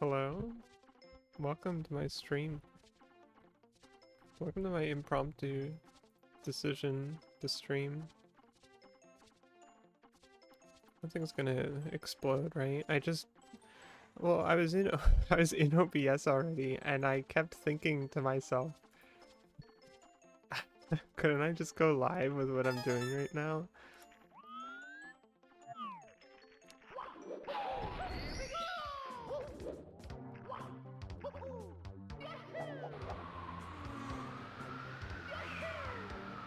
Hello? Welcome to my stream. Welcome to my impromptu decision to stream. Nothing's gonna explode, right? Well, I was in I was in OBS already and I kept thinking to myself, couldn't I just go live with what I'm doing right now?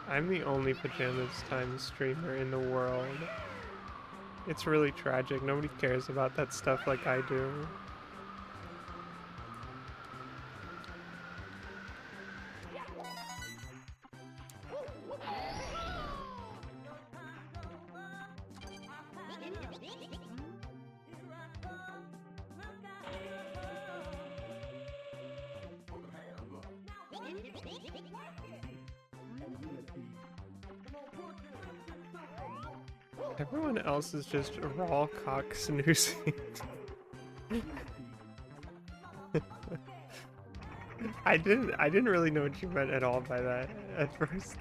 I'm the only pajamas time streamer in the world. It's really tragic. Nobody cares about that stuff like I do. Everyone else is just raw cock snoozing. I didn't really know what you meant at all by that at first.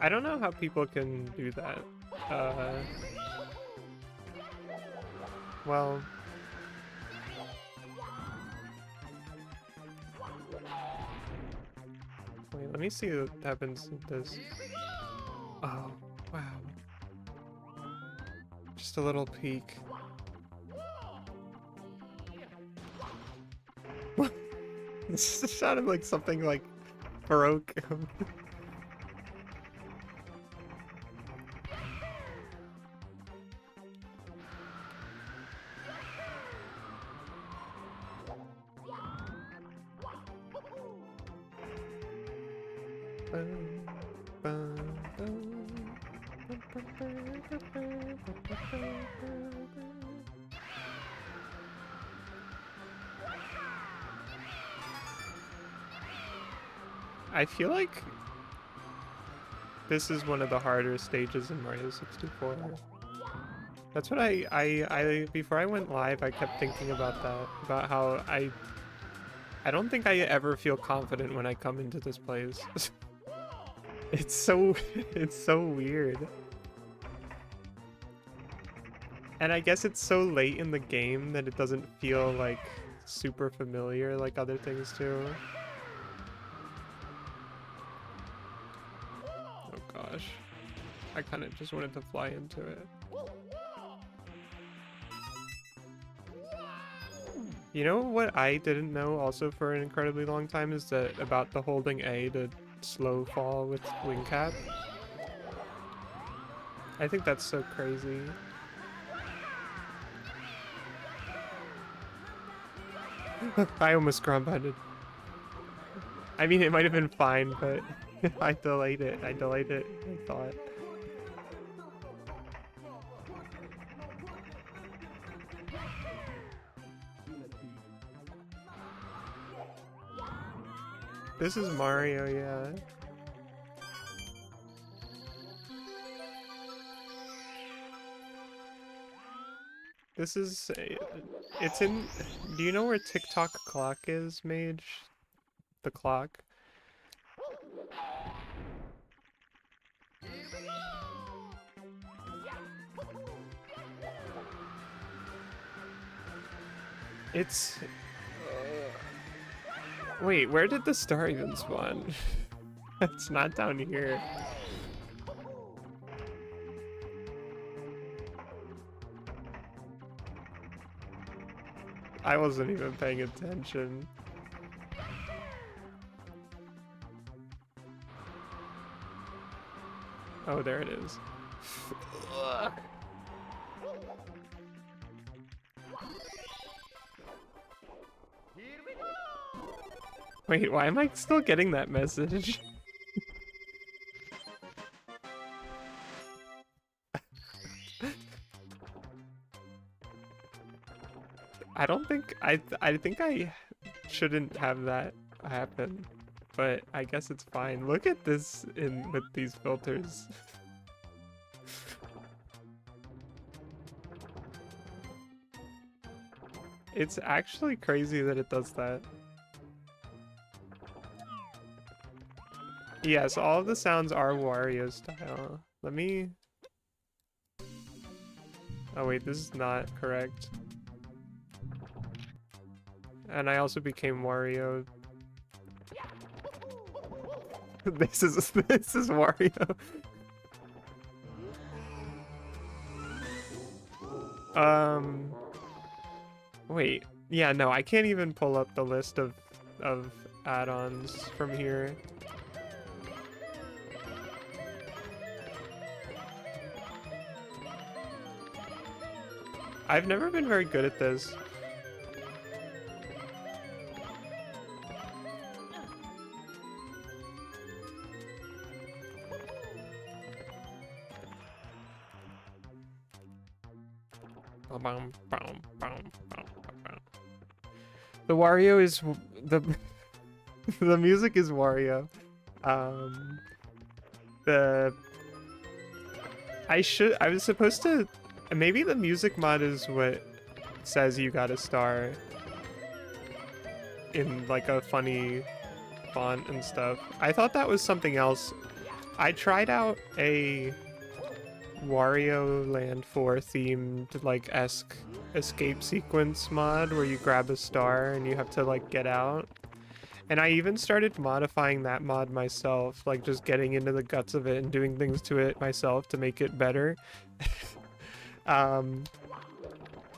I don't know how people can do that. Well, wait, let me see what happens with this. Oh, wow. Just a little peek. This sounded like something like broke. I feel like this is one of the harder stages in Mario 64. That's what before I went live, I kept thinking about that, about how I don't think I ever feel confident when I come into this place. It's so weird. And I guess it's so late in the game that it doesn't feel like super familiar like other things do. Oh gosh. I kind of just wanted to fly into it. You know what I didn't know also for an incredibly long time is that about the holding A to slow fall with wing cap. I think that's so crazy. I almost ground-pounded. I mean, it might have been fine, but I delayed it. I thought. This is Mario, yeah. This is... It's in... Do you know where TikTok clock is, Mage? The clock? It's... Wait, where did the star even spawn? It's not down here. I wasn't even paying attention. Oh, there it is. Wait, why am I still getting that message? I think I shouldn't have that happen, but I guess it's fine. Look at this in with these filters. It's actually crazy that it does that. Yes, all of the sounds are Wario style. Let me... Oh wait, this is not correct. And I also became Wario. This is Wario. Wait. Yeah, no, I can't even pull up the list of add-ons from here. I've never been very good at this. The Wario is the the music is Wario. The I was supposed to, maybe the music mod is what says you got a star in like a funny font and stuff. I thought that was something else. I tried out a Wario Land 4 themed like escape sequence mod where you grab a star and you have to like get out. And I even started modifying that mod myself, like just getting into the guts of it and doing things to it myself to make it better.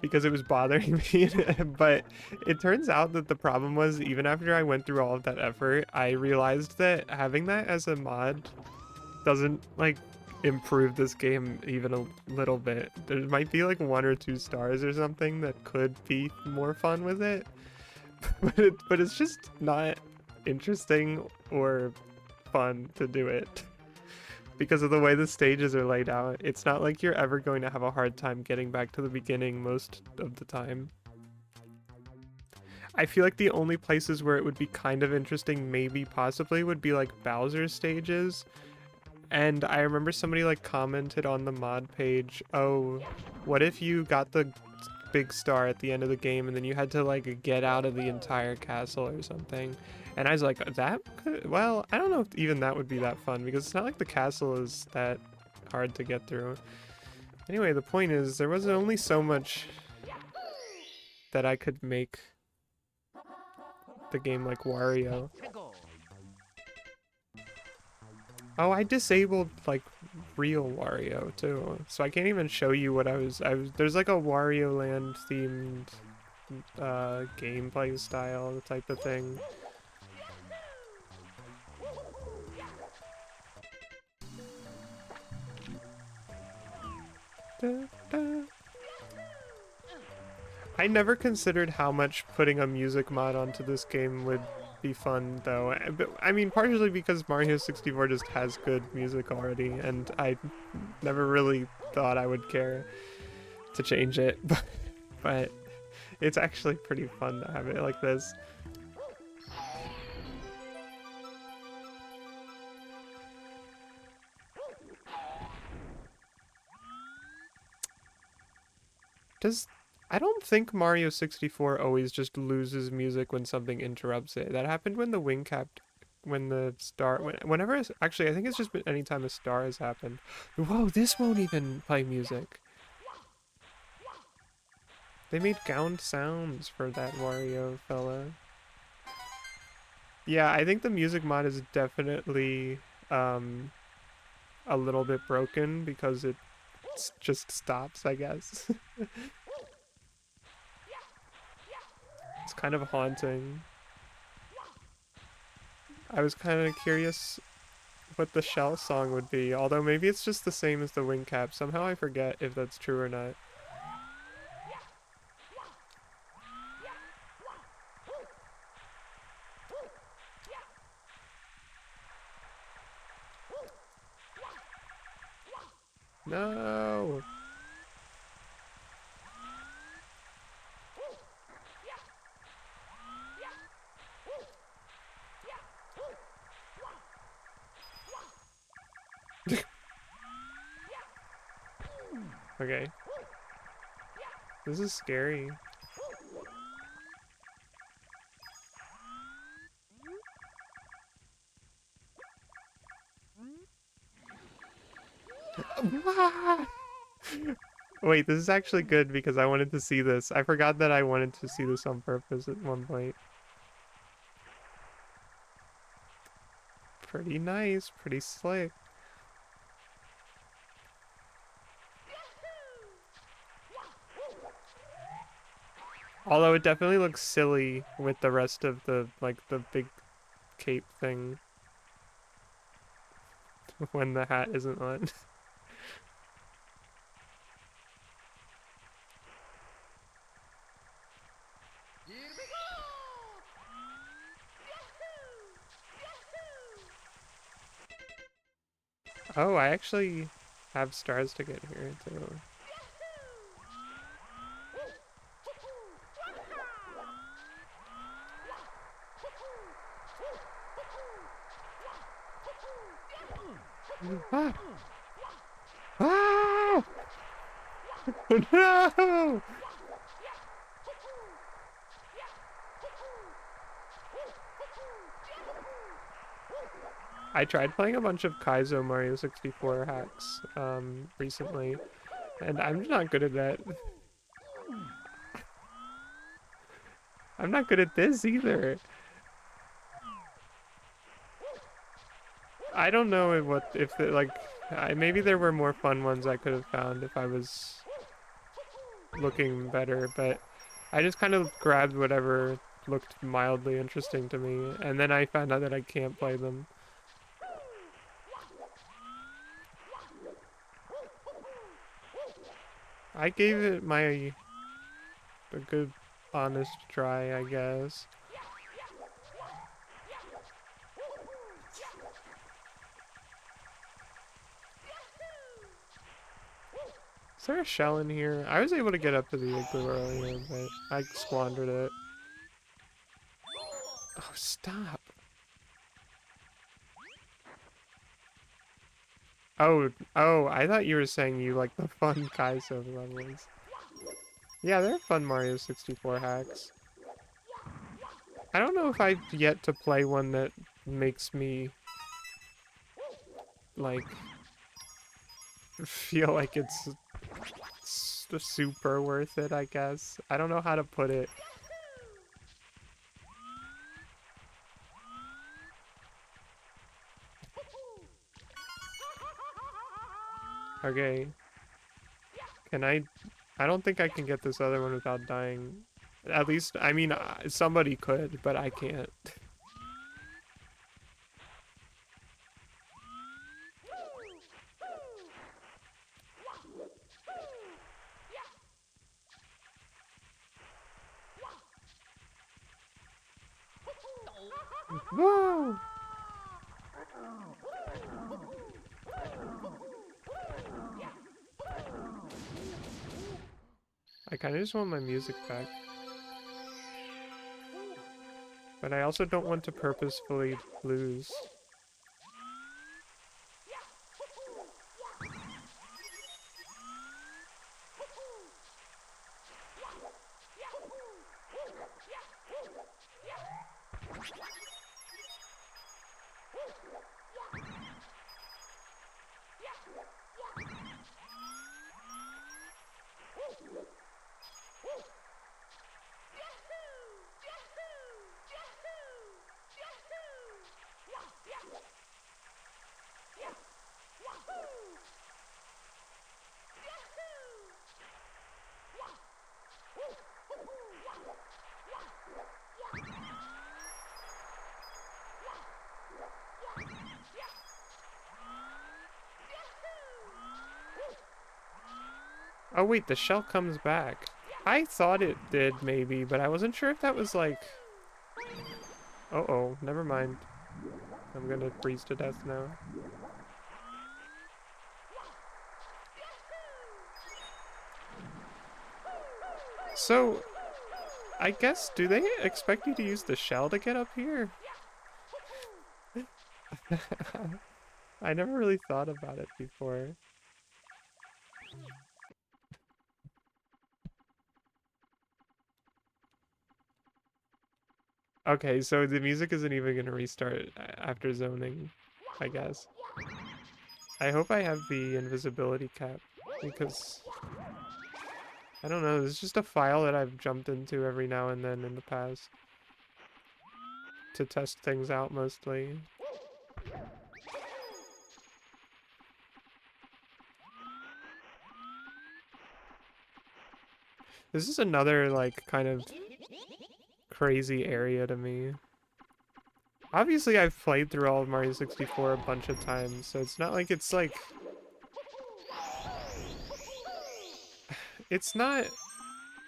Because it was bothering me. But it turns out that the problem was, even after I went through all of that effort, I realized that having that as a mod doesn't like improve this game even a little bit. There might be like 1 or 2 stars or something that could be more fun with it. But it's just not interesting or fun to do it because of the way the stages are laid out. It's not like you're ever going to have a hard time getting back to the beginning most of the time. I feel like the only places where it would be kind of interesting, maybe possibly, would be like Bowser's stages. And I remember somebody like commented on the mod page, oh, what if you got the big star at the end of the game and then you had to like get out of the entire castle or something? And I was like, that could, well, I don't know if even that would be that fun because it's not like the castle is that hard to get through. Anyway, the point is there was only so much that I could make the game like Wario. Oh, I disabled like real Wario too, so I can't even show you what I was. There's like a Wario Land themed gameplay style type of thing. Da, da. I never considered how much putting a music mod onto this game would be fun, though. But, I mean, partially because Mario 64 just has good music already, and I never really thought I would care to change it. But it's actually pretty fun to have it like this. I don't think Mario 64 always just loses music when something interrupts it. That happened when the wing cap, when the star, whenever, actually I think it's just been anytime a star has happened. Whoa, this won't even play music. They made gowned sounds for that Wario fella. Yeah, I think the music mod is definitely a little bit broken because it just stops, I guess. It's kind of haunting. I was kind of curious what the shell song would be, although maybe it's just the same as the wing cap. Somehow I forget if that's true or not. No! Okay. This is scary. Wait, this is actually good because I wanted to see this. I forgot that I wanted to see this on purpose at one point. Pretty nice, pretty slick. Although it definitely looks silly with the rest of the, like, the big cape thing. When the hat isn't on. Oh, I actually have stars to get here, too. Ah! Ah! No! I tried playing a bunch of Kaizo Mario 64 hacks recently, and I'm not good at that. I'm not good at this either. I don't know if the, like, maybe there were more fun ones I could have found if I was looking better, but I just kind of grabbed whatever looked mildly interesting to me, and then I found out that I can't play them. I gave it a good, honest try, I guess. Is there a shell in here? I was able to get up to the igloo earlier, but I squandered it. Oh, stop. Oh, I thought you were saying you like the fun Kaizo levels. Yeah, they're fun Mario 64 hacks. I don't know if I've yet to play one that makes me, like, feel like it's super worth it, I guess. I don't know how to put it. Okay. Can I don't think I can get this other one without dying. At least, I mean, somebody could, but I can't. Woo! I kind of just want my music back. But I also don't want to purposefully lose. Oh wait, the shell comes back. I thought it did, maybe, but I wasn't sure if that was like... Uh-oh, never mind. I'm gonna freeze to death now. So, I guess, do they expect you to use the shell to get up here? I never really thought about it before. Okay, so the music isn't even gonna restart after zoning, I guess. I hope I have the invisibility cap, because I don't know, it's just a file that I've jumped into every now and then in the past to test things out mostly. This is another, like, kind of crazy area to me. Obviously, I've played through all of Mario 64 a bunch of times, so it's not like it's, like... It's not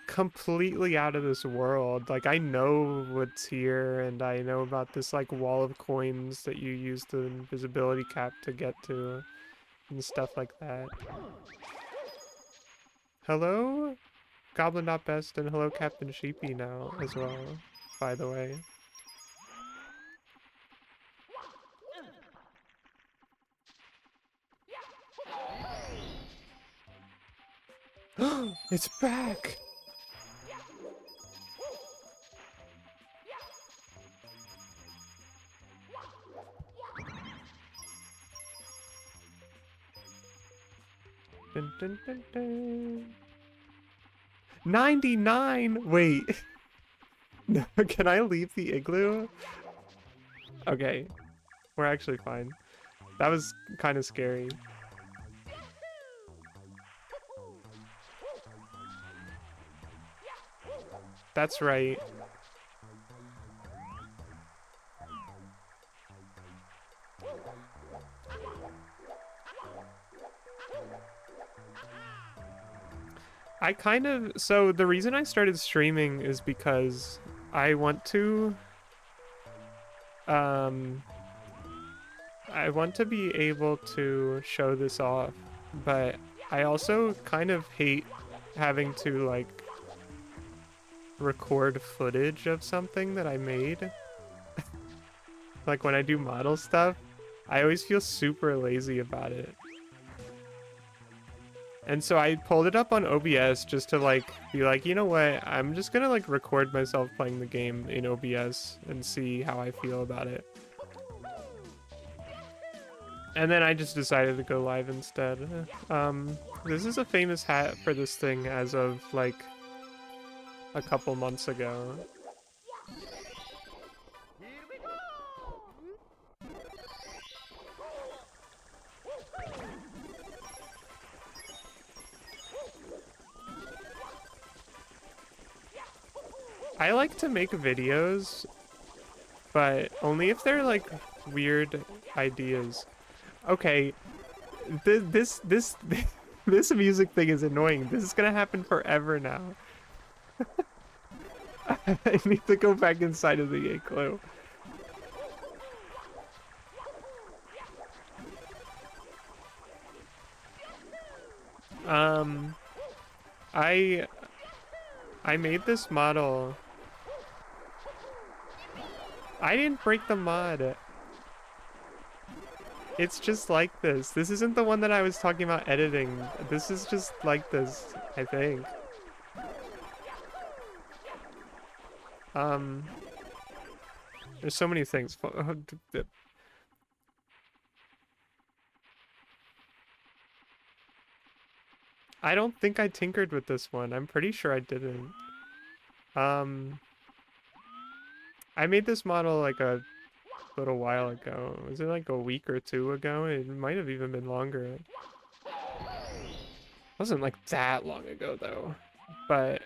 completely out of this world. Like, I know what's here, and I know about this, like, wall of coins that you use the invisibility cap to get to, and stuff like that. Hello, Goblin.best, and hello, Captain Sheepy now, as well, by the way. It's back! Dun, dun, dun, dun. 99! Wait. No, can I leave the igloo? Okay. We're actually fine. That was kind of scary. That's right. So the reason I started streaming is because I want to, I want to be able to show this off, but I also kind of hate having to, like, record footage of something that I made. Like, when I do model stuff, I always feel super lazy about it. And so I pulled it up on OBS just to, like, be like, you know what, I'm just gonna, like, record myself playing the game in OBS and see how I feel about it. And then I just decided to go live instead. This is a famous hat for this thing as of, like, a couple months ago. I like to make videos, but only if they're, like, weird ideas. Okay, this this music thing is annoying. This is gonna happen forever now. I need to go back inside of the igloo. I made this model. I didn't break the mod. It's just like this. This isn't the one that I was talking about editing. This is just like this, I think. There's so many things. I don't think I tinkered with this one. I'm pretty sure I didn't. I made this model like a little while ago. Was it like a week or two ago? It might have even been longer. It wasn't like that long ago though. But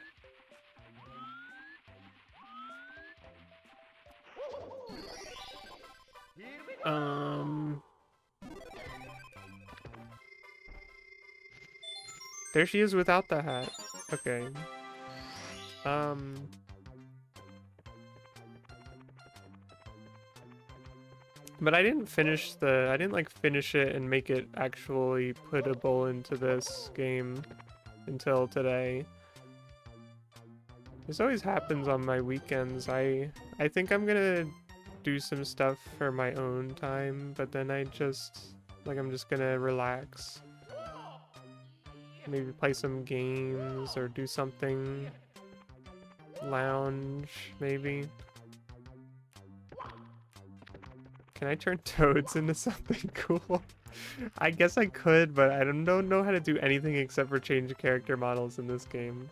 there she is without the hat. Okay. But I didn't like finish it and make it actually putable into this game until today. This always happens on my weekends. I think I'm gonna do some stuff for my own time, but then I'm just gonna relax. Maybe play some games or do something. Lounge, maybe. Can I turn toads into something cool? I guess I could, but I don't know how to do anything except for change character models in this game.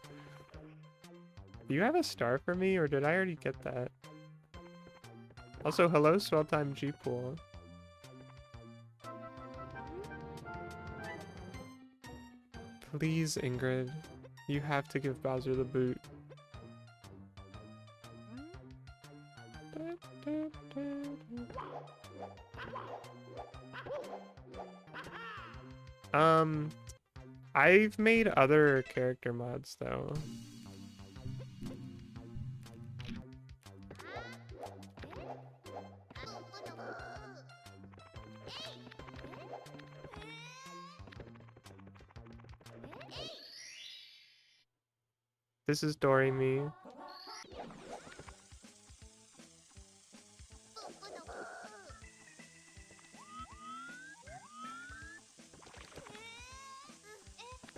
Do you have a star for me, or did I already get that? Also, hello, Swell Time G-Pool. Please, Ingrid. You have to give Bowser the boot. I've made other character mods, though. This is Doremi.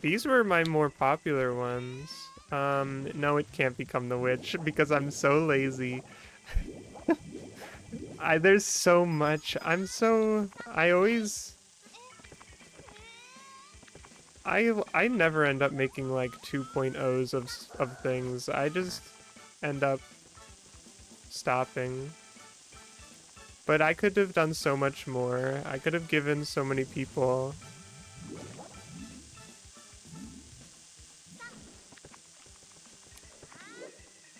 These were my more popular ones. No, it can't become the witch because I'm so lazy. There's so much. I never end up making like 2.0s of things. I just end up stopping. But I could have done so much more. I could have given so many people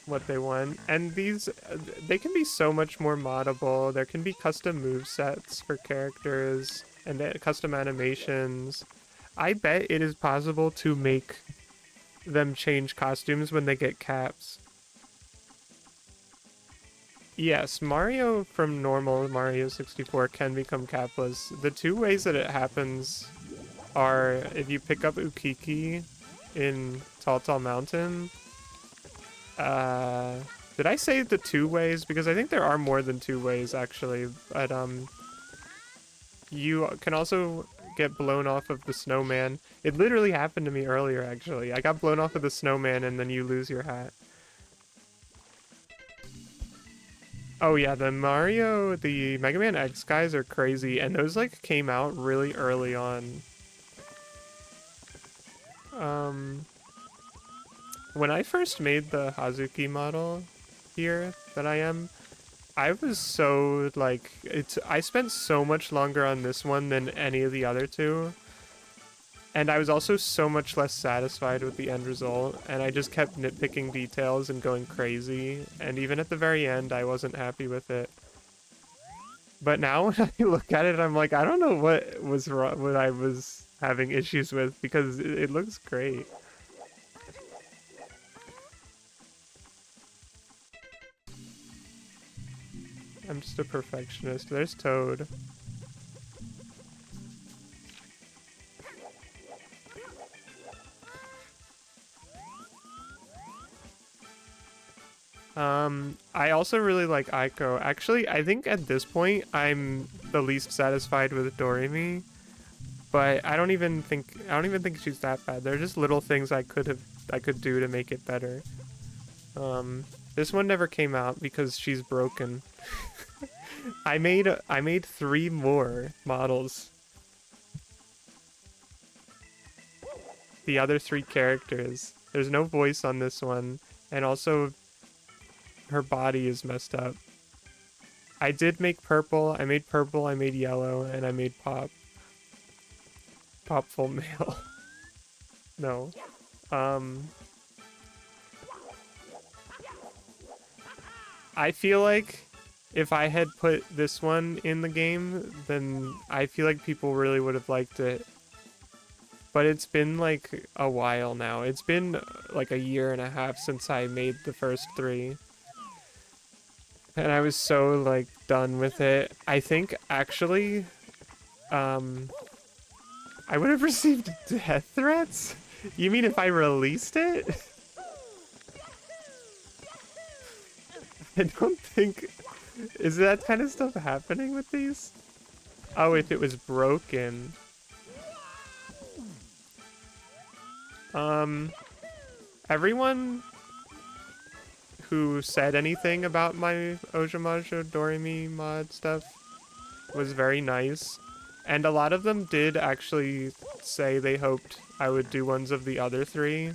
what they want. And these, they can be so much more moddable. There can be custom movesets for characters and custom animations. I bet it is possible to make them change costumes when they get caps. Yes, Mario from normal Mario 64 can become capless. The two ways that it happens are if you pick up Ukiki in Tall Tall Mountain. Did I say the two ways? Because I think there are more than two ways, actually. But, you can also get blown off of the snowman. It literally happened to me earlier, actually. I got blown off of the snowman, and then you lose your hat. Oh, yeah, the Mega Man X guys are crazy, and those, like, came out really early on. When I first made the Hazuki model here that I was so, like, I spent so much longer on this one than any of the other two. And I was also so much less satisfied with the end result, and I just kept nitpicking details and going crazy, and even at the very end, I wasn't happy with it. But now when I look at it, I'm like, I don't know what was wrong, what I was having issues with, because it looks great. I'm just a perfectionist. There's Toad. I also really like Aiko. Actually, I think at this point, I'm the least satisfied with Doremi. But I don't even think she's that bad. There are just little things I could do to make it better. This one never came out because she's broken. I made 3 more models. The other 3 characters. There's no voice on this one, and also her body is messed up. I did make purple, I made yellow, and I made pop. Pop full male. No. I feel like if I had put this one in the game, then I feel like people really would have liked it. But it's been like a while now. It's been like a year and a half since I made the first 3. And I was so like done with it. I think actually, I would have received death threats? You mean if I released it? I don't think... Is that kind of stuff happening with these? Oh, if it was broken. Everyone who said anything about my Ojamajo Doremi mod stuff was very nice. And a lot of them did actually say they hoped I would do ones of the other 3.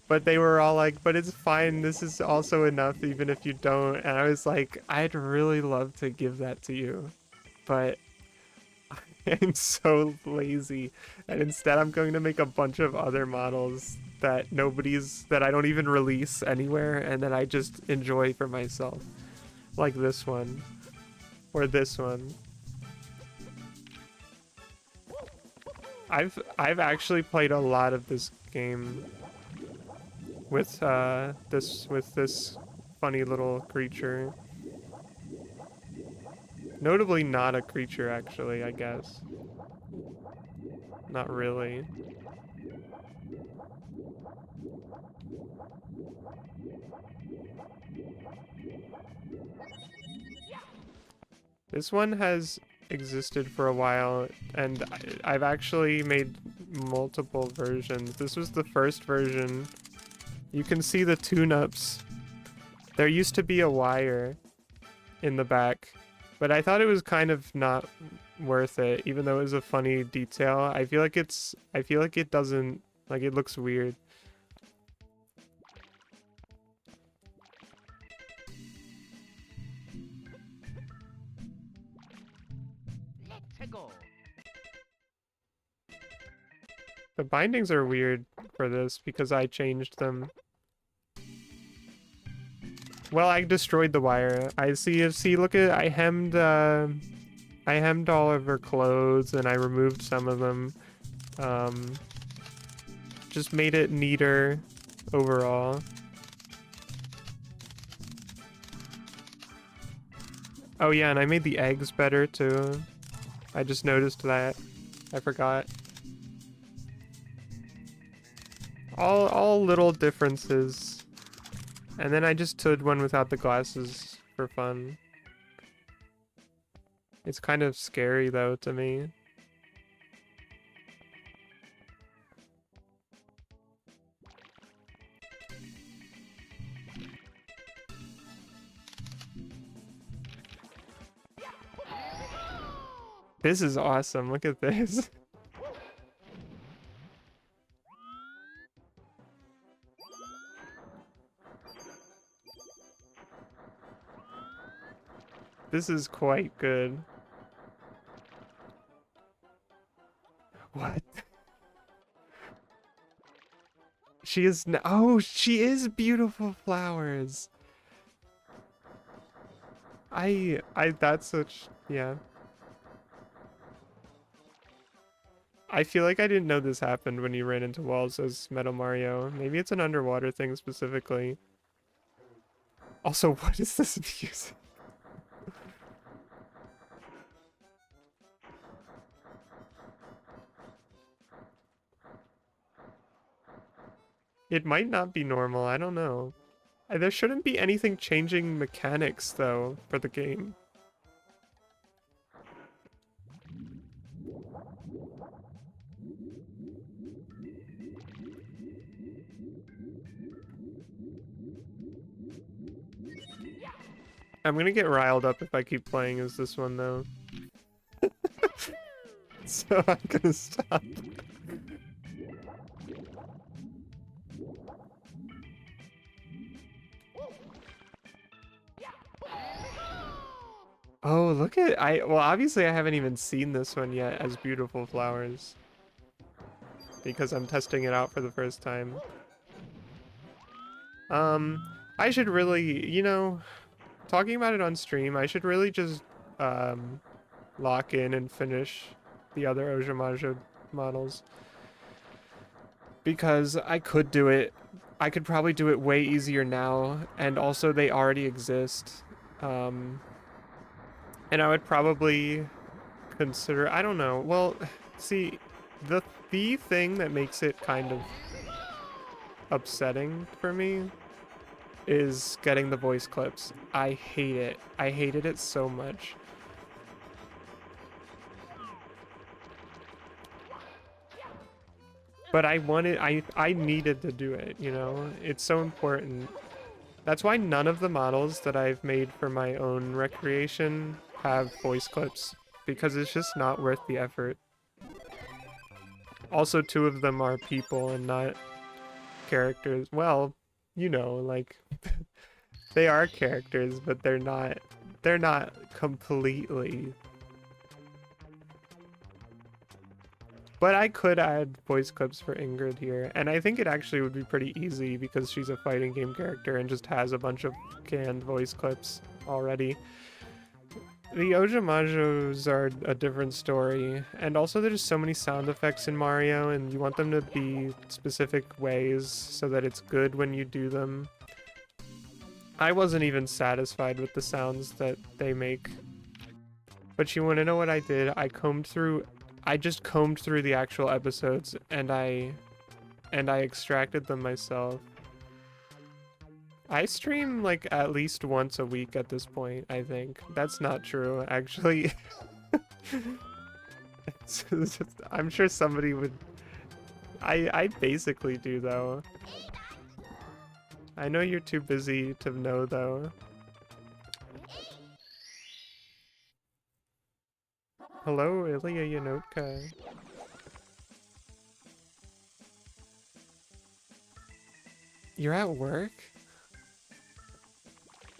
But they were all like, but it's fine, this is also enough even if you don't. And I was like, I'd really love to give that to you, but I'm so lazy. And instead I'm going to make a bunch of other models that that I don't even release anywhere and that I just enjoy for myself. Like this one. Or this one. I've actually played a lot of this game with this funny little creature. Notably not a creature, actually, I guess. Not really. This one has existed for a while, and I've actually made multiple versions. This was the first version. You can see the tune-ups. There used to be a wire in the back, but I thought it was kind of not worth it, even though it was a funny detail. I feel like it doesn't, like, it looks weird. Let's go. The bindings are weird for this because I changed them. Well, I destroyed the wire. Look at, I hemmed all of her clothes and I removed some of them. Just made it neater overall. Oh yeah, and I made the eggs better too. I just noticed that. I forgot. All little differences. And then I just did one without the glasses for fun. It's kind of scary though to me. This is awesome. Look at this. This is quite good. What? She is oh, she is beautiful flowers. That's such, yeah. I feel like I didn't know this happened when you ran into walls as Metal Mario. Maybe it's an underwater thing specifically. Also, what is this music? It might not be normal, I don't know. There shouldn't be anything changing mechanics, though, for the game. I'm gonna get riled up if I keep playing as this one, though. So I'm gonna stop. Oh, look at well, obviously I haven't even seen this one yet as beautiful flowers. Because I'm testing it out for the first time. I should really, you know, talking about it on stream, I should really just lock in and finish the other Ojamajo models. Because I could do it. I could probably do it way easier now, and also they already exist. And I would probably consider, I don't know. Well, see, the thing that makes it kind of upsetting for me is getting the voice clips. I hate it. I hated it so much. But I needed to do it, you know? It's so important. That's why none of the models that I've made for my own recreation have voice clips because it's just not worth the effort. Also, 2 of them are people and not characters. Well, you know, like they are characters, but they're not completely. But I could add voice clips for Ingrid here, and I think it actually would be pretty easy because she's a fighting game character and just has a bunch of canned voice clips already. The Ojamajos are a different story, and also there's so many sound effects in Mario, and you want them to be specific ways so that it's good when you do them. I wasn't even satisfied with the sounds that they make. But you want to know what I did? I just combed through the actual episodes and I extracted them myself. I stream like at least once a week at this point, I think. That's not true, actually. I'm sure somebody would. I basically do though. I know you're too busy to know though. Hello, Ilya Yanotka. You're at work?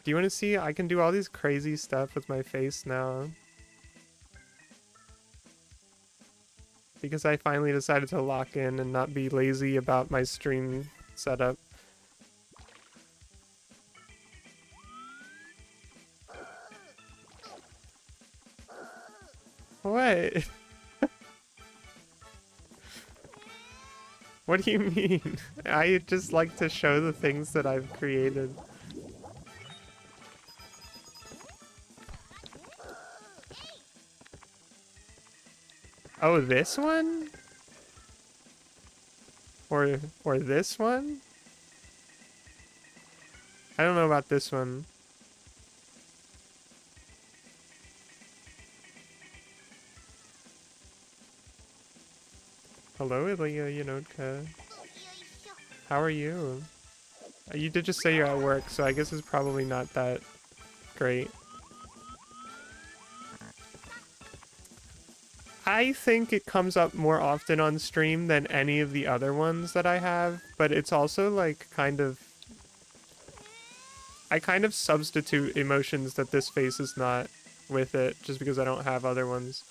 Do you want to see? I can do all these crazy stuff with my face now. Because I finally decided to lock in and not be lazy about my stream setup. What? What do you mean? I just like to show the things that I've created. Oh, this one? Or this one? I don't know about this one. Hello, Ilya Yanotka. How are you? You did just say you're at work, so I guess it's probably not that great. I think it comes up more often on stream than any of the other ones that I have, but it's also like I kind of substitute emotions that this face is not with it just because I don't have other ones.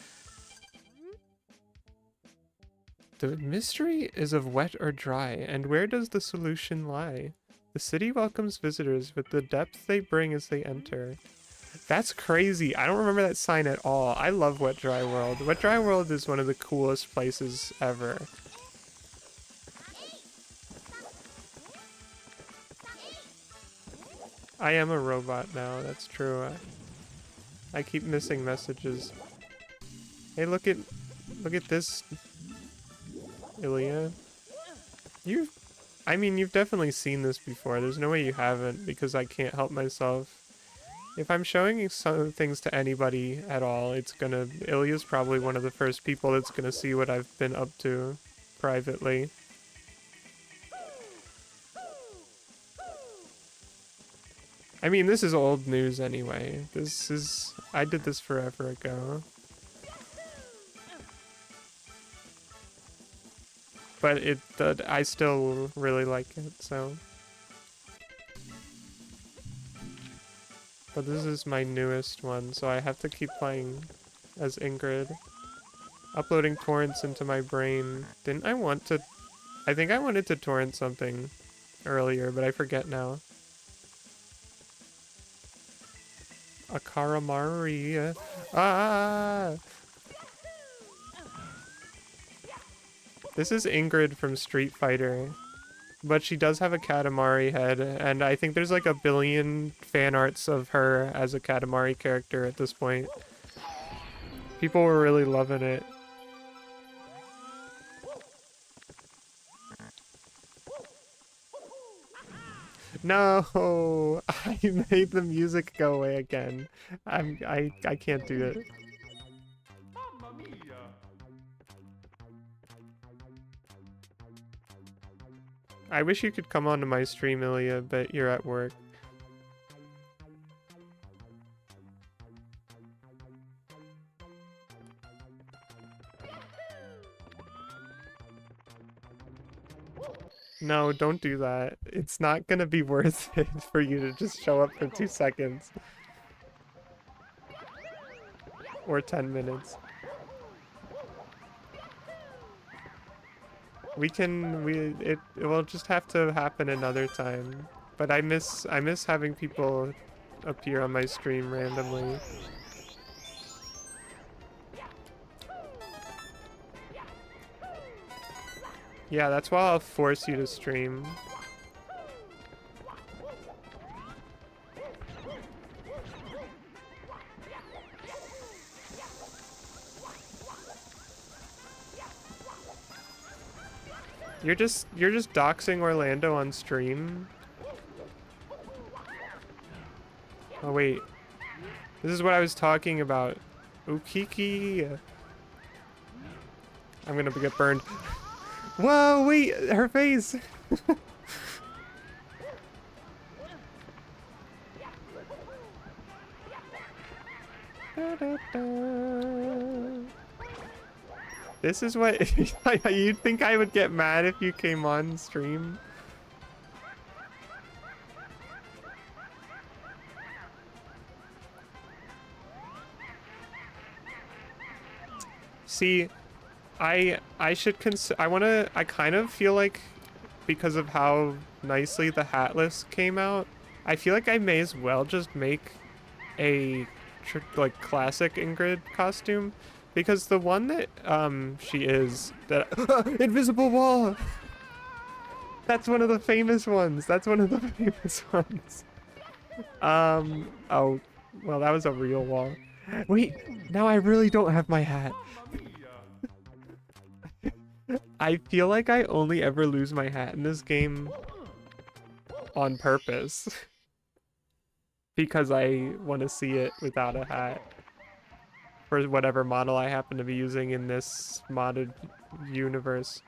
The mystery is of wet or dry, and where does the solution lie? The city welcomes visitors with the depth they bring as they enter. That's crazy. I don't remember that sign at all. I love Wet Dry World. Wet Dry World is one of the coolest places ever. I am a robot now, that's true. I keep missing messages. Hey, look at this, Ilya. I mean, you've definitely seen this before. There's no way you haven't, because I can't help myself. If I'm showing some things to anybody at all, Ilya's probably one of the first people that's gonna see what I've been up to privately. I mean, this is old news anyway. I did this forever ago. But I still really like it, so. But this is my newest one, so I have to keep playing as Ingrid. Uploading torrents into my brain. Didn't I want to... I think I wanted to torrent something earlier, but I forget now. A Karamari. Ah! This is Ingrid from Street Fighter. But she does have a Katamari head, and I think there's like a billion fan arts of her as a Katamari character at this point. People were really loving it. No! I made the music go away again. I can't do it. I wish you could come onto my stream, Ilya, but you're at work. No, don't do that. It's not gonna be worth it for you to just show up for 2 seconds. Or 10 minutes. It will just have to happen another time. But I miss having people appear on my stream randomly. Yeah, that's why I'll force you to stream. You're just doxing Orlando on stream. Oh wait. This is what I was talking about. Ukiki. I'm gonna get burned. Whoa, wait, her face. Da, da, da. This is what you'd think I would get mad if you came on stream. See, I kind of feel like because of how nicely the Hatless came out, I feel like I may as well just make a like classic Ingrid costume, because the one that she is that invisible wall. That's one of the famous ones. That's one of the famous ones. Oh, well, that was a real wall. Wait, now I really don't have my hat. I feel like I only ever lose my hat in this game on purpose. Because I want to see it withat a hat. For whatever model I happen to be using in this modded universe.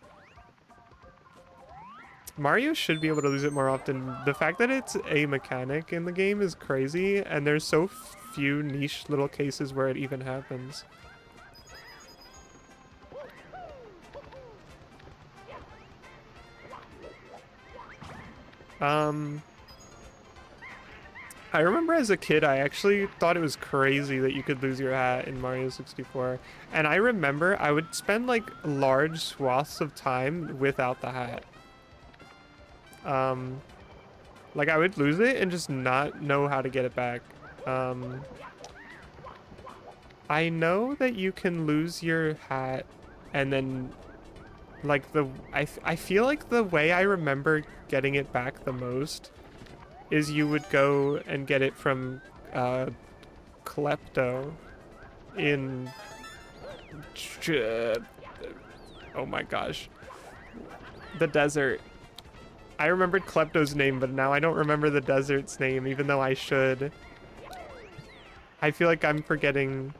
Mario should be able to lose it more often. The fact that it's a mechanic in the game is crazy, and there's so few niche little cases where it even happens. I remember as a kid, I actually thought it was crazy that you could lose your hat in Mario 64. And I remember I would spend like large swaths of time without the hat. Like I would lose it and just not know how to get it back. I know that you can lose your hat and then like I feel like the way I remember getting it back the most is you would go and get it from Klepto in oh my gosh, the desert. I remembered Klepto's name, but now I don't remember the desert's name, even though I should. I feel like I'm forgetting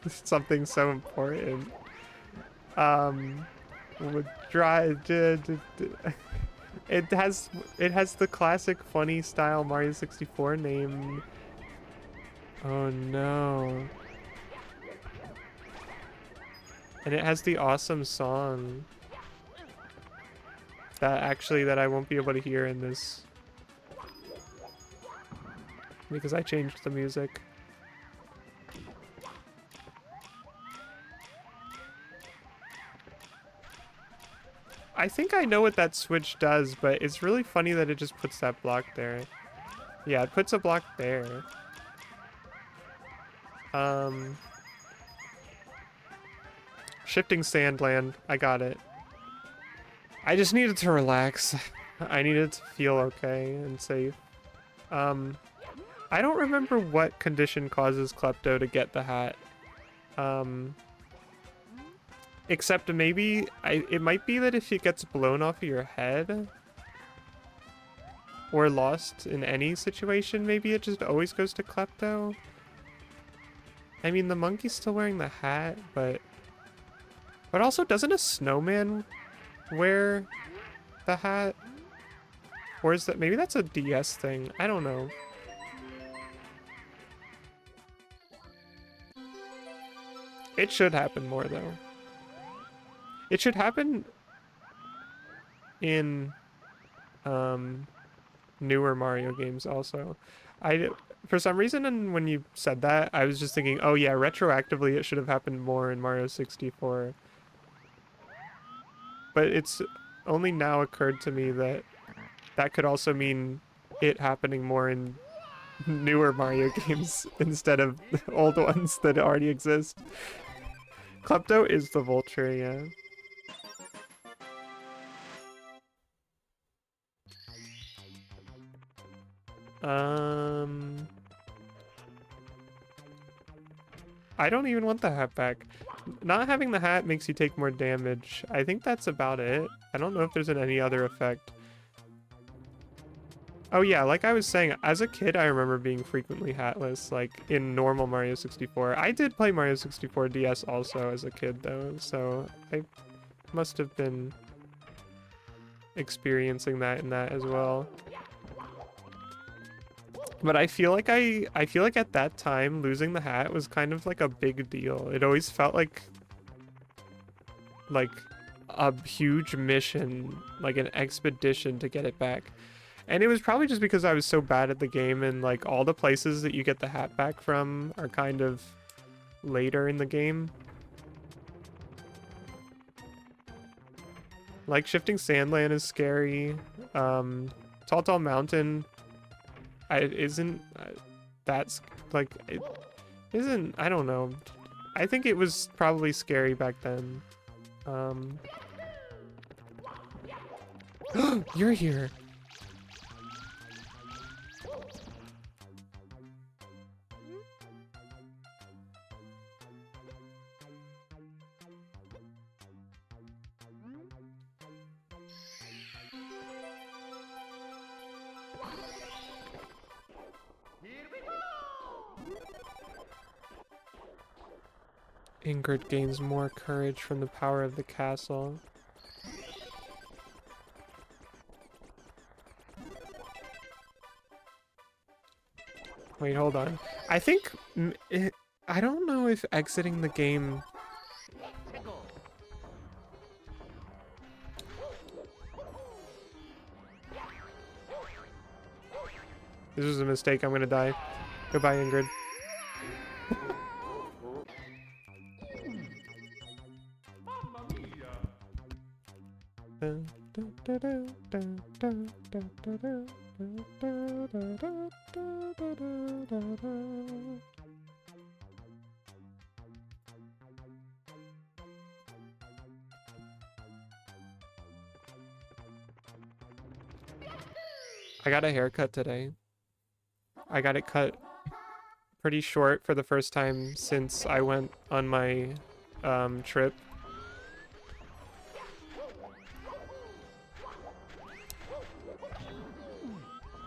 something so important. Would try it has the classic funny style Mario 64 name. Oh no. And it has the awesome song that I won't be able to hear in this because I changed the music. I think I know what that switch does, but it's really funny that it just puts that block there. Yeah, it puts a block there. Shifting Sandland. I got it. I just needed to relax. I needed to feel okay and safe. I don't remember what condition causes Klepto to get the hat. Except maybe it might be that if it gets blown off of your head or lost in any situation, maybe it just always goes to Klepto. I mean, the monkey's still wearing the hat, but also doesn't a snowman wear the hat? Or is that maybe that's a DS thing? I don't know. It should happen more though. It should happen in newer Mario games also. I for some reason, and when you said that, I was just thinking, oh yeah, retroactively it should have happened more in Mario 64. But it's only now occurred to me that that could also mean it happening more in newer Mario games instead of the old ones that already exist. Klepto is the vulture, yeah. I don't even want the hat back. Not having the hat makes you take more damage. I think that's about it. I don't know if there's any other effect. Oh yeah, like I was saying, as a kid, I remember being frequently hatless, like in normal Mario 64. I did play Mario 64 DS also as a kid though, so I must have been experiencing that in that as well. But I feel like at that time losing the hat was kind of like a big deal. It always felt like a huge mission, like an expedition to get it back. And it was probably just because I was so bad at the game, and like all the places that you get the hat back from are kind of later in the game. Like Shifting Sandland is scary. Tall Mountain isn't that's like it isn't, I don't know. I think it was probably scary back then. You're here. Ingrid gains more courage from the power of the castle. Wait, hold on. I think I don't know if exiting the game. This was a mistake. I'm gonna die. Goodbye, Ingrid. I got a haircut today. I got it cut pretty short for the first time since I went on my trip.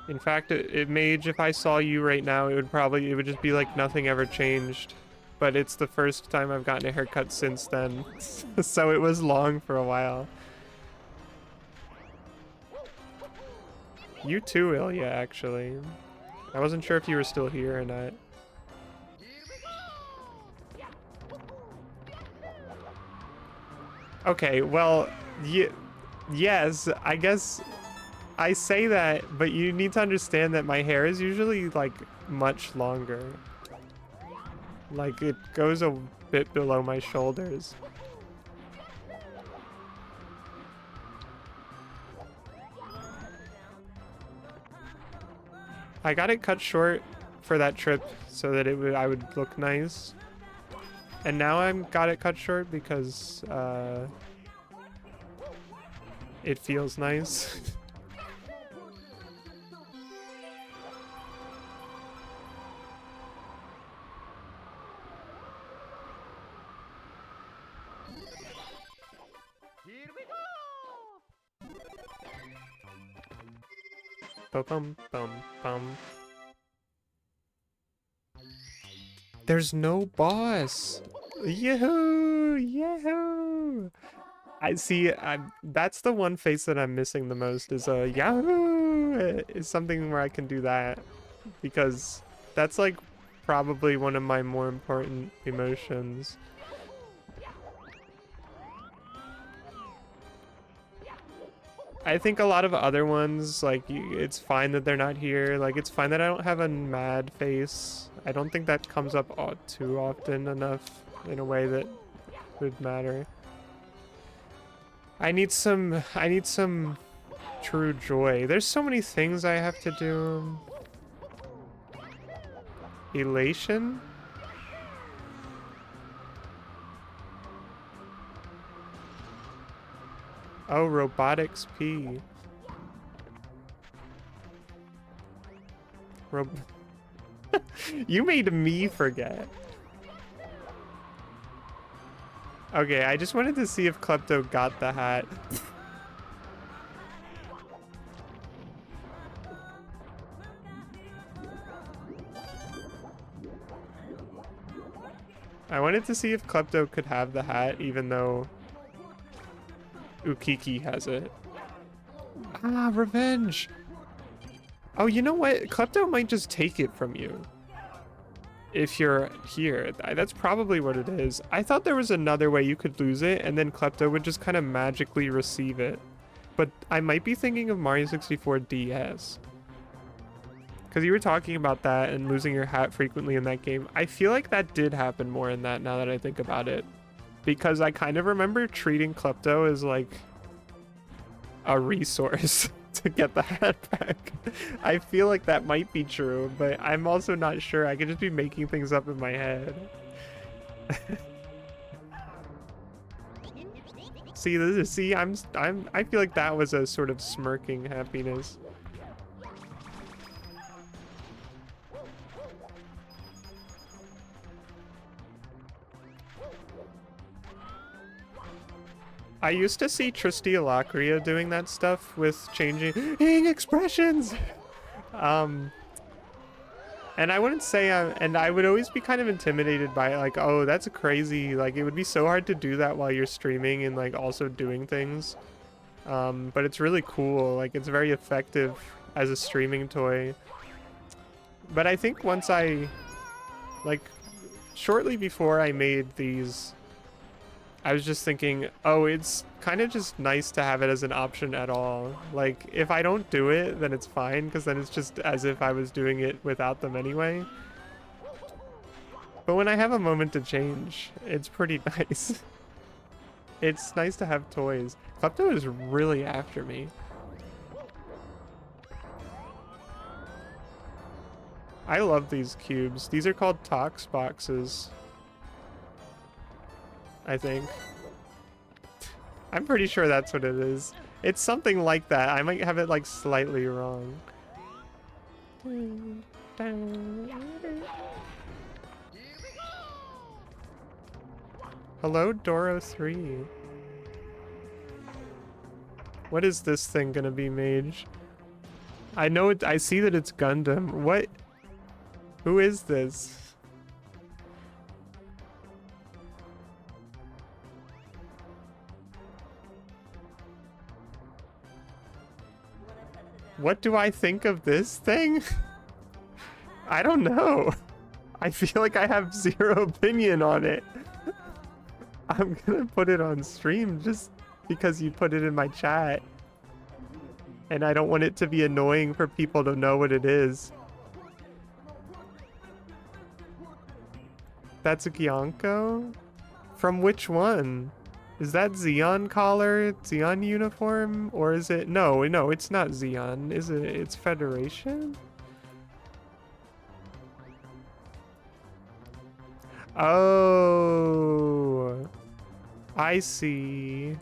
In fact, Mage, if I saw you right now, it would just be like nothing ever changed. But it's the first time I've gotten a haircut since then. So it was long for a while. You too, Ilya, actually. I wasn't sure if you were still here or not. Okay, well, yes, I guess I say that, but you need to understand that my hair is usually, like, much longer. Like, it goes a bit below my shoulders. I got it cut short for that trip so that I would look nice. And now I've got it cut short because, it feels nice. Bum bum bum. There's no boss. Yahoo! Yahoo! I see. That's the one face that I'm missing the most. Is a Yahoo! Is something where I can do that, because that's like probably one of my more important emotions. I think a lot of other ones, like, it's fine that they're not here. Like, it's fine that I don't have a mad face. I don't think that comes up too often enough in a way that would matter. I need some true joy. There's so many things I have to do. Elation? Oh, robotics P. You made me forget. Okay, I just wanted to see if Klepto got the hat. I wanted to see if Klepto could have the hat, even though Ukiki has it. Ah, revenge! Oh, you know what? Klepto might just take it from you. If you're here. That's probably what it is. I thought there was another way you could lose it, and then Klepto would just kind of magically receive it. But I might be thinking of Mario 64 DS. Because you were talking about that and losing your hat frequently in that game. I feel like that did happen more in that now that I think about it. Because I kind of remember treating Klepto as like a resource to get the hat back. I feel like that might be true, but I'm also not sure. I could just be making things up in my head. I feel like that was a sort of smirking happiness. I used to see Tristy Alacria doing that stuff with changing expressions. And I wouldn't say and I would always be kind of intimidated by it, like, oh, that's crazy. Like, it would be so hard to do that while you're streaming and like also doing things. But it's really cool. Like, it's very effective as a streaming toy. But I think once shortly before I made these, I was just thinking, oh, it's kind of just nice to have it as an option at all. Like, if I don't do it, then it's fine, because then it's just as if I was doing it without them anyway. But when I have a moment to change, it's pretty nice. It's nice to have toys. Klepto is really after me. I love these cubes. These are called Tox boxes, I think. I'm pretty sure that's what it is. It's something like that. I might have it like slightly wrong. Hello, Doro 3. What is this thing gonna be, Mage? I know it. I see that it's Gundam. What? Who is this? What do I think of this thing? I don't know. I feel like I have zero opinion on it. I'm gonna put it on stream just because you put it in my chat. And I don't want it to be annoying for people to know what it is. That's a Gyanko? From which one? Is that Xeon collar, Xeon uniform, or is it? No, it's not Xeon, is it? It's Federation? Oh, I see.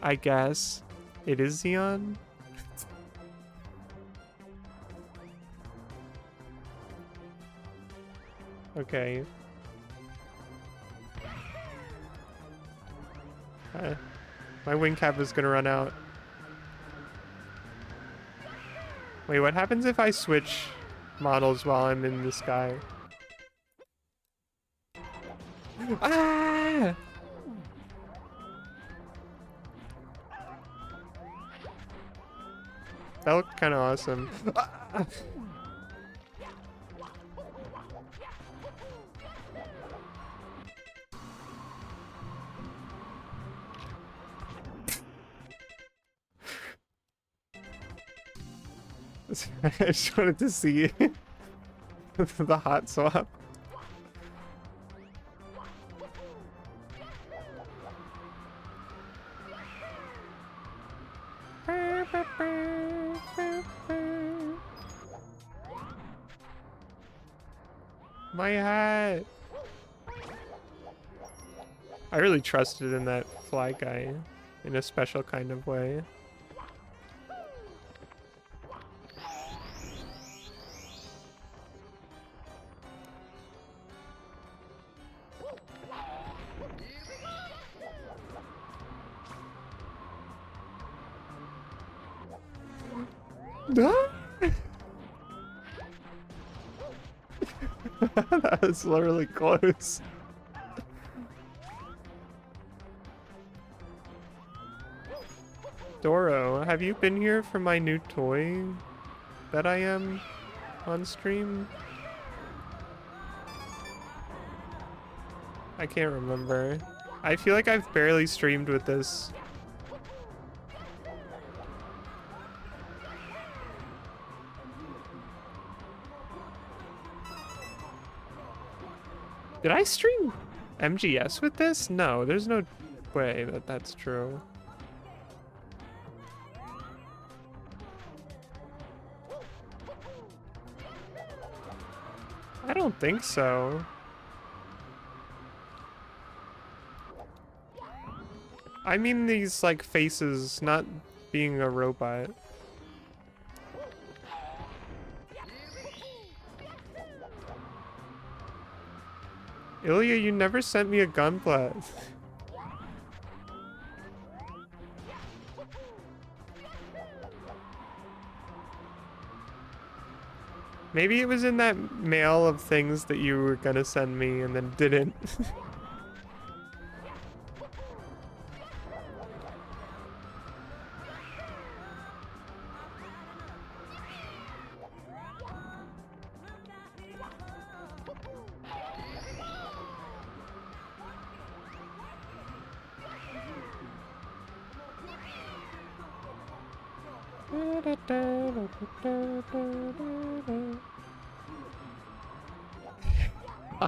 I guess it is Xeon. Okay. My wing cap is gonna run out. Wait, what happens if I switch models while I'm in the sky? Ah! That looked kind of awesome. Ah! I just wanted to see the hot swap. My hat. I really trusted in that fly guy in a special kind of way. That was literally close. Doro, have you been here for my new toy that I am on stream? I can't remember. I feel like I've barely streamed with this. Did I stream MGS with this? No, there's no way that that's true. I don't think so. I mean these, like, faces, not being a robot. Ilya, you never sent me a gunpla. Maybe it was in that mail of things that you were gonna send me and then didn't.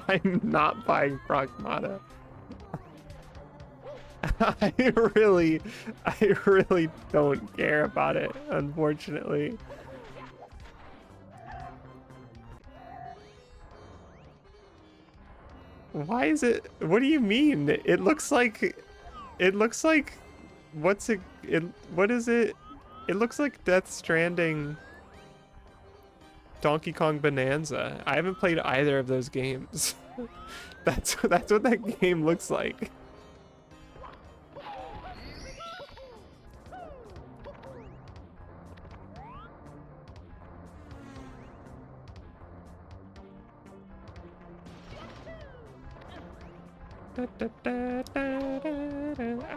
I'm not buying Pragmata. I really don't care about it, unfortunately. Why is it? What do you mean? It looks like, what's it? What is it? It looks like Death Stranding, Donkey Kong Bonanza. I haven't played either of those games. That's what that game looks like.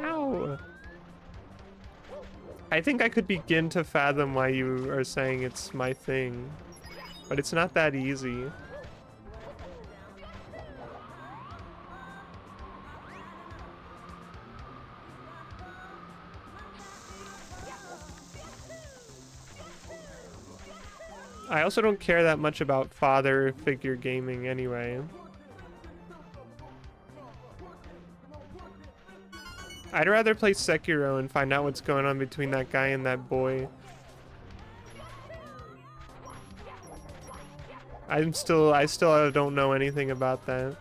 Ow! I think I could begin to fathom why you are saying it's my thing, but it's not that easy. I also don't care that much about father figure gaming anyway. I'd rather play Sekiro and find out what's going on between that guy and that boy. I still don't know anything about that.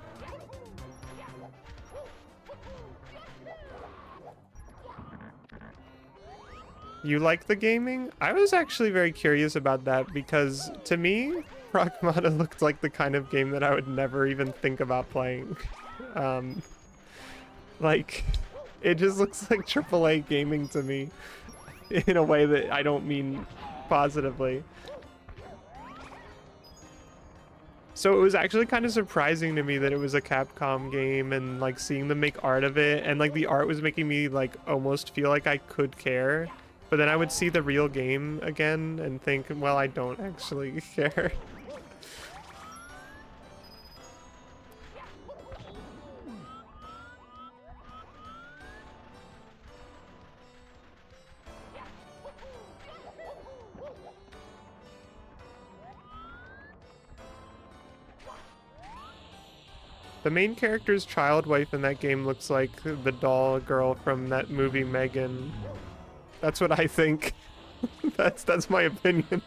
You like the gaming? I was actually very curious about that because to me, Pragmata looked like the kind of game that I would never even think about playing. Like, it just looks like AAA gaming to me in a way that I don't mean positively. So it was actually kind of surprising to me that it was a Capcom game and like seeing them make art of it, and like the art was making me like almost feel like I could care. But then I would see the real game again and think, well, I don't actually care. The main character's child wife in that game looks like the doll girl from that movie Megan. That's what I think. That's my opinion.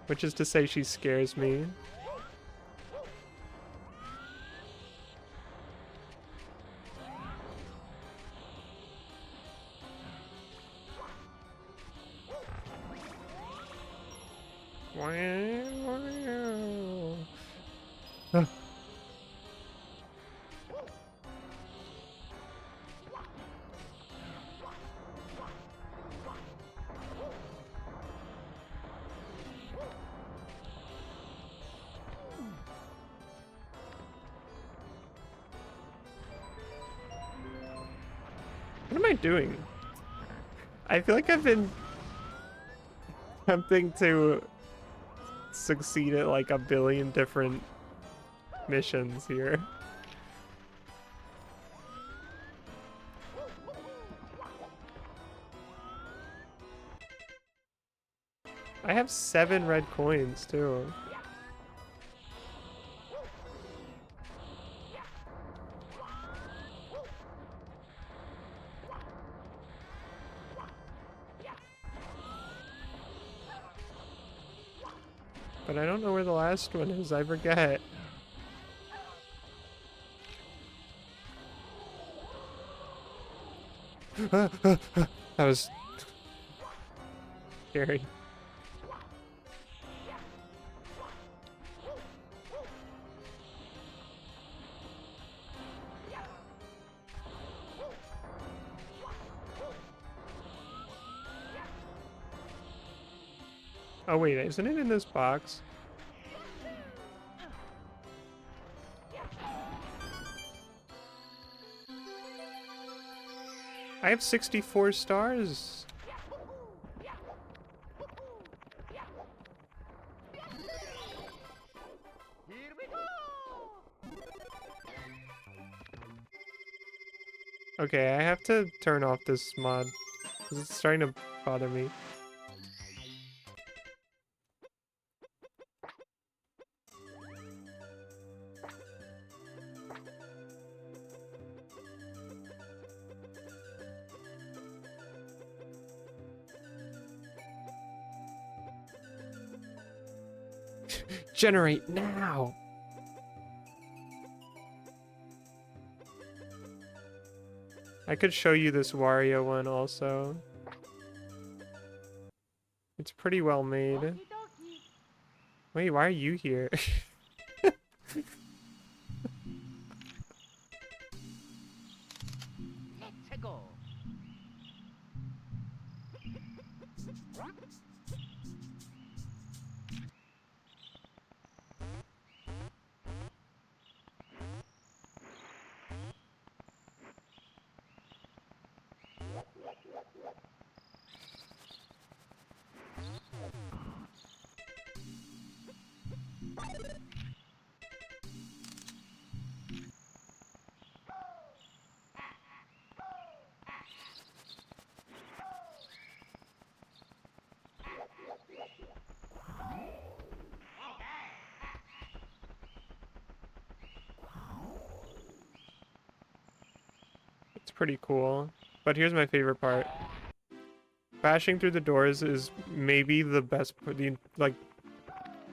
Which is to say she scares me. What am I doing? I feel like I've been attempting to succeed at like a billion different missions here. I have 7 red coins too. But I don't know where the last one is, I forget. That was scary. Oh wait, isn't it in this box? I have 64 stars. Here we go. Okay, I have to turn off this mod, 'cause it's starting to bother me. Generate now! I could show you this Wario one also. It's pretty well made. Okie dokie. Wait, why are you here? Let's go. It's pretty cool. But here's my favorite part. Bashing through the doors is maybe the best, like,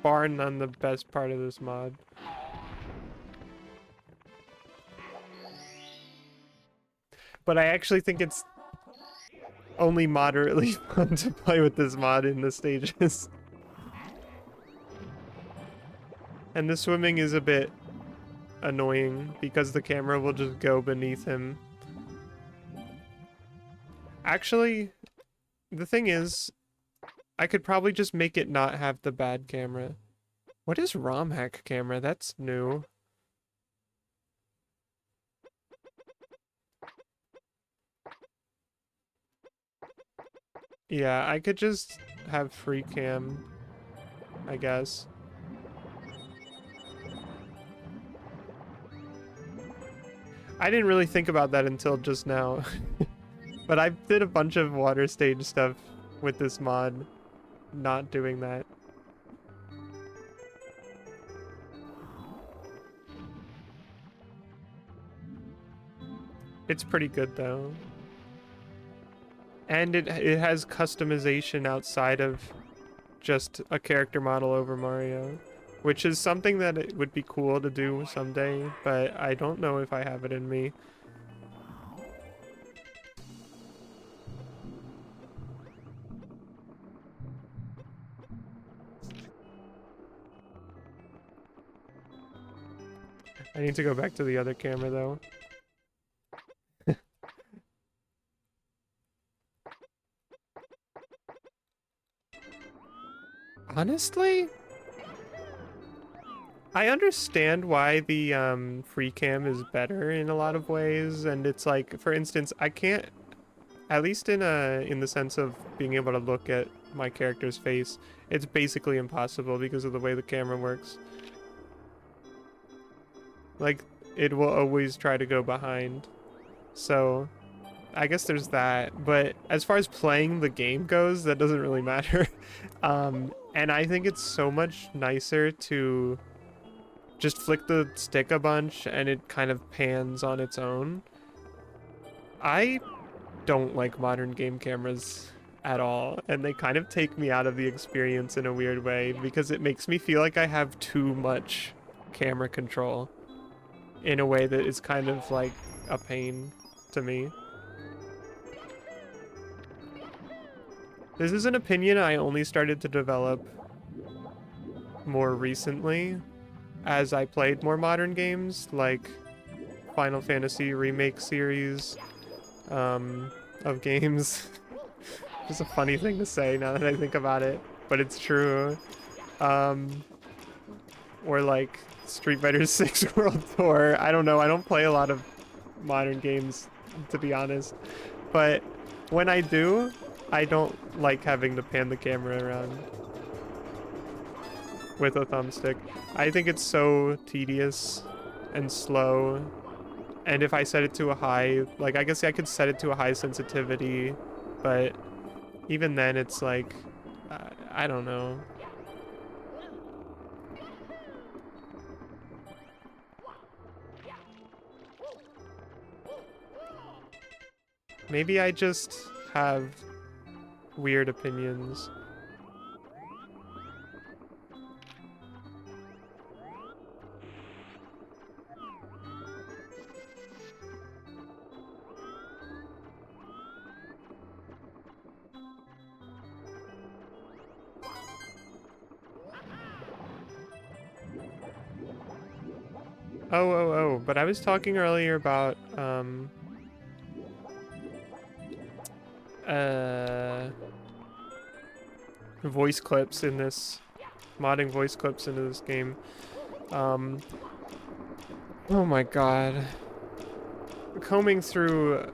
bar none the best part of this mod. But I actually think it's only moderately fun to play with this mod in the stages. And the swimming is a bit annoying because the camera will just go beneath him. Actually, the thing is, I could probably just make it not have the bad camera. What is ROM hack camera? That's new. Yeah, I could just have free cam, I guess. I didn't really think about that until just now. But I did a bunch of water stage stuff with this mod, not doing that. It's pretty good though. And it has customization outside of just a character model over Mario, which is something that it would be cool to do someday, but I don't know if I have it in me. I need to go back to the other camera though. Honestly, I understand why the free cam is better in a lot of ways, and it's like, for instance, I can't, at least in the sense of being able to look at my character's face, it's basically impossible because of the way the camera works. Like, it will always try to go behind. So, I guess there's that. But as far as playing the game goes, that doesn't really matter. And I think it's so much nicer to just flick the stick a bunch and it kind of pans on its own. I don't like modern game cameras at all, and they kind of take me out of the experience in a weird way because it makes me feel like I have too much camera control in a way that is kind of like a pain to me. This is an opinion I only started to develop more recently as I played more modern games like Final Fantasy Remake series of games. Just a funny thing to say now that I think about it, but it's true. Or like Street Fighter 6 World Tour. I don't know, I don't play a lot of modern games, to be honest. But when I do, I don't like having to pan the camera around with a thumbstick. I think it's so tedious and slow. And if I set it to a high, like, I guess I could set it to a high sensitivity, but even then it's like, I don't know. Maybe I just have weird opinions. Oh, but I was talking earlier about, voice clips in this, modding voice clips into this game. Oh my god. Combing through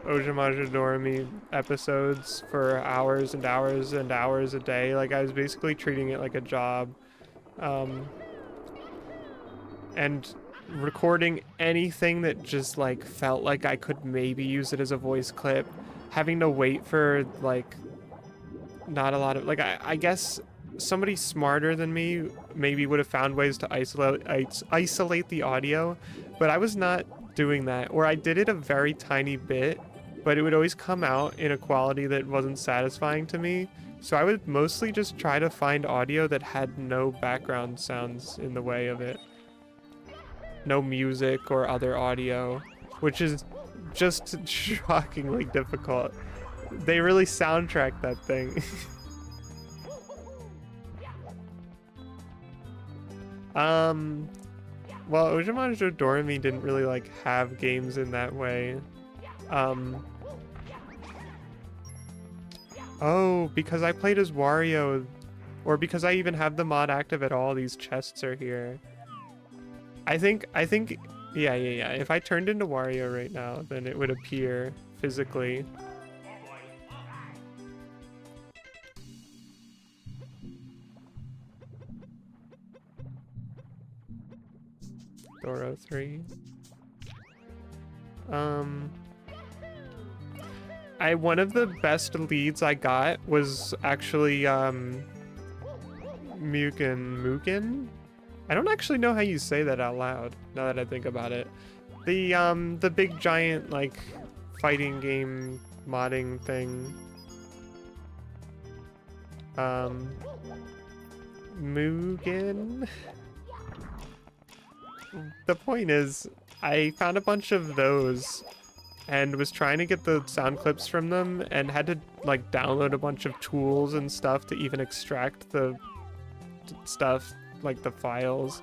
Ojamaja Doremi episodes for hours and hours and hours a day, like I was basically treating it like a job. And recording anything that just like felt like I could maybe use it as a voice clip, having to wait for like not a lot of like I guess somebody smarter than me maybe would have found ways to isolate the audio, but I was not doing that, or I did it a very tiny bit, but it would always come out in a quality that wasn't satisfying to me. So I would mostly just try to find audio that had no background sounds in the way of it. No music or other audio, which is just shockingly difficult. They really soundtrack that thing. Well, Ojamajo Doremi didn't really like have games in that way. Oh, because I played as Wario, or because I even have the mod active at all, these chests are here. I think, yeah. If I turned into Wario right now, then it would appear physically. Doro 3. Um, one of the best leads I got was actually Mugen. I don't actually know how you say that out loud, now that I think about it. The big giant, like, fighting game modding thing. Mugen? The point is, I found a bunch of those and was trying to get the sound clips from them and had to, like, download a bunch of tools and stuff to even extract the stuff, like the files.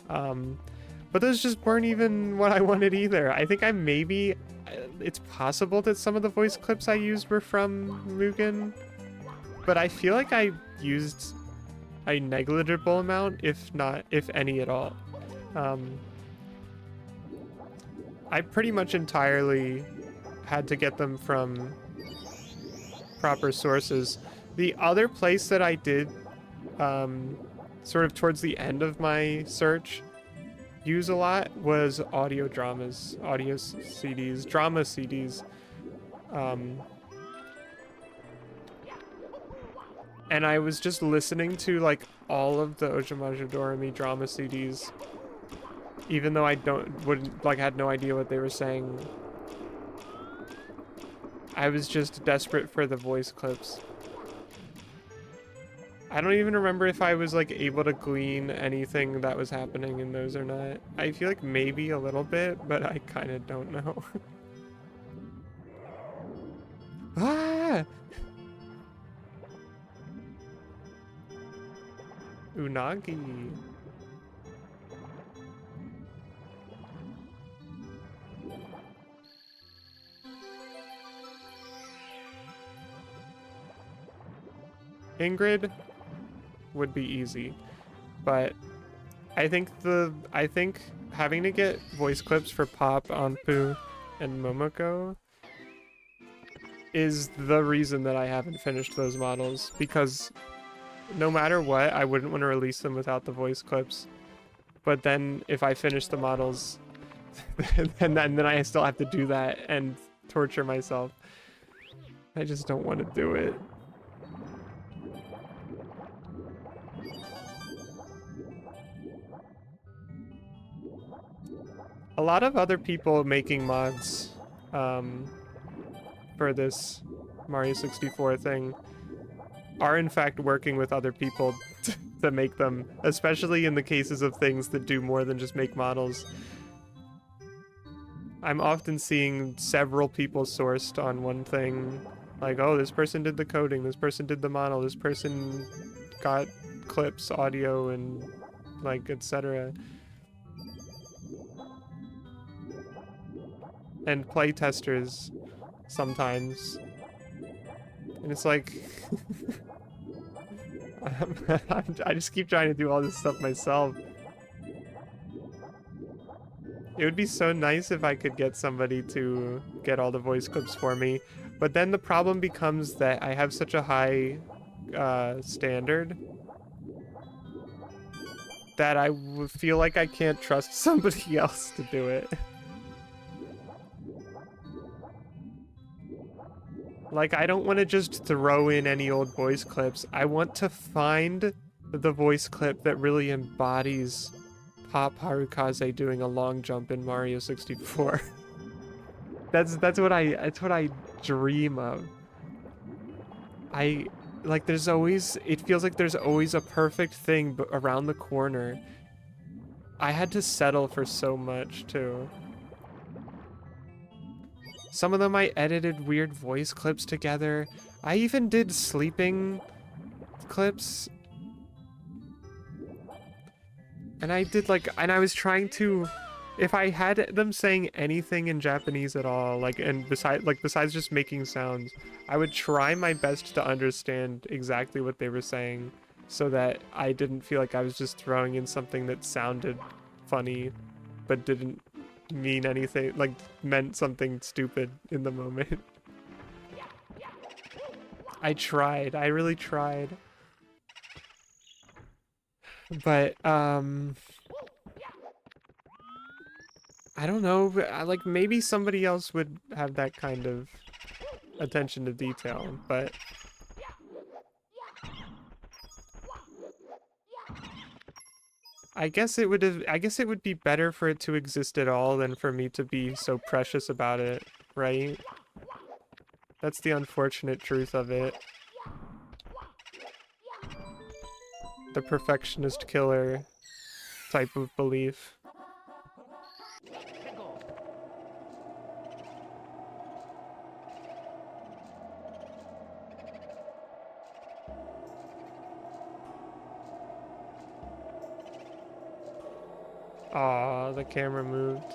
But those just weren't even what I wanted either. I think it's possible that some of the voice clips I used were from Mugen, but I feel like I used a negligible amount, if any at all. I pretty much entirely had to get them from proper sources. The other place that I did, sort of towards the end of my search, use a lot was audio dramas, audio CDs, drama CDs. And I was just listening to, like, all of the Ojimaju Doremi drama CDs, even though I had no idea what they were saying. I was just desperate for the voice clips. I don't even remember if I was, like, able to glean anything that was happening in those or not. I feel like maybe a little bit, but I kind of don't know. Ah! Unagi. Ingrid would be easy, but I think having to get voice clips for Pop, Anpu, and Momoko is the reason that I haven't finished those models, because no matter what, I wouldn't want to release them without the voice clips. But then if I finish the models, then I still have to do that and torture myself. I just don't want to do it. A lot of other people making mods for this Mario 64 thing are in fact working with other people to make them, especially in the cases of things that do more than just make models. I'm often seeing several people sourced on one thing, like, oh, this person did the coding, this person did the model, this person got clips, audio, and, like, etc. And playtesters sometimes. And it's like, I just keep trying to do all this stuff myself. It would be so nice if I could get somebody to get all the voice clips for me, but then the problem becomes that I have such a high standard that I feel like I can't trust somebody else to do it. Like, I don't want to just throw in any old voice clips. I want to find the voice clip that really embodies Pop Harukaze doing a long jump in Mario 64. That's what I dream of. It feels like there's always a perfect thing around the corner. I had to settle for so much too. Some of them I edited weird voice clips together. I even did sleeping clips. And I was trying to, if I had them saying anything in Japanese at all, besides just making sounds, I would try my best to understand exactly what they were saying so that I didn't feel like I was just throwing in something that sounded funny but didn't mean anything, like meant something stupid in the moment. I really tried. But I don't know, but like maybe somebody else would have that kind of attention to detail, but I guess it would be better for it to exist at all than for me to be so precious about it, right? That's the unfortunate truth of it. The perfectionist killer type of belief. Aw, the camera moved.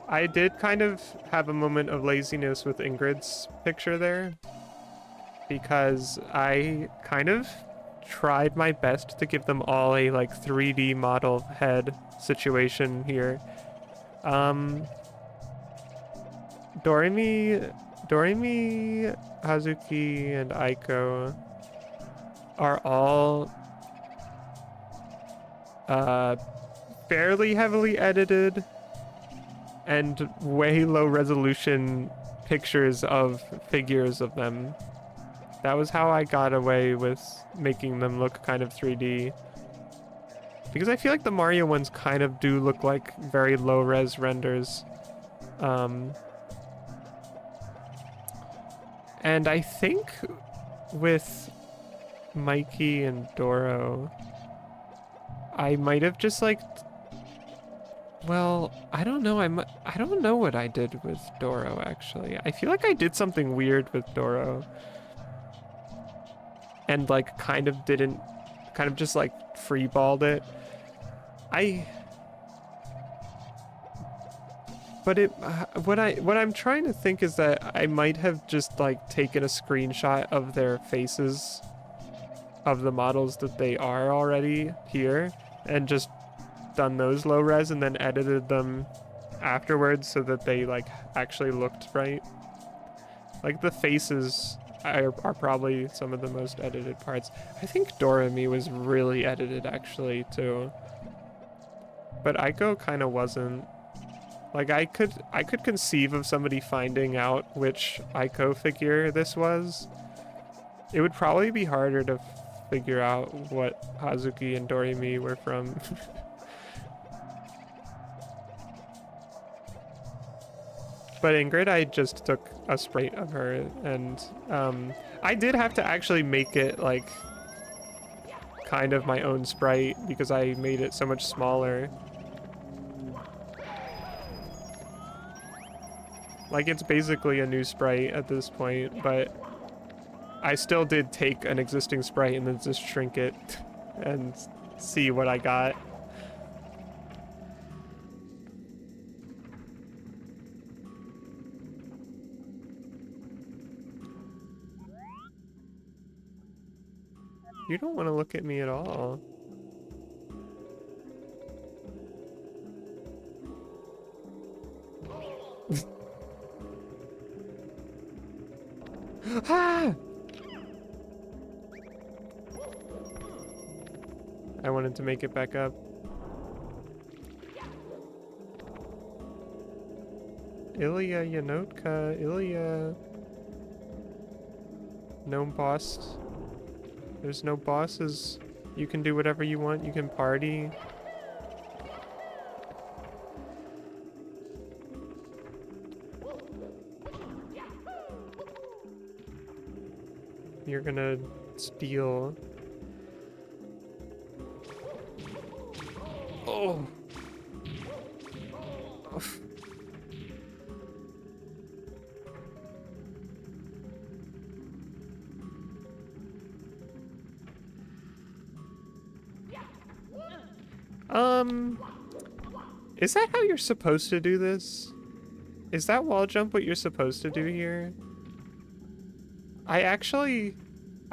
I did kind of have a moment of laziness with Ingrid's picture there, because I kind of tried my best to give them all a like 3D model head situation here. Doremi, Hazuki, and Aiko are all fairly heavily edited and way low resolution pictures of figures of them. That was how I got away with making them look kind of 3D. Because I feel like the Mario ones kind of do look like very low res renders. And I think with Mikey and Doro, I might have just like, well, I don't know. I don't know what I did with Doro actually. I feel like I did something weird with Doro. And like kind of just like freeballed it. But what I'm trying to think is that I might have just like taken a screenshot of their faces of the models that they are already here and just done those low res and then edited them afterwards so that they like actually looked right. Like the faces are probably some of the most edited parts. I think Doremi was really edited actually too. But Aiko kind of wasn't. Like I could conceive of somebody finding out which Aiko figure this was. It would probably be harder to figure out what Hazuki and Doremi were from. But Ingrid, I just took a sprite of her, and I did have to actually make it like kind of my own sprite because I made it so much smaller. Like it's basically a new sprite at this point, but I still did take an existing sprite and then just shrink it and see what I got. You don't want to look at me at all. Ah! I wanted to make it back up. Ilya Yanotka, Ilya. No boss. There's no bosses. You can do whatever you want. You can party. You're gonna steal. Oh. Oof. Is that how you're supposed to do this? Is that wall jump what you're supposed to do here? I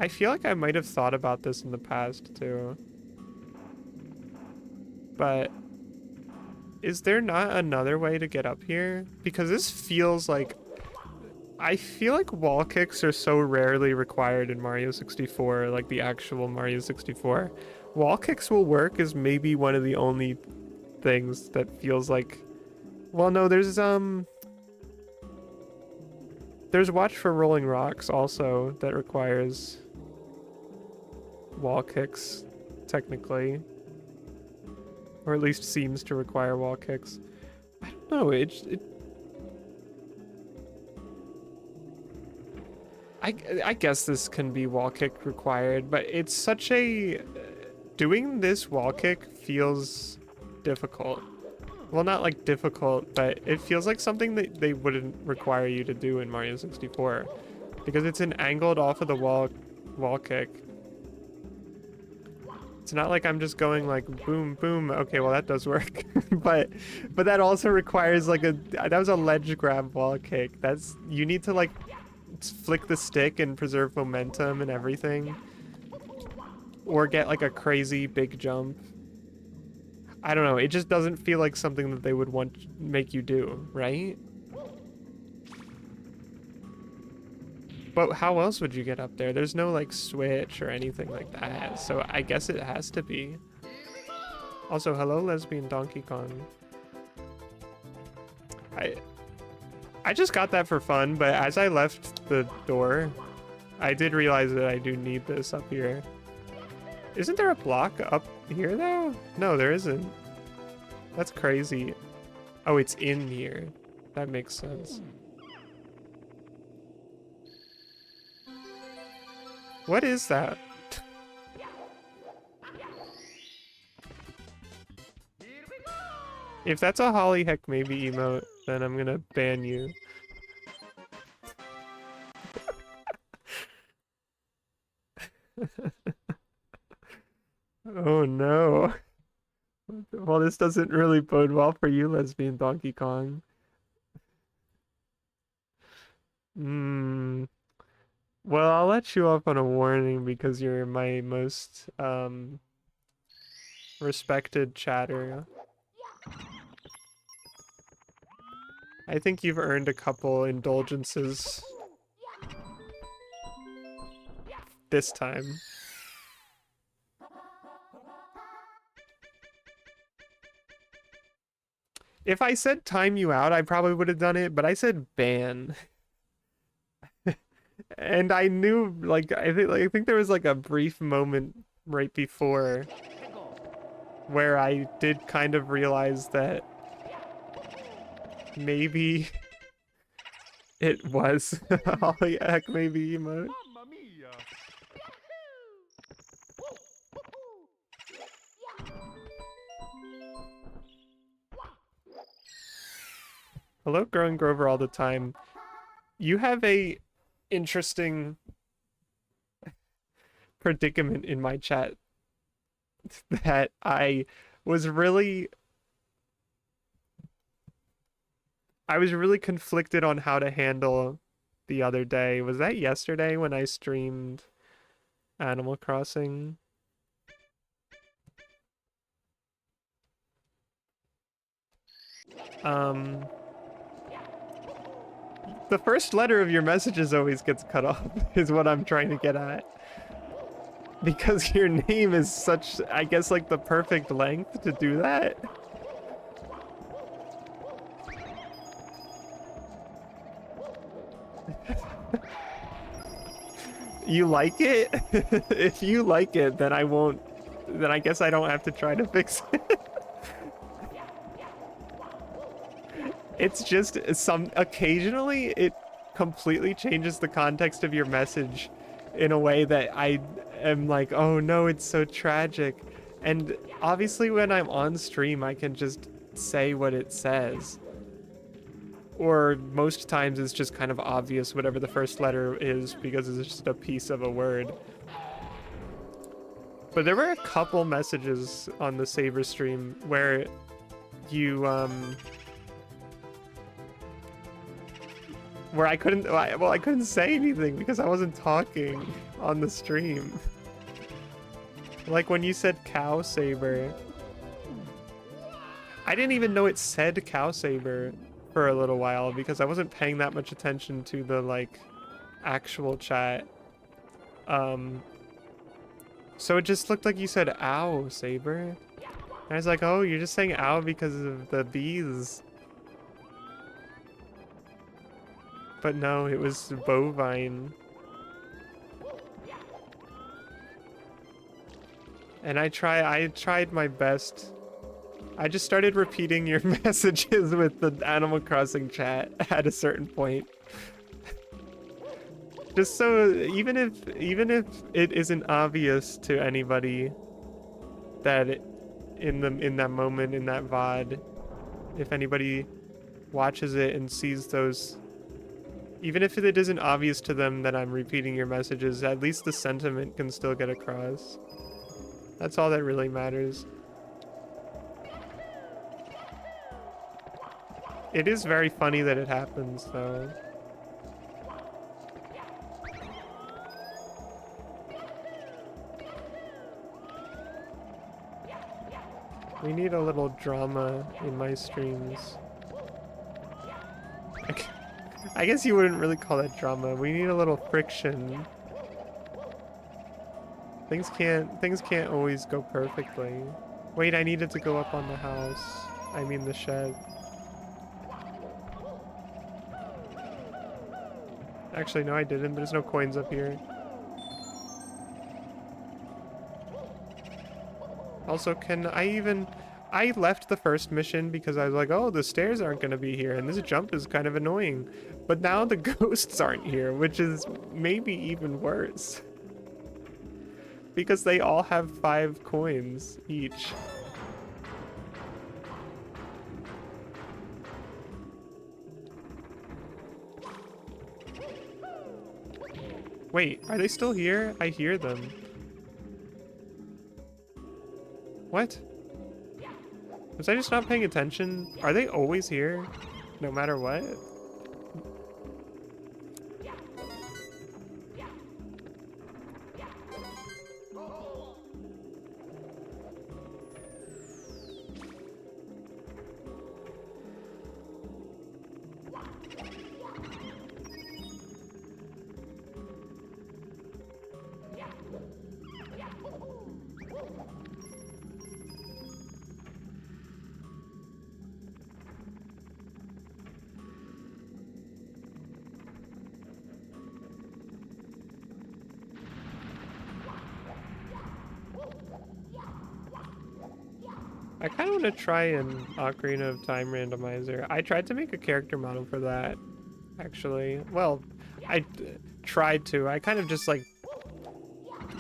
feel like I might have thought about this in the past too. But Is there not another way to get up here? Because this feels like... I feel like wall kicks are so rarely required in Mario 64, like the actual Mario 64. Wall kicks will work as maybe one of the only things that feels like... Well, no, there's watch for rolling rocks also that requires wall kicks, technically. Or at least seems to require wall kicks. I don't know, I guess this can be wall kick required, but it's such a... Doing this wall kick feels difficult. Well, not like difficult, but it feels like something that they wouldn't require you to do in Mario 64. Because it's an angled off of the wall kick. It's not like I'm just going like boom, boom. Okay, well that does work. but that also requires like that was a ledge grab wall kick. You need to like flick the stick and preserve momentum and everything. Or get like a crazy big jump. I don't know, it just doesn't feel like something that they would make you do, right? But how else would you get up there? There's no like switch or anything like that, so I guess it has to be. Also, hello lesbian Donkey Kong. I just got that for fun, but as I left the door, I did realize that I do need this up here. Isn't there a block up here though? No, there isn't. That's crazy. Oh, it's in here. That makes sense. What is that? If that's a Holly Heck Maybe emote, then I'm gonna ban you. Oh no. Well, this doesn't really bode well for you, lesbian Donkey Kong. Well, I'll let you off on a warning because you're my most respected chatter. I think you've earned a couple indulgences this time. If I said time you out, I probably would have done it, but I said ban. And I knew, like, I think there was like a brief moment right before where I did kind of realize that maybe it was Holly Heck Maybe emote. Mamma mia! Hello, Growing Grover all the time. You have a interesting predicament in my chat that I was really conflicted on how to handle the other day. Was that yesterday when I streamed Animal Crossing? The first letter of your messages always gets cut off, is what I'm trying to get at. Because your name is such, I guess, like the perfect length to do that. You like it? If you like it, then I won't, then I guess I don't have to try to fix it. It's just occasionally it completely changes the context of your message in a way that I am like, oh no, it's so tragic. And obviously when I'm on stream, I can just say what it says. Or most times it's just kind of obvious whatever the first letter is because it's just a piece of a word. But there were a couple messages on the Saber stream where you, where I couldn't, well, I couldn't say anything because I wasn't talking on the stream. Like when you said cow saber. I didn't even know it said cow saber for a little while because I wasn't paying that much attention to the like actual chat. So it just looked like you said ow saber. And I was like, oh, you're just saying ow because of the bees. But no, it was bovine. And I tried my best. I just started repeating your messages with the Animal Crossing chat at a certain point. Just so even if it isn't obvious to anybody that in that moment in that VOD, if anybody watches it and sees those, even if it isn't obvious to them that I'm repeating your messages, at least the sentiment can still get across. That's all that really matters. It is very funny that it happens, though. We need a little drama in my streams. I guess you wouldn't really call that drama. We need a little friction. Things can't always go perfectly. Wait, I needed to go up on the house. I mean the shed. Actually, no, I didn't. There's no coins up here. Also, I left the first mission because I was like, oh, the stairs aren't going to be here, and this jump is kind of annoying. But now the ghosts aren't here, which is maybe even worse. Because they all have 5 coins each. Wait, are they still here? I hear them. What? Was I just not paying attention? Are they always here? No matter what? I kind of want to try an Ocarina of Time randomizer. I tried to make a character model for that, actually. Well, I tried to. I kind of just, like,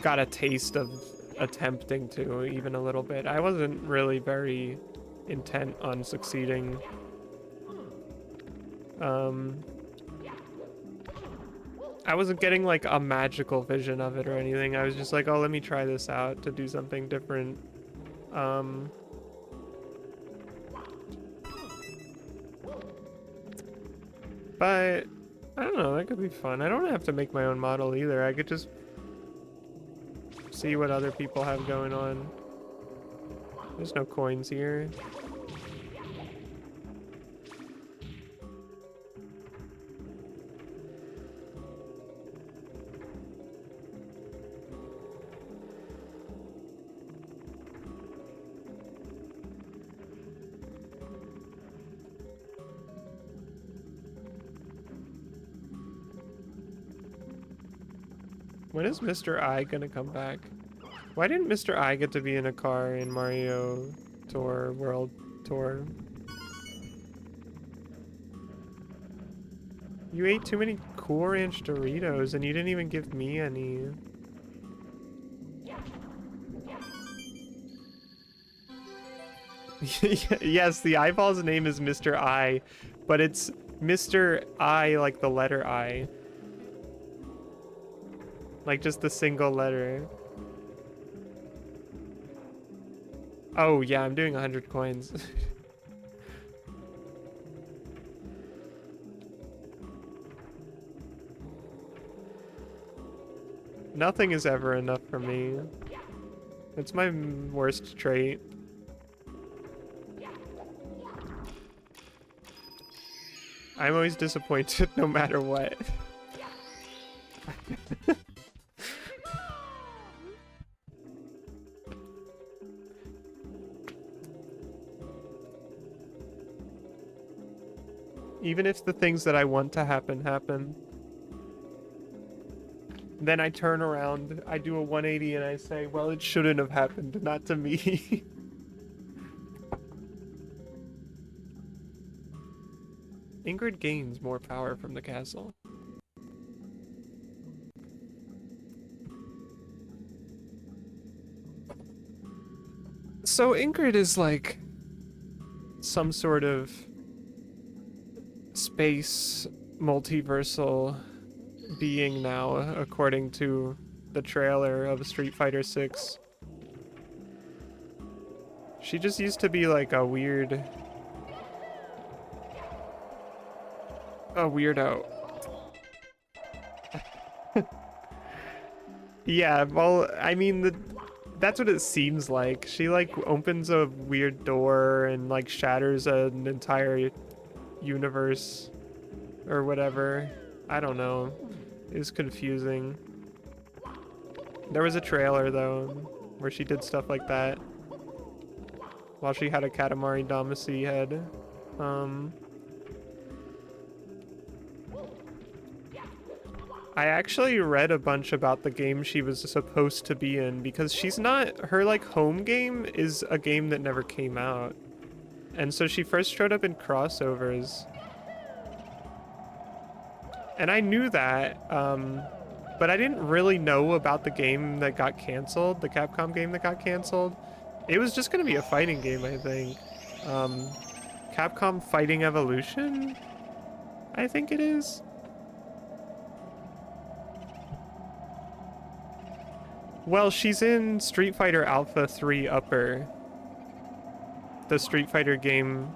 got a taste of attempting to, even a little bit. I wasn't really very intent on succeeding. I wasn't getting, like, a magical vision of it or anything. I was just like, oh, let me try this out to do something different. But I don't know, that could be fun. I don't have to make my own model either. I could just see what other people have going on. There's no coins here. When is Mr. I gonna come back? Why didn't Mr. I get to be in a car in Mario Tour World Tour? You ate too many Cool Ranch Doritos and you didn't even give me any. Yes, the eyeball's name is Mr. I, but it's Mr. I like the letter I. Like just the single letter. Oh yeah, I'm doing 100 coins. Nothing is ever enough for me. It's my worst trait. I'm always disappointed no matter what. Even if the things that I want to happen happen. Then I turn around, I do a 180 and I say, well, it shouldn't have happened, not to me. Ingrid gains more power from the castle. So Ingrid is like some sort of space multiversal being now, according to the trailer of Street Fighter 6. She just used to be like a weirdo. Yeah, well, I mean, that's what it seems like. She like opens a weird door and like shatters an entire universe or whatever. I don't know. It was confusing. There was a trailer though where she did stuff like that while she had a Katamari Damacy head. I actually read a bunch about the game she was supposed to be in because she's not, her like home game is a game that never came out. And so she first showed up in crossovers. And I knew that, but I didn't really know about the game that got canceled, the Capcom game that got canceled. It was just gonna be a fighting game, I think. Capcom Fighting Evolution? I think it is. Well, she's in Street Fighter Alpha 3 Upper. The Street Fighter game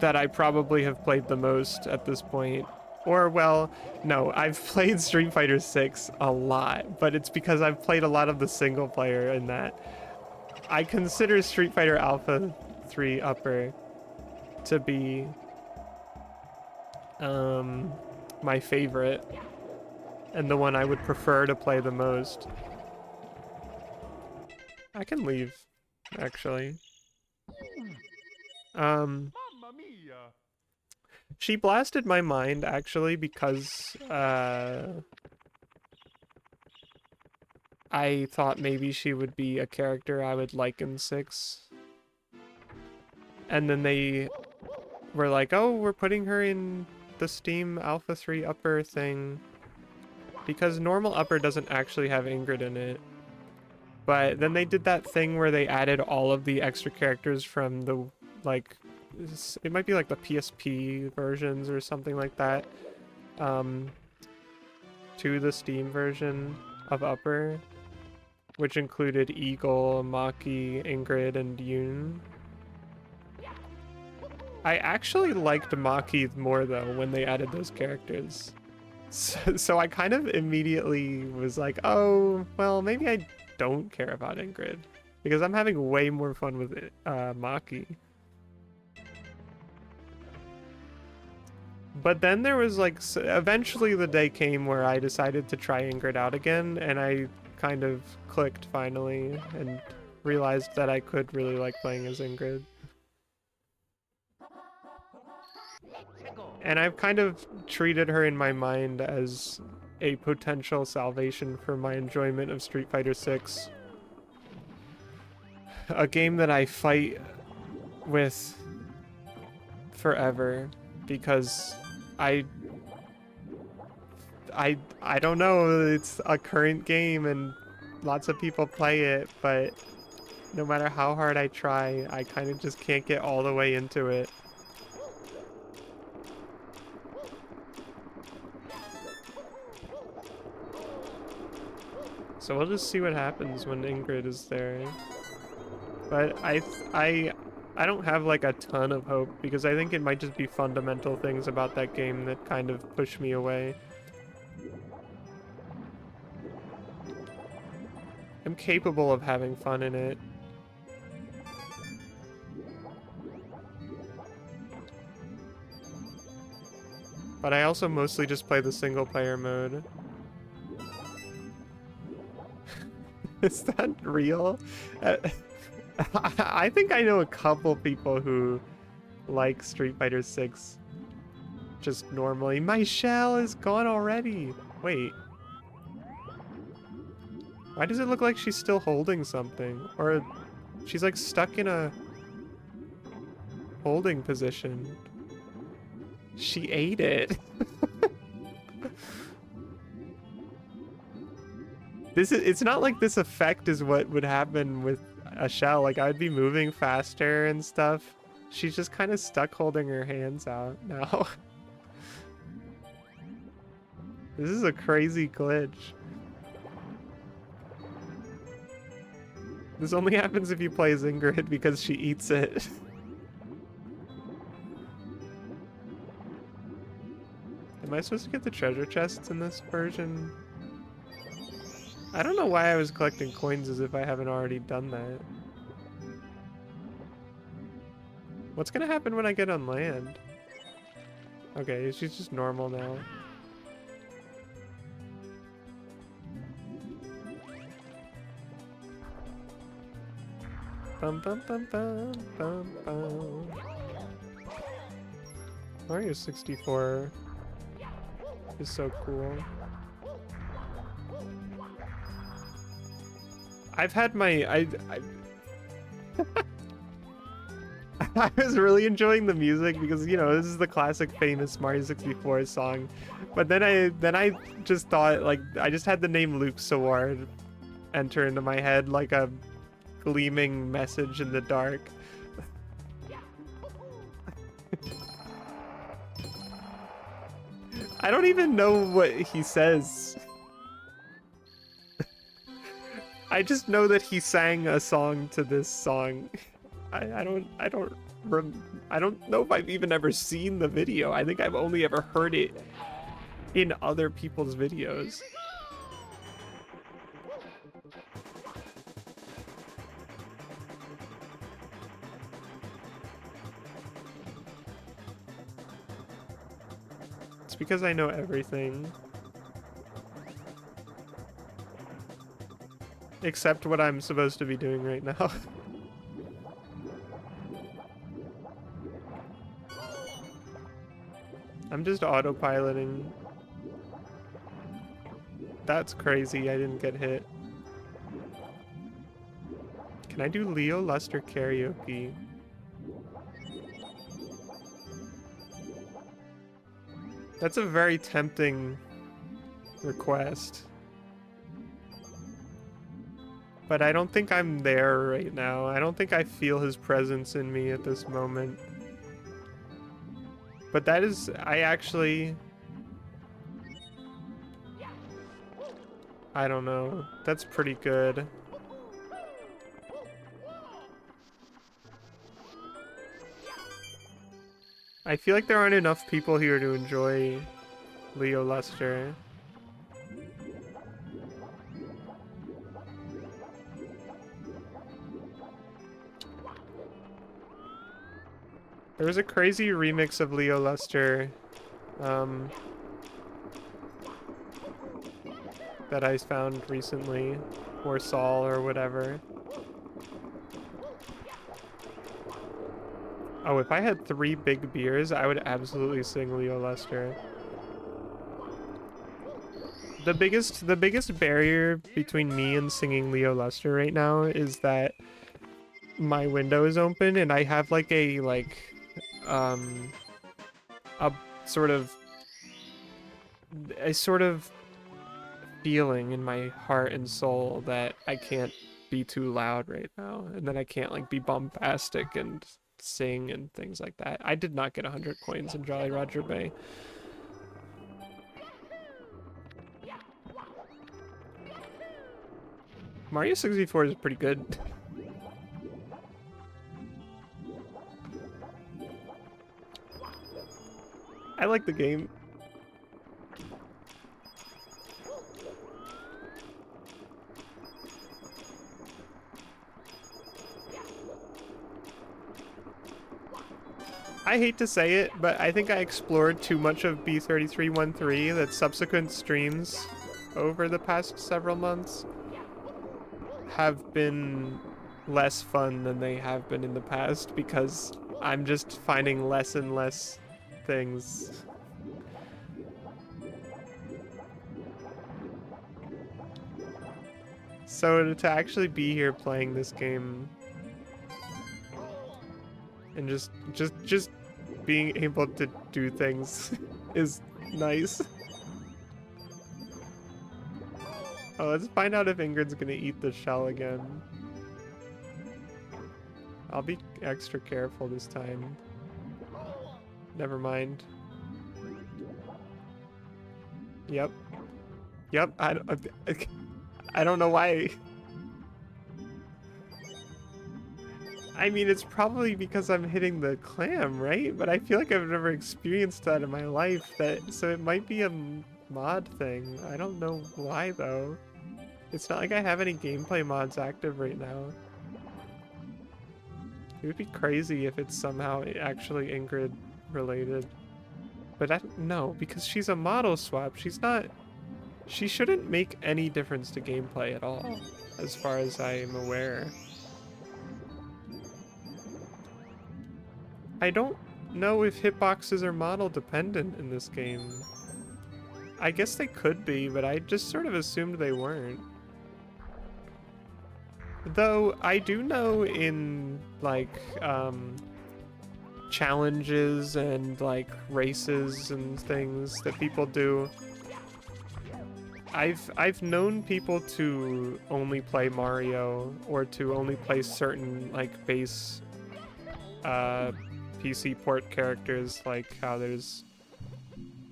that I probably have played the most at this point. Or, well, no, I've played Street Fighter 6 a lot, but it's because I've played a lot of the single player in that. I consider Street Fighter Alpha 3 Upper to be my favorite and the one I would prefer to play the most. I can leave, actually. Mamma mia. She blasted my mind, actually, because, I thought maybe she would be a character I would like in 6. And then they were like, oh, we're putting her in the Steam Alpha 3 Upper thing. Because normal Upper doesn't actually have Ingrid in it. But then they did that thing where they added all of the extra characters from the, like, it might be like the PSP versions or something like that, to the Steam version of Upper, which included Eagle, Maki, Ingrid, and Yoon. I actually liked Maki more, though, when they added those characters. So I kind of immediately was like, oh, well, maybe I don't care about Ingrid, because I'm having way more fun with Maki. But then there was like, eventually the day came where I decided to try Ingrid out again, and I kind of clicked finally and realized that I could really like playing as Ingrid. And I've kind of treated her in my mind as a potential salvation for my enjoyment of Street Fighter 6. A game that I fight with forever because I don't know, it's a current game and lots of people play it, but no matter how hard I try, I kind of just can't get all the way into it. So we'll just see what happens when Ingrid is there. But I don't have like a ton of hope because I think it might just be fundamental things about that game that kind of push me away. I'm capable of having fun in it. But I also mostly just play the single player mode. Is that real? I think I know a couple people who like Street Fighter 6 just normally. My shell is gone already. Wait. Why does it look like she's still holding something? Or she's like stuck in a holding position. She ate it. It's not like this effect is what would happen with a shell. Like I'd be moving faster and stuff. She's just kind of stuck holding her hands out now. This is a crazy glitch. This only happens if you play as Ingrid because she eats it. Am I supposed to get the treasure chests in this version? I don't know why I was collecting coins as if I haven't already done that. What's gonna happen when I get on land? Okay, she's just normal now. Bum bum bum bum bum bum. Mario 64 is so cool. I've had my I was really enjoying the music because, you know, this is the classic famous Mario 64 song. But then I just thought, like, I just had the name Luke Saward enter into my head like a gleaming message in the dark. I don't even know what he says. I just know that he sang a song to this song. I don't know if I've even ever seen the video. I think I've only ever heard it in other people's videos. It's because I know everything. Except what I'm supposed to be doing right now. I'm just autopiloting. That's crazy, I didn't get hit. Can I do Leo Luster karaoke? That's a very tempting request. But I don't think I'm there right now. I don't think I feel his presence in me at this moment. But that is, I don't know. That's pretty good. I feel like there aren't enough people here to enjoy Leo Luster. There was a crazy remix of Leo Luster that I found recently, or Saul or whatever. Oh, if I had 3 big beers, I would absolutely sing Leo Luster. The biggest barrier between me and singing Leo Luster right now is that my window is open and I have like a sort of feeling in my heart and soul that I can't be too loud right now, and then I can't like be bombastic and sing and things like that. I did not get 100 coins in Jolly Roger Bay. Mario 64 is pretty good. I like the game. I hate to say it, but I think I explored too much of B3313 that subsequent streams over the past several months have been less fun than they have been in the past because I'm just finding less and less things. So to actually be here playing this game and just being able to do things is nice. Oh, let's find out if Ingrid's gonna eat the shell again. I'll be extra careful this time. Never mind. Yep. Yep, I don't know why. I mean, it's probably because I'm hitting the clam, right? But I feel like I've never experienced that in my life, so it might be a mod thing. I don't know why, though. It's not like I have any gameplay mods active right now. It would be crazy if it's somehow actually Ingrid related. But no, because she's a model swap. She shouldn't make any difference to gameplay at all, as far as I am aware. I don't know if hitboxes are model dependent in this game. I guess they could be, but I just sort of assumed they weren't. Though I do know in like challenges and like races and things that people do, I've known people to only play Mario or to only play certain like base PC port characters, like how there's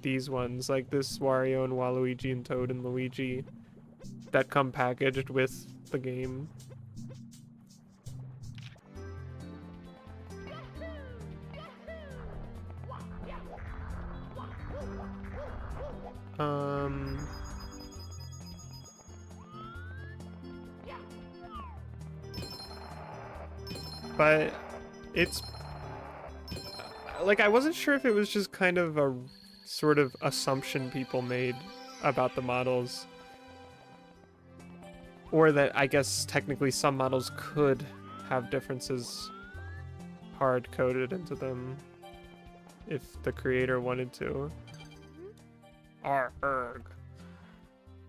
these ones like this Wario and Waluigi and Toad and Luigi that come packaged with the game. But it's like I wasn't sure if it was just kind of a sort of assumption people made about the models, or that I guess technically some models could have differences hard-coded into them if the creator wanted to. Arrgh.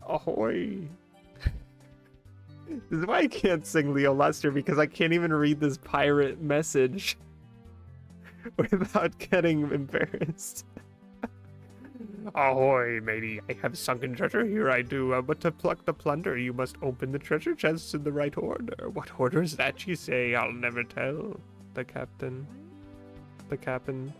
Ahoy. This is why I can't sing Leo Lester, because I can't even read this pirate message without getting embarrassed. Ahoy, matey, I have sunken treasure, here I do, but to pluck the plunder, you must open the treasure chests in the right order. What order is that, you say? I'll never tell. The captain. The captain.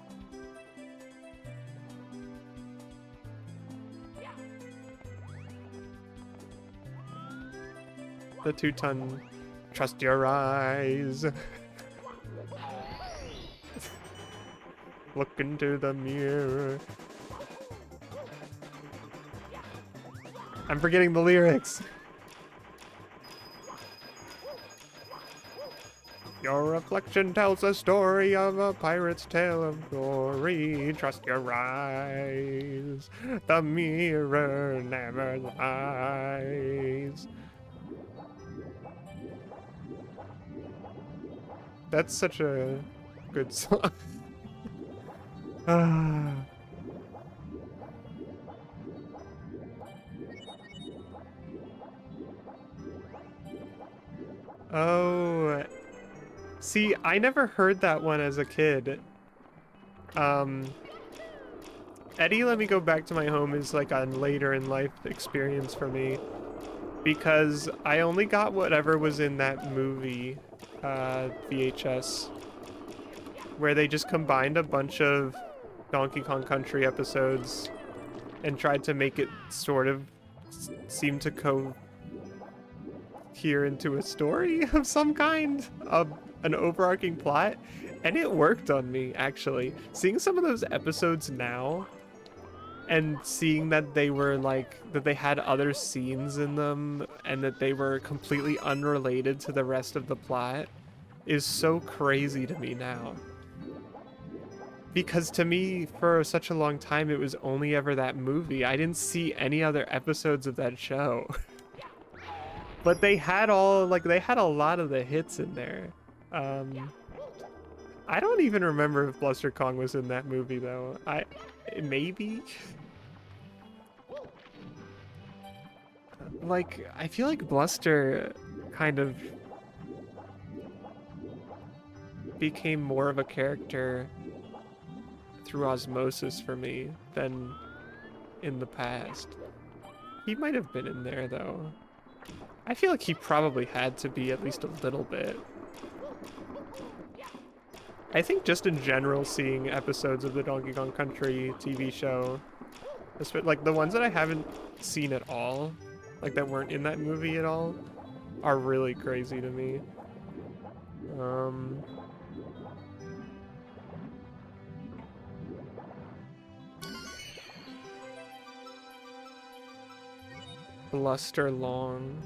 The 2-ton. Trust your eyes. Look into the mirror. I'm forgetting the lyrics. Your reflection tells a story of a pirate's tale of glory. Trust your eyes. The mirror never lies. That's such a good song. Oh, see, I never heard that one as a kid. Eddie Let Me Go Back to My Home is like a later in life experience for me, because I only got whatever was in that movie, VHS, where they just combined a bunch of Donkey Kong Country episodes and tried to make it sort of seem to cohere into a story of some kind, of an overarching plot, and it worked on me, actually. Seeing some of those episodes now and seeing that they were like, that they had other scenes in them and that they were completely unrelated to the rest of the plot is so crazy to me now. because to me, for such a long time, it was only ever that movie. I didn't see any other episodes of that show. But they had they had a lot of the hits in there. I don't even remember if Bluster Kong was in that movie though. Maybe. Like, I feel like Bluster kind of became more of a character through osmosis for me than in the past. He might have been in there though. I feel like he probably had to be at least a little bit. I think just in general, seeing episodes of the Donkey Kong Country TV show, like the ones that I haven't seen at all, like that weren't in that movie at all, are really crazy to me. Bluster Long.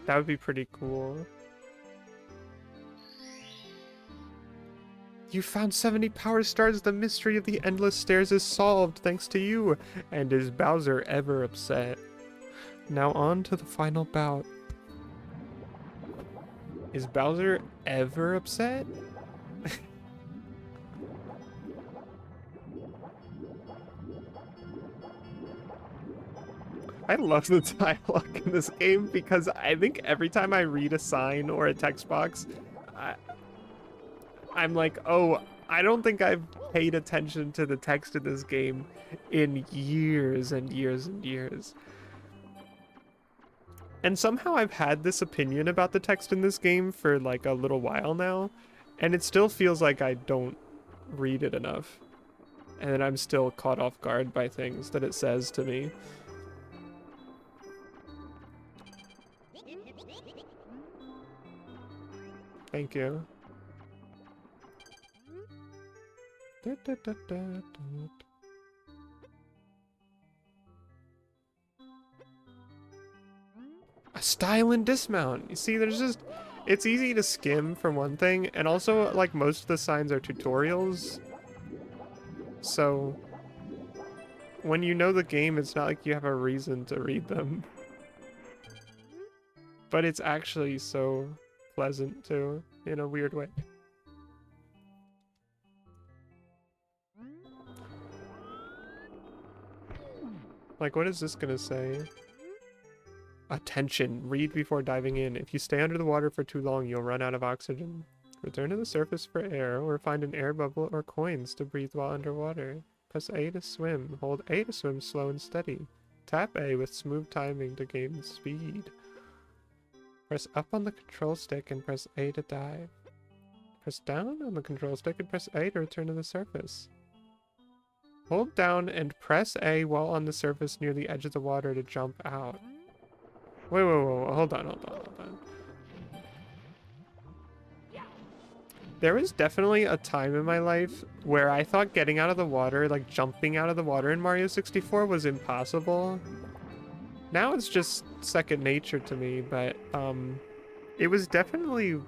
That would be pretty cool. You found 70 power stars. The mystery of the endless stairs is solved thanks to you. And is Bowser ever upset? Now on to the final bout. Is Bowser ever upset? I love the dialogue in this game because I think every time I read a sign or a text box, I'm like, oh, I don't think I've paid attention to the text in this game in years and years and years. And somehow I've had this opinion about the text in this game for like a little while now, and it still feels like I don't read it enough. And then I'm still caught off guard by things that it says to me. Thank you. A style and dismount. You see, there's just... It's easy to skim for one thing, and also, like, most of the signs are tutorials. So, when you know the game, it's not like you have a reason to read them. But it's actually so pleasant, too, in a weird way. Like, what is this gonna say? Attention, read before diving in. If you stay under the water for too long, you'll run out of oxygen. Return to the surface for air, or find an air bubble or coins to breathe while underwater. Press A to swim. Hold A to swim slow and steady. Tap A with smooth timing to gain speed. Press up on the control stick and press A to dive. Press down on the control stick and press A to return to the surface. Hold down and press A while on the surface near the edge of the water to jump out. Wait, hold on. There was definitely a time in my life where I thought getting out of the water, like jumping out of the water in Mario 64 was impossible. Now it's just second nature to me, but it was definitely...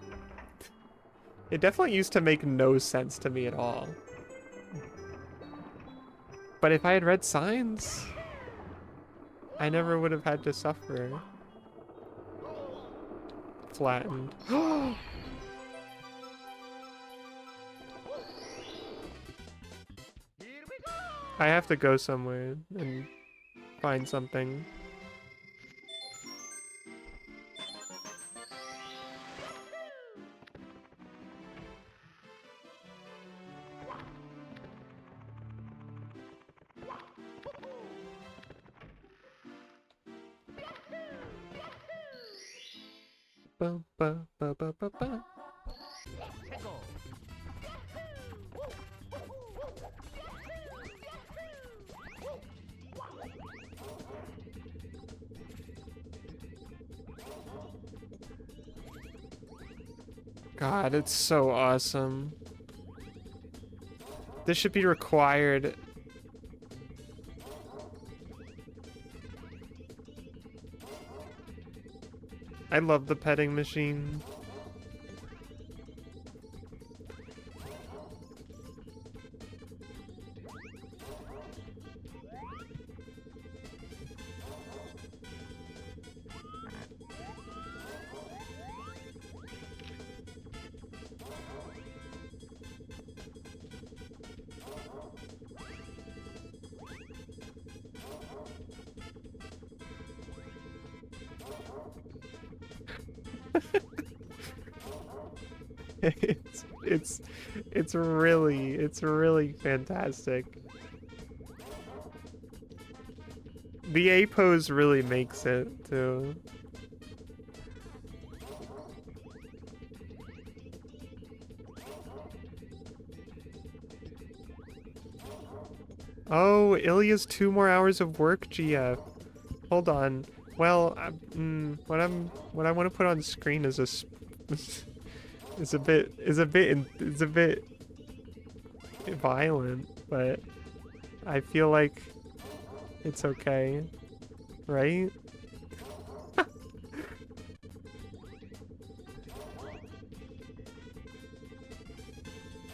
It definitely used to make no sense to me at all. But if I had read signs, I never would have had to suffer. Flattened. I have to go somewhere and find something. Ba, ba, ba, ba, ba, ba. God, it's so awesome. This should be required. I love the petting machine. it's it's really fantastic. The A pose really makes it too. Oh, Ilya's 2 more hours of work, GF. Hold on. Well, what I want to put on screen is is a bit violent, but I feel like it's okay, right?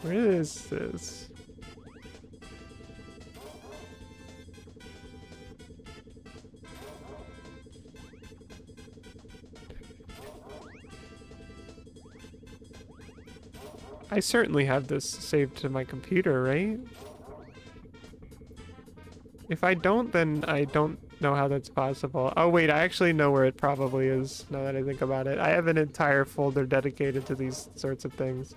Where is this? I certainly have this saved to my computer, right? If I don't, then I don't know how that's possible. Oh wait, I actually know where it probably is, now that I think about it. I have an entire folder dedicated to these sorts of things.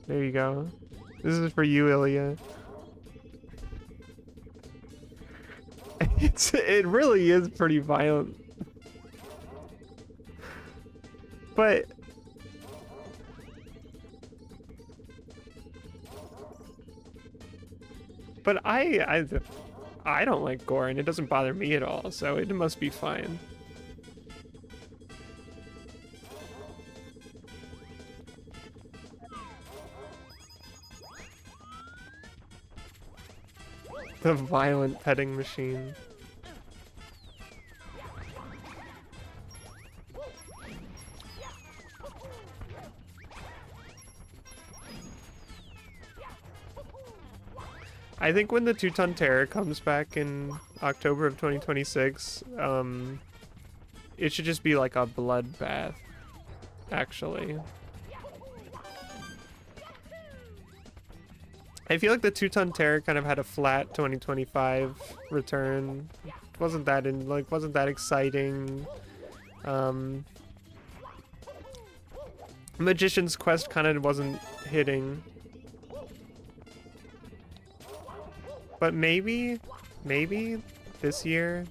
There you go. This is for you, Ilya. It really is pretty violent. But I don't like gore and it doesn't bother me at all, so it must be fine. The violent petting machine. I think when the Two-Ton Terror comes back in October of 2026, it should just be like a bloodbath, actually. I feel like the Two-Ton Terror kind of had a flat 2025 return. Wasn't that exciting. Magician's Quest kind of wasn't hitting. But maybe this year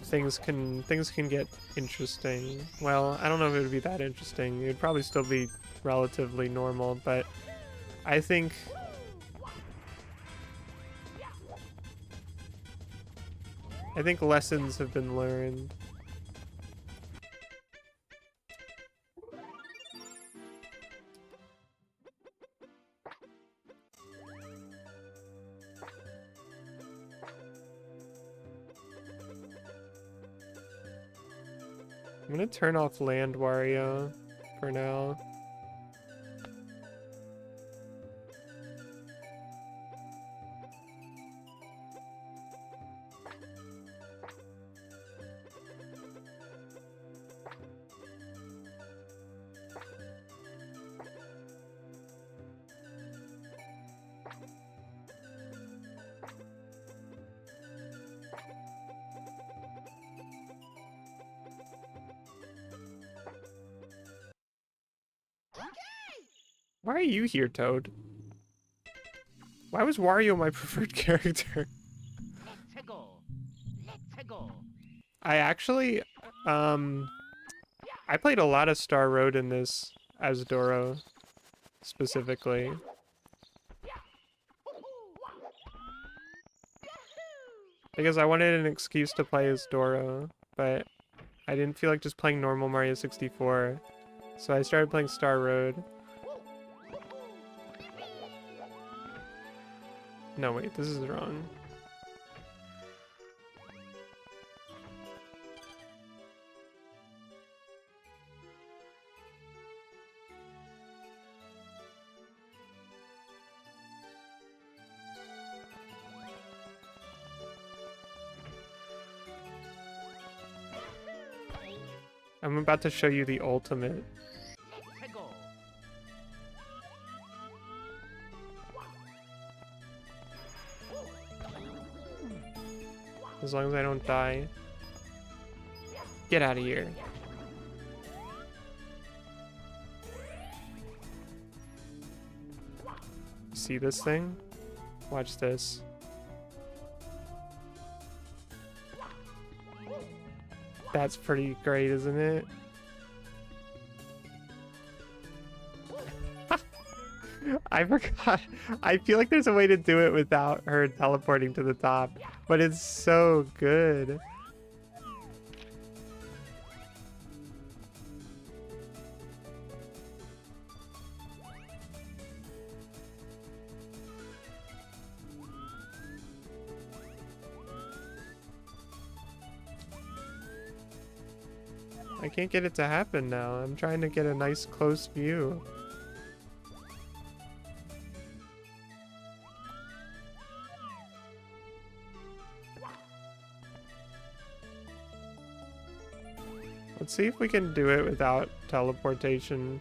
things can get interesting. Well, I don't know if it would be that interesting. It would probably still be relatively normal, but I think lessons have been learned. I'm gonna turn off Land Wario for now. Why are you here, Toad? Why was Wario my preferred character? I actually, I played a lot of Star Road in this as Doro, specifically. Because I wanted an excuse to play as Dora, but I didn't feel like just playing normal Mario 64. So I started playing Star Road. No, wait, this is wrong. I'm about to show you the ultimate. As long as I don't die. Get out of here. See this thing? Watch this. That's pretty great, isn't it? I forgot. I feel like there's a way to do it without her teleporting to the top, but it's so good. I can't get it to happen now. I'm trying to get a nice close view. Let's see if we can do it without teleportation.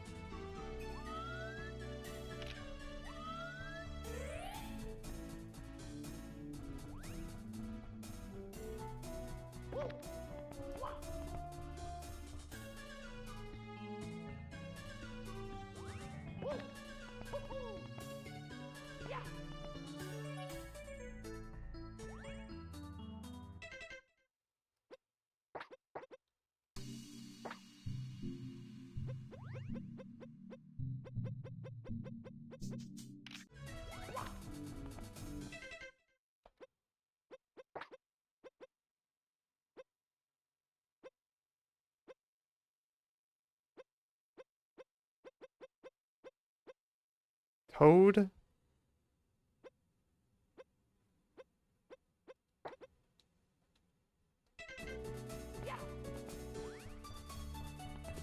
Toad?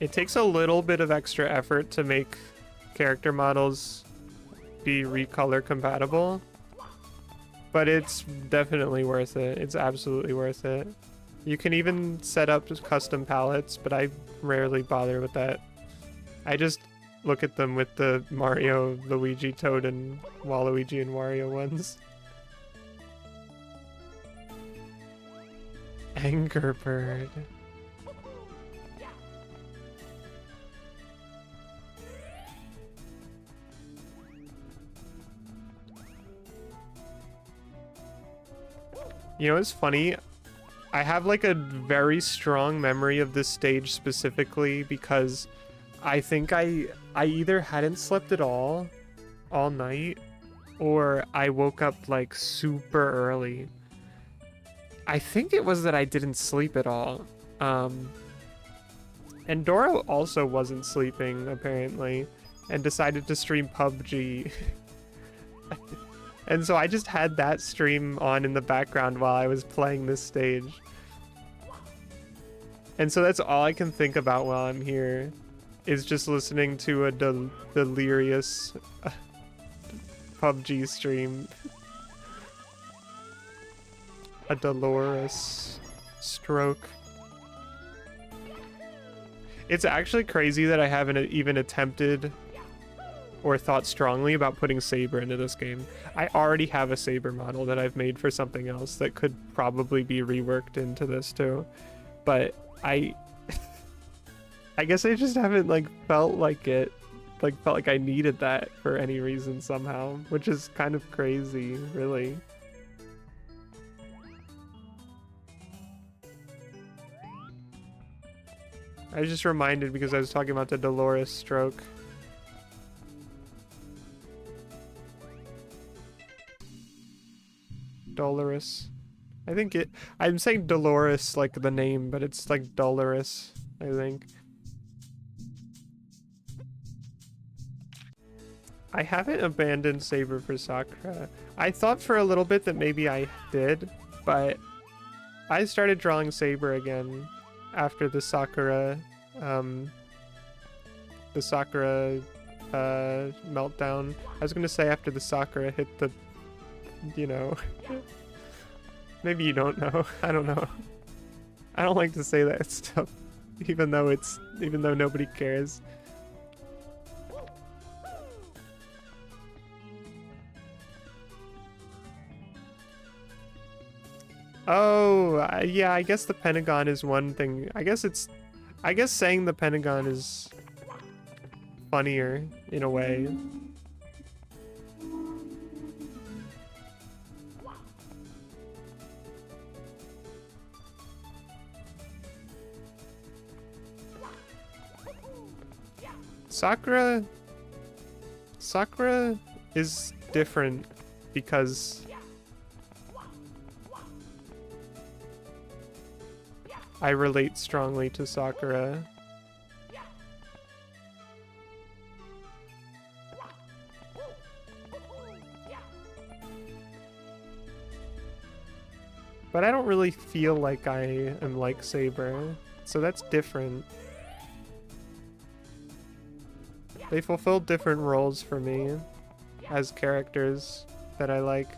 It takes a little bit of extra effort to make character models be recolor compatible, but it's definitely worth it. It's absolutely worth it. You can even set up custom palettes, but I rarely bother with that. I just look at them with the Mario, Luigi, Toad, and Waluigi and Wario ones. Anger Bird. You know, it's funny. I have like a very strong memory of this stage specifically because I think I either hadn't slept at all night, or I woke up like super early. I think it was that I didn't sleep at all. And Dora also wasn't sleeping apparently and decided to stream PUBG. And so I just had that stream on in the background while I was playing this stage. And so that's all I can think about while I'm here, is just listening to a delirious PUBG stream. A dolorous stroke. It's actually crazy that I haven't even attempted or thought strongly about putting Saber into this game. I already have a Saber model that I've made for something else that could probably be reworked into this too. But I guess I just haven't like felt like I needed that for any reason somehow, which is kind of crazy, really. I was just reminded because I was talking about the dolorous stroke. Dolorous. I think it. I'm saying Dolores like the name, but it's like Dolores, I think. I haven't abandoned Saber for Sakura. I thought for a little bit that maybe I did, but I started drawing Saber again after the Sakura meltdown. I was gonna say after the Sakura hit the, you know, maybe you don't know. I don't know. I don't like to say that stuff, even though nobody cares. Oh, yeah, I guess the Pentagon is one thing. I guess saying the Pentagon is funnier in a way. Sakura is different because I relate strongly to Sakura. But I don't really feel like I am like Saber, so that's different. They fulfill different roles for me as characters that I like.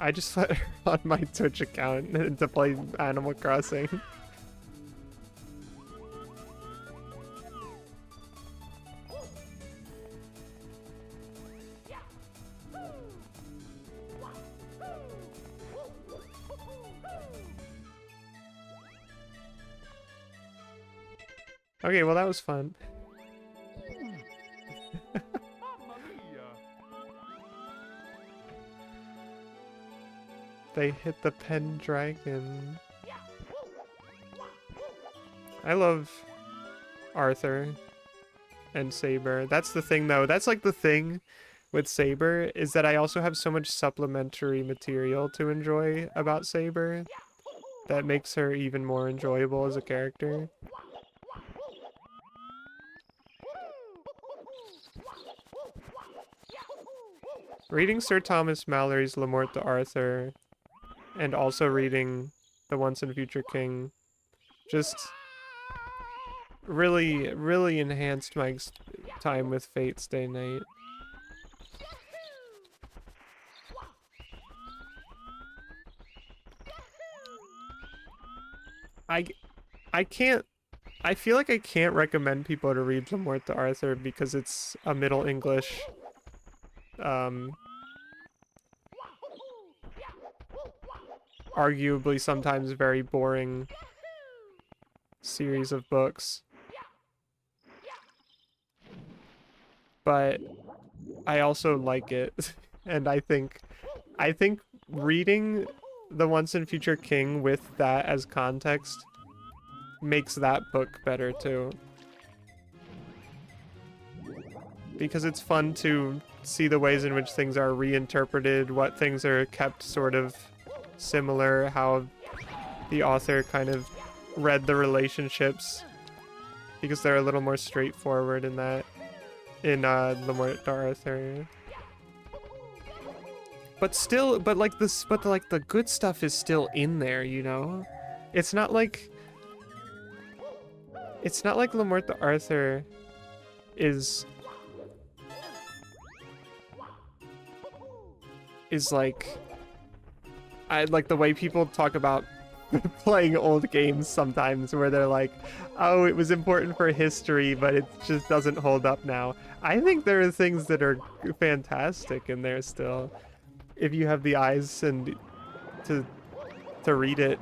I just let her on my Twitch account to play Animal Crossing. Okay, well that was fun. They hit the Pendragon. I love Arthur and Saber. That's the thing though. That's like the thing with Saber is that I also have so much supplementary material to enjoy about Saber that makes her even more enjoyable as a character. Reading Sir Thomas Malory's Le Morte d'Arthur and also reading The Once and Future King just really enhanced my time with Fate Stay Night. I feel like I can't recommend people to read Le Morte d'Arthur because it's a Middle English arguably sometimes very boring series of books. But I also like it. And I think reading The Once and Future King with that as context makes that book better too. Because it's fun to see the ways in which things are reinterpreted, what things are kept sort of similar, how the author kind of read the relationships, because they're a little more straightforward in that, in Le Morte d'Arthur. But still, but like the good stuff is still in there, you know? It's not like Le Morte d'Arthur is like, I like the way people talk about playing old games sometimes where they're like, oh, it was important for history, but it just doesn't hold up now. I think there are things that are fantastic in there still, if you have the eyes and to read it.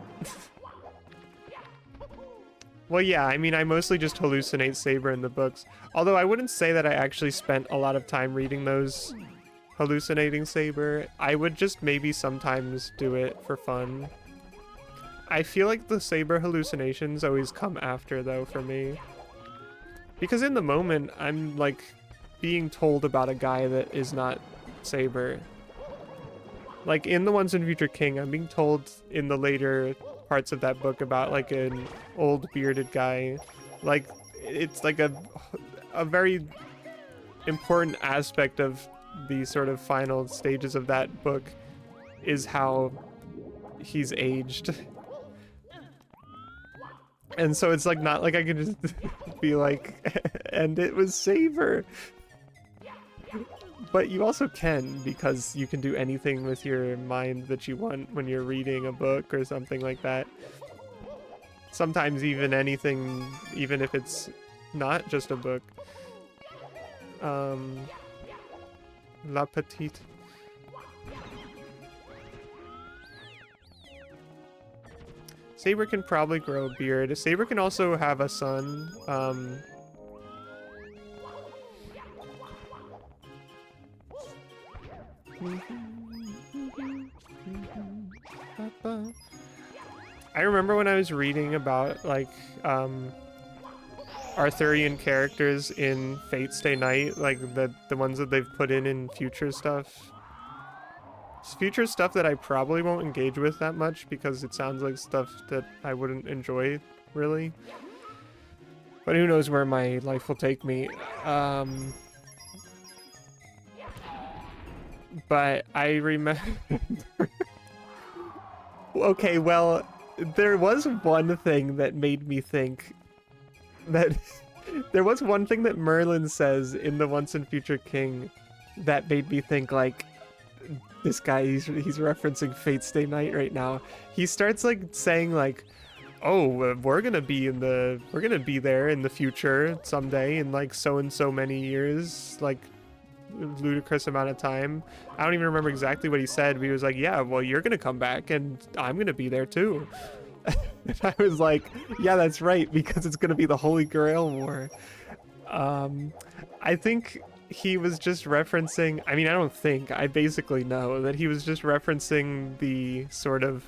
Well, yeah, I mean, I mostly just hallucinate Saber in the books. Although I wouldn't say that I actually spent a lot of time reading those hallucinating Saber. I would just maybe sometimes do it for fun. I feel like the Saber hallucinations always come after, though, for me. Because in the moment, I'm, like, being told about a guy that is not Saber. Like, in The Once and Future King, I'm being told in the later parts of that book about, like, an old bearded guy. Like, it's like a very important aspect of the sort of final stages of that book is how he's aged. And so it's like not like I can just be like, and it was Saber. But you also can, because you can do anything with your mind that you want when you're reading a book or something like that. Sometimes even anything, even if it's not just a book. La Petite. Saber can probably grow a beard. Saber can also have a son. I remember when I was reading about, like, Arthurian characters in Fate Stay Night, like the ones that they've put in future stuff. It's future stuff that I probably won't engage with that much because it sounds like stuff that I wouldn't enjoy, really. But who knows where my life will take me. But I remember... Okay, well, there was one thing that made me think that... There was one thing that Merlin says in The Once and Future King that made me think, like, this guy, he's referencing Fate Stay Night right now. He starts, like, saying, like, oh, we're gonna be there in the future someday in, like, so and so many years, like, ludicrous amount of time. I don't even remember exactly what he said, but he was like, yeah, well, you're gonna come back and I'm gonna be there too. And I was like, yeah, that's right, because it's gonna be the Holy Grail War. I think he was just referencing, I mean, I don't think, I basically know that he was just referencing the sort of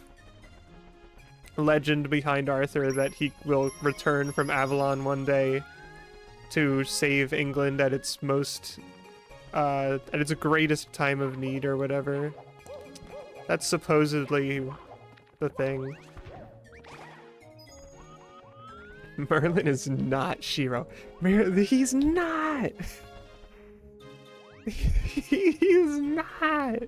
legend behind Arthur that he will return from Avalon one day to save England at its most, at its greatest time of need or whatever. That's supposedly the thing. Merlin is not Shiro. He's not! He's not!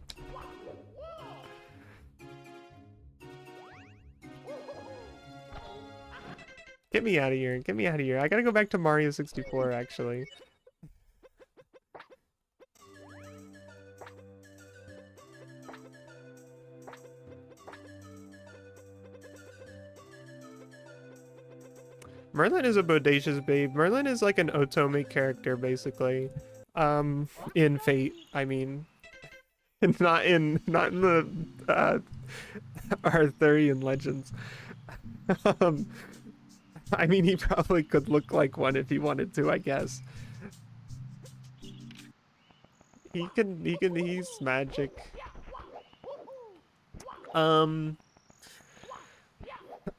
Get me out of here. Get me out of here. I gotta go back to Mario 64, actually. Merlin is a bodacious babe. Merlin is like an Otome character, basically. In Fate, I mean. Not in the, Arthurian legends. I mean, he probably could look like one if he wanted to, I guess. He's magic.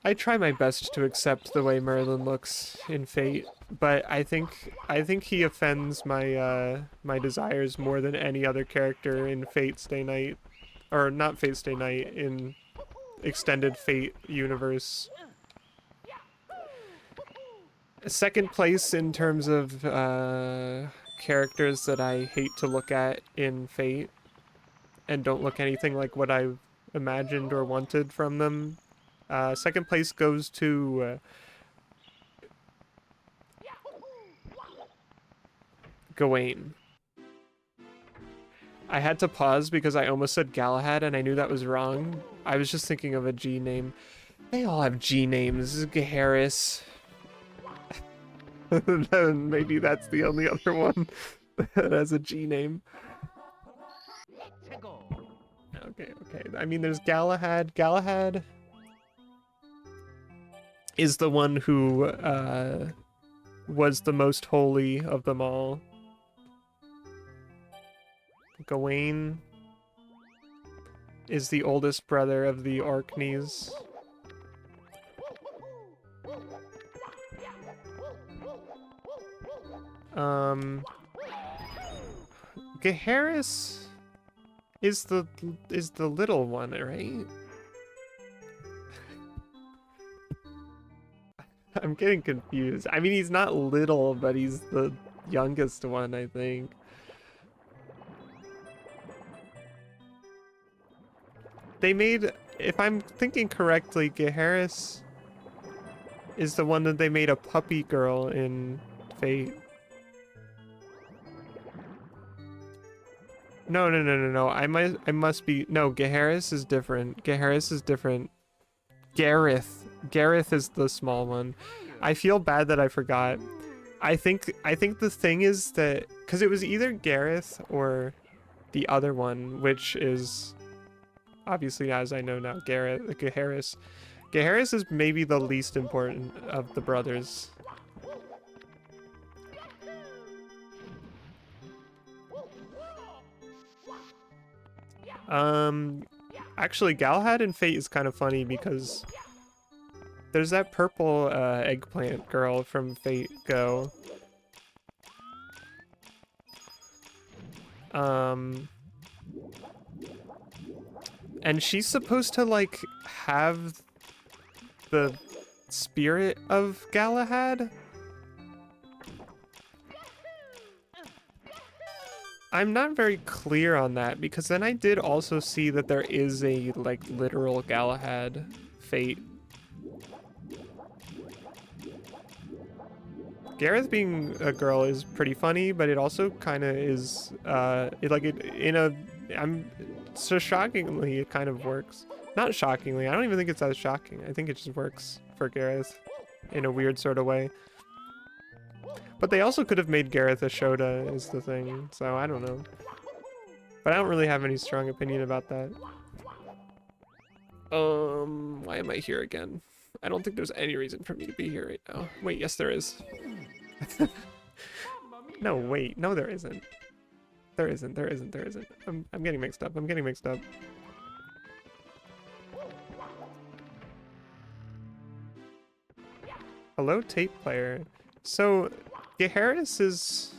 I try my best to accept the way Merlin looks in Fate, but I think he offends my my desires more than any other character in Fate Stay Night, or not Fate Stay Night, in extended Fate universe. Second place in terms of characters that I hate to look at in Fate and don't look anything like what I imagined or wanted from them. Second place goes to Gawain. I had to pause because I almost said Galahad and I knew that was wrong. I was just thinking of a G name. They all have G names. Harris. Then maybe that's the only other one that has a G name. Okay. I mean, there's Galahad. Galahad is the one who was the most holy of them all. Gawain is the oldest brother of the Orkneys. Gaheris is the little one, right? I'm getting confused. I mean, he's not little, but he's the youngest one, I think. They made, if I'm thinking correctly, Gaheris is the one that they made a puppy girl in Fate. No. I must be, no, Gaheris is different. Gaheris is different. Gareth is the small one. I feel bad that I forgot. I think the thing is that, because it was either Gareth or the other one, which is obviously, as I know now, Gaheris. Gaheris is maybe the least important of the brothers. Actually, Galahad in Fate is kind of funny because there's that purple eggplant girl from Fate Go. And she's supposed to, like, have the spirit of Galahad? I'm not very clear on that, because then I did also see that there is a, like, literal Galahad Fate. Gareth being a girl is pretty funny, but it also kind of is, so shockingly, it kind of works. Not shockingly, I don't even think it's as shocking. I think it just works for Gareth in a weird sort of way. But they also could have made Gareth a Shota is the thing, so I don't know. But I don't really have any strong opinion about that. Why am I here again? I don't think there's any reason for me to be here right now. Wait, yes there is. No, wait, no there isn't. There isn't. I'm getting mixed up. Hello, tape player. So, Gaheris.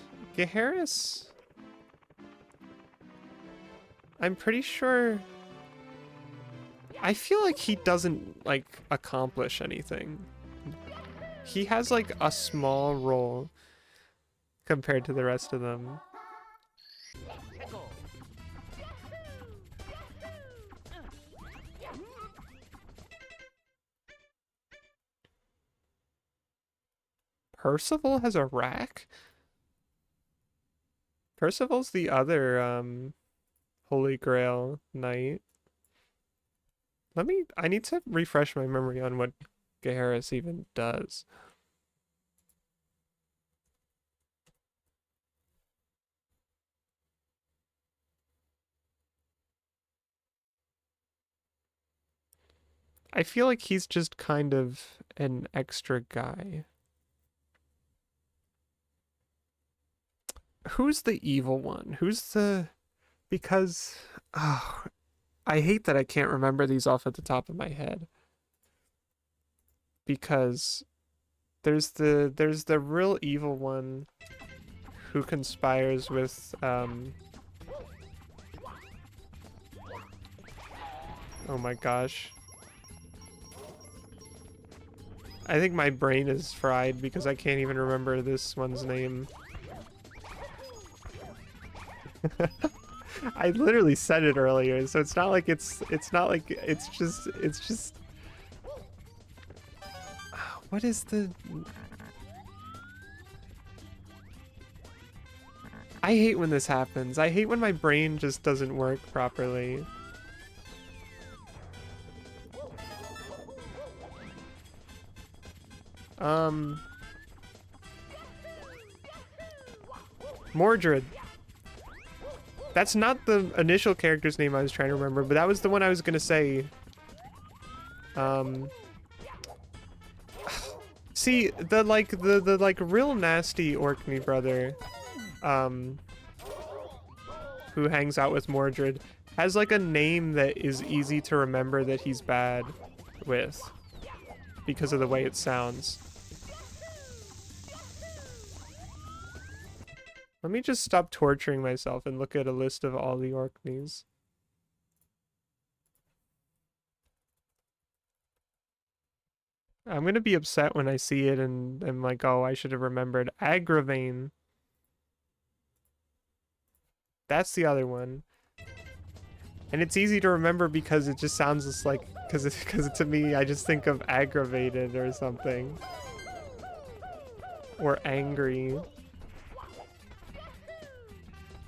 I'm pretty sure. I feel like he doesn't, like, accomplish anything. He has, like, a small role compared to the rest of them. Percival has a rack? Percival's the other, Holy Grail knight. I need to refresh my memory on what Gaheris even does. I feel like he's just kind of an extra guy. Who's the evil one? Because, oh, I hate that I can't remember these off at the top of my head. Because there's the real evil one who conspires with, oh my gosh. I think my brain is fried because I can't even remember this one's name. I literally said it earlier, so it's not like it's just what is the I hate when this happens. I hate when my brain just doesn't work properly. Mordred. That's not the initial character's name I was trying to remember, but that was the one I was gonna say. See, the real nasty Orkney brother, um, who hangs out with Mordred, has like a name that is easy to remember that he's bad with because of the way it sounds. Let me just stop torturing myself and look at a list of all the Orkneys. I'm gonna be upset when I see it and I'm like, oh, I should have remembered. Agravain. That's the other one. And it's easy to remember because it just sounds just like, because to me, I just think of aggravated or something. Or angry.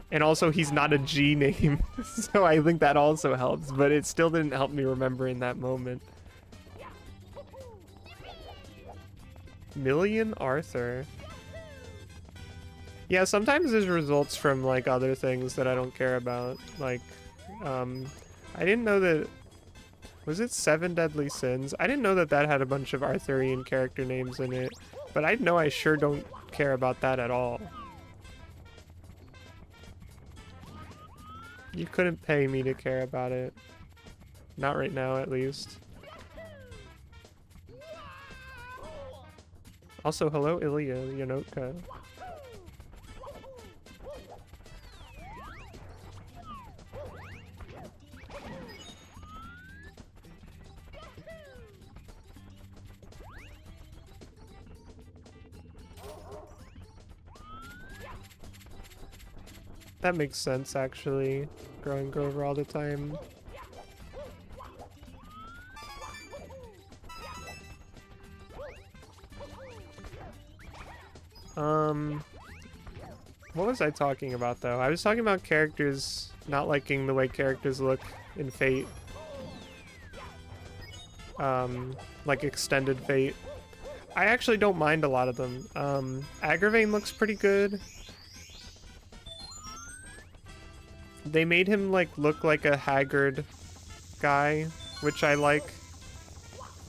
And also, he's not a G name, so I think that also helps, but it still didn't help me remember in that moment. Million Arthur. Yeah, sometimes there's results from, like, other things that I don't care about. Like, I didn't know that... Was it Seven Deadly Sins? I didn't know that that had a bunch of Arthurian character names in it, but I know I sure don't care about that at all. You couldn't pay me to care about it. Not right now, at least. Also, hello, Ilya Yanotka. That makes sense, actually. Growing Grover all the time. What was I talking about, though? I was talking about characters not liking the way characters look in Fate. Like Extended Fate. I actually don't mind a lot of them. Agravain looks pretty good. They made him, like, look like a haggard guy, which I like.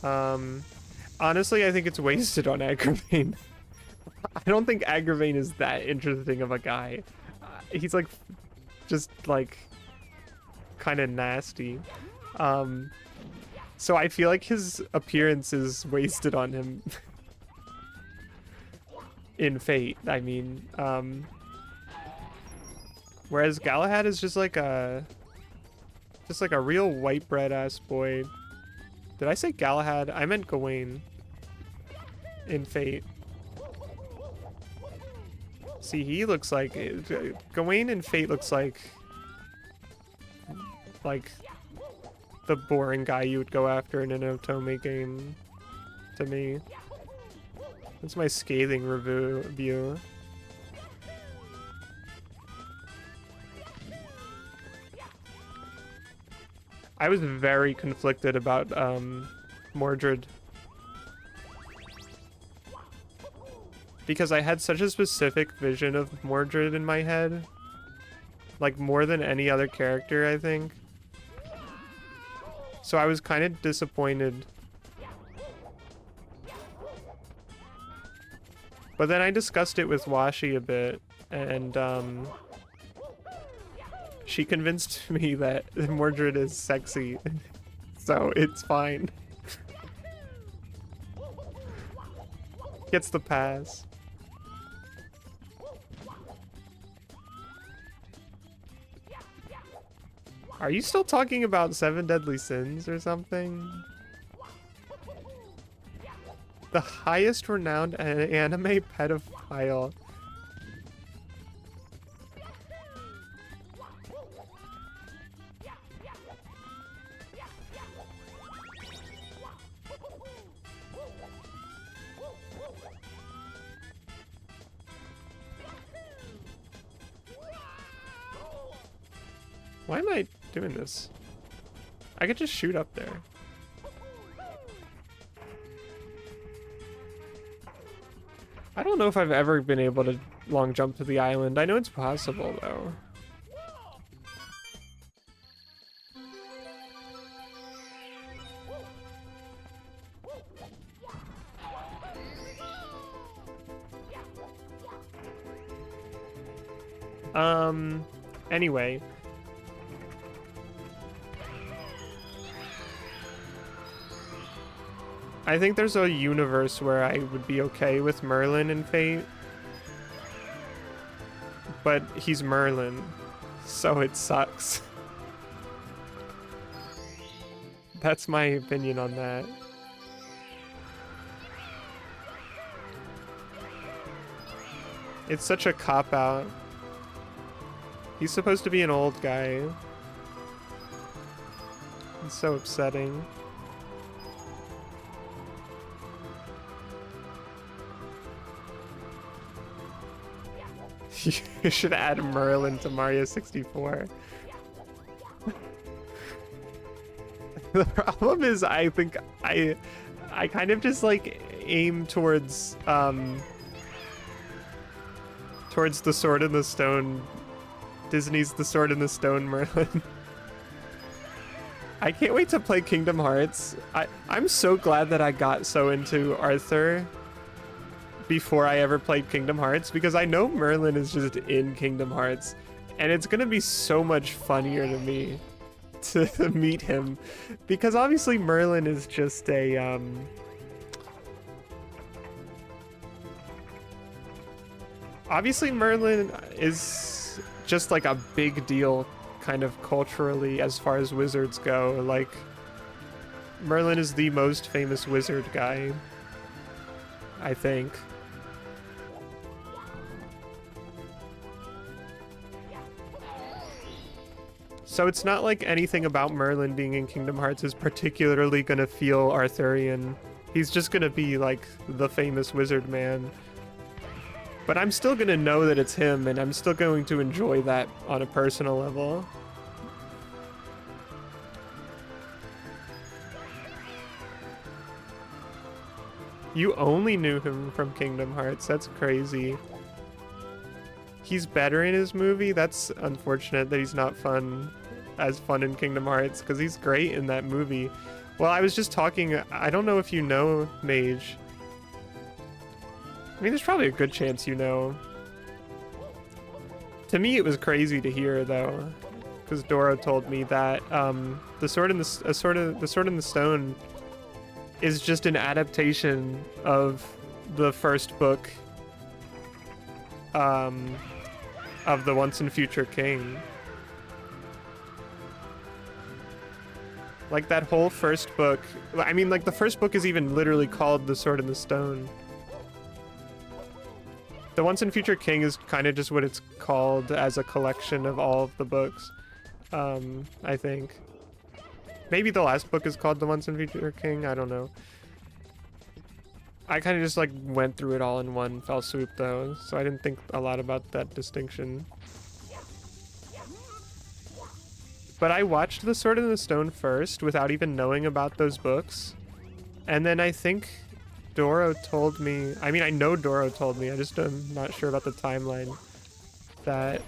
Honestly, I think it's wasted on Agravain. I don't think Agravain is that interesting of a guy. He's, like, just, like, kind of nasty. So I feel like his appearance is wasted on him. In Fate, I mean. Whereas Galahad is just like a real white bread ass boy. Did I say Galahad? I meant Gawain. In Fate. See, he looks like Gawain in Fate looks like the boring guy you would go after in an Otome game. To me, that's my scathing review. I was very conflicted about Mordred. Because I had such a specific vision of Mordred in my head. Like, more than any other character, I think. So I was kind of disappointed. But then I discussed it with Washi a bit, and she convinced me that Mordred is sexy, so it's fine. Gets the pass. Are you still talking about Seven Deadly Sins or something? The highest renowned anime pedophile. Why am I doing this? I could just shoot up there. I don't know if I've ever been able to long jump to the island. I know it's possible, though. Anyway. I think there's a universe where I would be okay with Merlin and Fate. But he's Merlin, so it sucks. That's my opinion on that. It's such a cop-out. He's supposed to be an old guy. It's so upsetting. You should add Merlin to Mario 64. The problem is I think I kind of just like aim towards the Sword in the Stone, Disney's The Sword in the Stone Merlin. I can't wait to play Kingdom Hearts. I'm so glad that I got so into Arthur before I ever played Kingdom Hearts, because I know Merlin is just in Kingdom Hearts, and it's gonna be so much funnier to me to meet him, because obviously Merlin is just a obviously Merlin is just like a big deal kind of culturally as far as wizards go. Like, Merlin is the most famous wizard guy, I think. So it's not like anything about Merlin being in Kingdom Hearts is particularly gonna feel Arthurian. He's just gonna be like the famous wizard man. But I'm still gonna know that it's him, and I'm still going to enjoy that on a personal level. You only knew him from Kingdom Hearts. That's crazy. He's better in his movie? That's unfortunate that he's not as fun in Kingdom Hearts, because he's great in that movie. Well, I was just talking, I don't know if you know Mage. I mean, there's probably a good chance you know. To me, it was crazy to hear, though, because Doro told me that the Sword in the Stone is just an adaptation of the first book of the Once and Future King. Like, that whole first book, I mean, like, the first book is even literally called The Sword in the Stone. The Once and Future King is kind of just what it's called as a collection of all of the books, I think. Maybe the last book is called The Once and Future King, I don't know. I kind of just like went through it all in one fell swoop though, so I didn't think a lot about that distinction. But I watched The Sword in the Stone first without even knowing about those books. And then I think Doro told me, I mean, I know Doro told me, I just am not sure about the timeline, that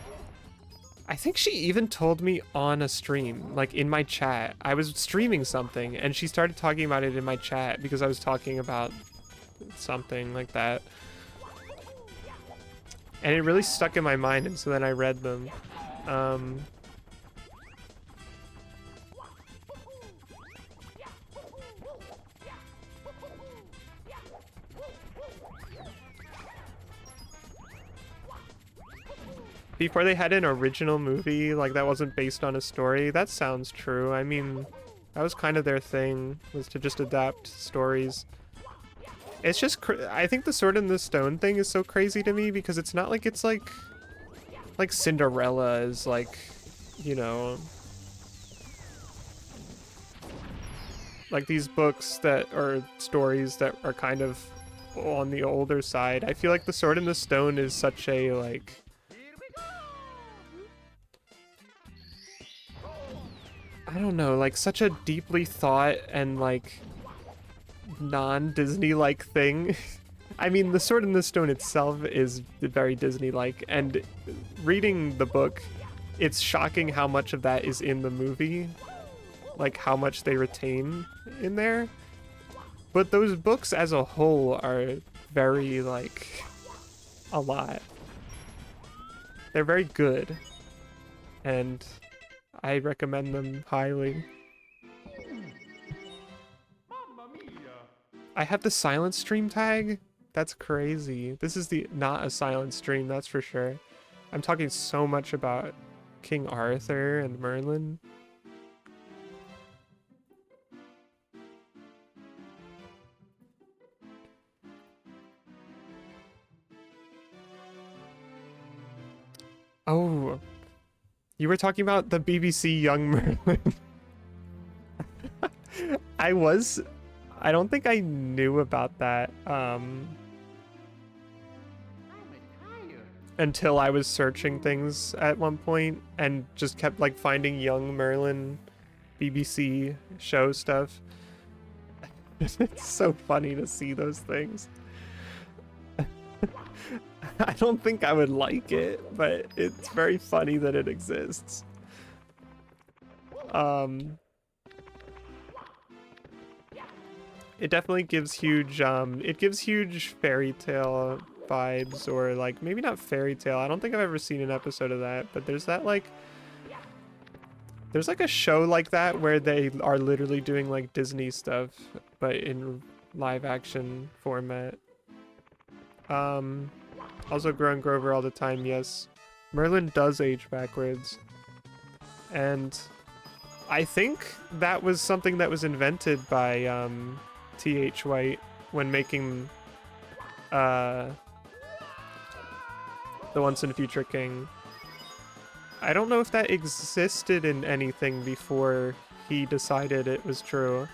I think she even told me on a stream, like in my chat. I was streaming something and she started talking about it in my chat because I was talking about something like that. And it really stuck in my mind, and so then I read them. Before they had an original movie, like that wasn't based on a story, that sounds true. I mean, that was kind of their thing, was to just adapt stories. It's just, I think the Sword in the Stone thing is so crazy to me because it's not like it's like Cinderella is like, you know, like these books that are stories that are kind of on the older side. I feel like the Sword in the Stone is such a like, I don't know, like such a deeply thought and like non-Disney-like thing. I mean, the Sword in the Stone itself is very Disney-like, and reading the book, it's shocking how much of that is in the movie, like how much they retain in there. But those books as a whole are very like a lot. They're very good, and I recommend them highly. Mamma mia! I have the silent stream tag? That's crazy. This is not a silent stream, that's for sure. I'm talking so much about King Arthur and Merlin. Oh, you were talking about the BBC Young Merlin. I don't think I knew about that until I was searching things at one point and just kept like finding Young Merlin BBC show stuff. It's so funny to see those things. I don't think I would like it, but it's very funny that it exists. It definitely gives huge fairy tale vibes, or like maybe not fairy tale. I don't think I've ever seen an episode of that, but there's like a show like that where they are literally doing like Disney stuff, but in live action format. Also Grow and Grover all the time, yes. Merlin does age backwards. And I think that was something that was invented by T.H. White when making the Once and Future King. I don't know if that existed in anything before he decided it was true.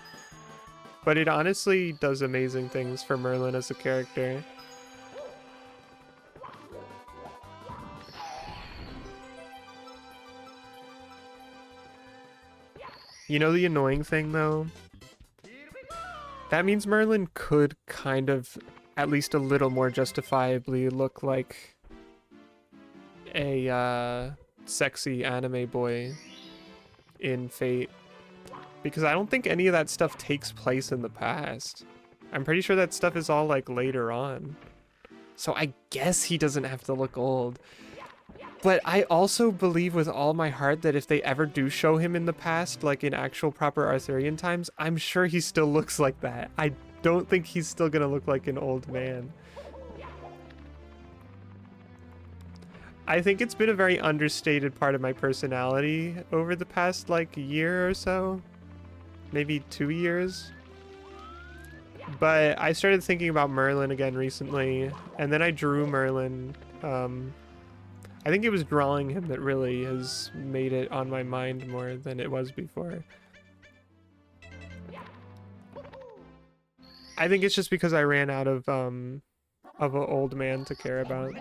But it honestly does amazing things for Merlin as a character. You know the annoying thing, though? That means Merlin could kind of, at least a little more justifiably, look like a sexy anime boy in Fate. Because I don't think any of that stuff takes place in the past. I'm pretty sure that stuff is all, like, later on. So I guess he doesn't have to look old. But I also believe with all my heart that if they ever do show him in the past, like in actual proper Arthurian times, I'm sure he still looks like that. I don't think he's still gonna look like an old man. I think it's been a very understated part of my personality over the past, like, year or so. Maybe 2 years. But I started thinking about Merlin again recently, and then I drew Merlin. I think it was drawing him that really has made it on my mind more than it was before. I think it's just because I ran out of an old man to care about.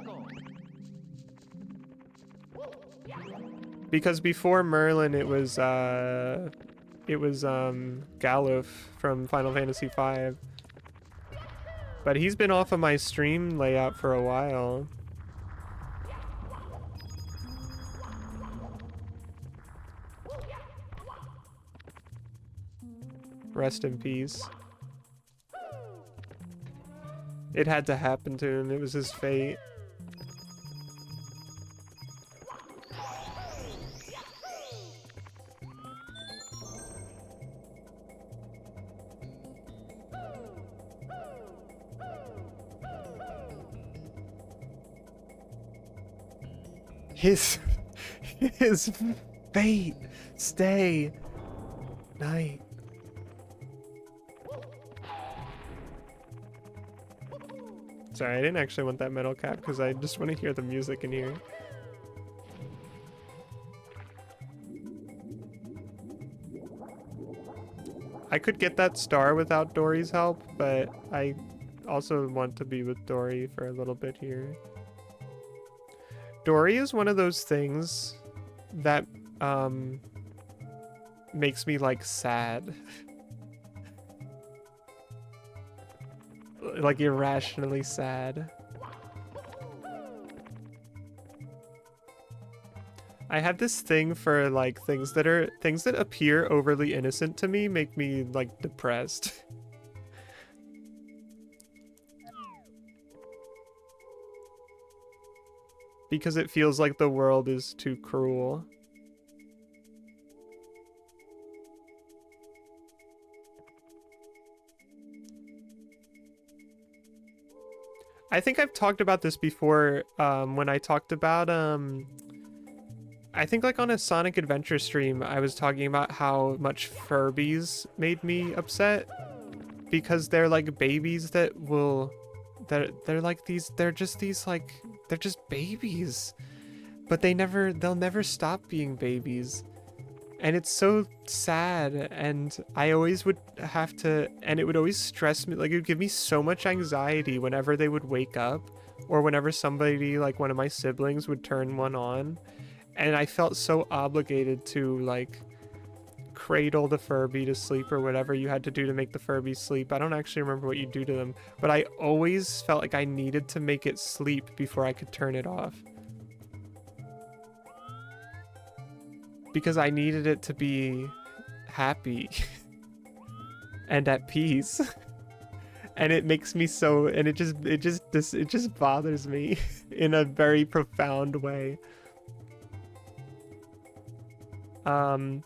Because before Merlin, it was Galuf from Final Fantasy V. But he's been off of my stream layout for a while. Rest in peace. It had to happen to him. It was his fate. His fate. Stay night. Sorry, I didn't actually want that metal cap because I just want to hear the music in here. I could get that star without Dory's help, but I also want to be with Dory for a little bit here. Dory is one of those things that makes me, like, sad. Like, irrationally sad. I have this thing for, like, things that appear overly innocent to me make me, like, depressed. because it feels like the world is too cruel. I think I've talked about this before when I talked about I think like on a Sonic Adventure stream I was talking about how much Furbies made me upset because they're like babies that will they're like these they're just babies, but they'll never stop being babies. And it's so sad, and I always would have to, and it would always stress me, like it would give me so much anxiety whenever they would wake up, or whenever somebody, like one of my siblings, would turn one on, and I felt so obligated to, like, cradle the Furby to sleep, or whatever you had to do to make the Furby sleep. I don't actually remember what you do to them, but I always felt like I needed to make it sleep before I could turn it off. Because I needed it to be happy and at peace. And it makes me so, and it just bothers me in a very profound way. And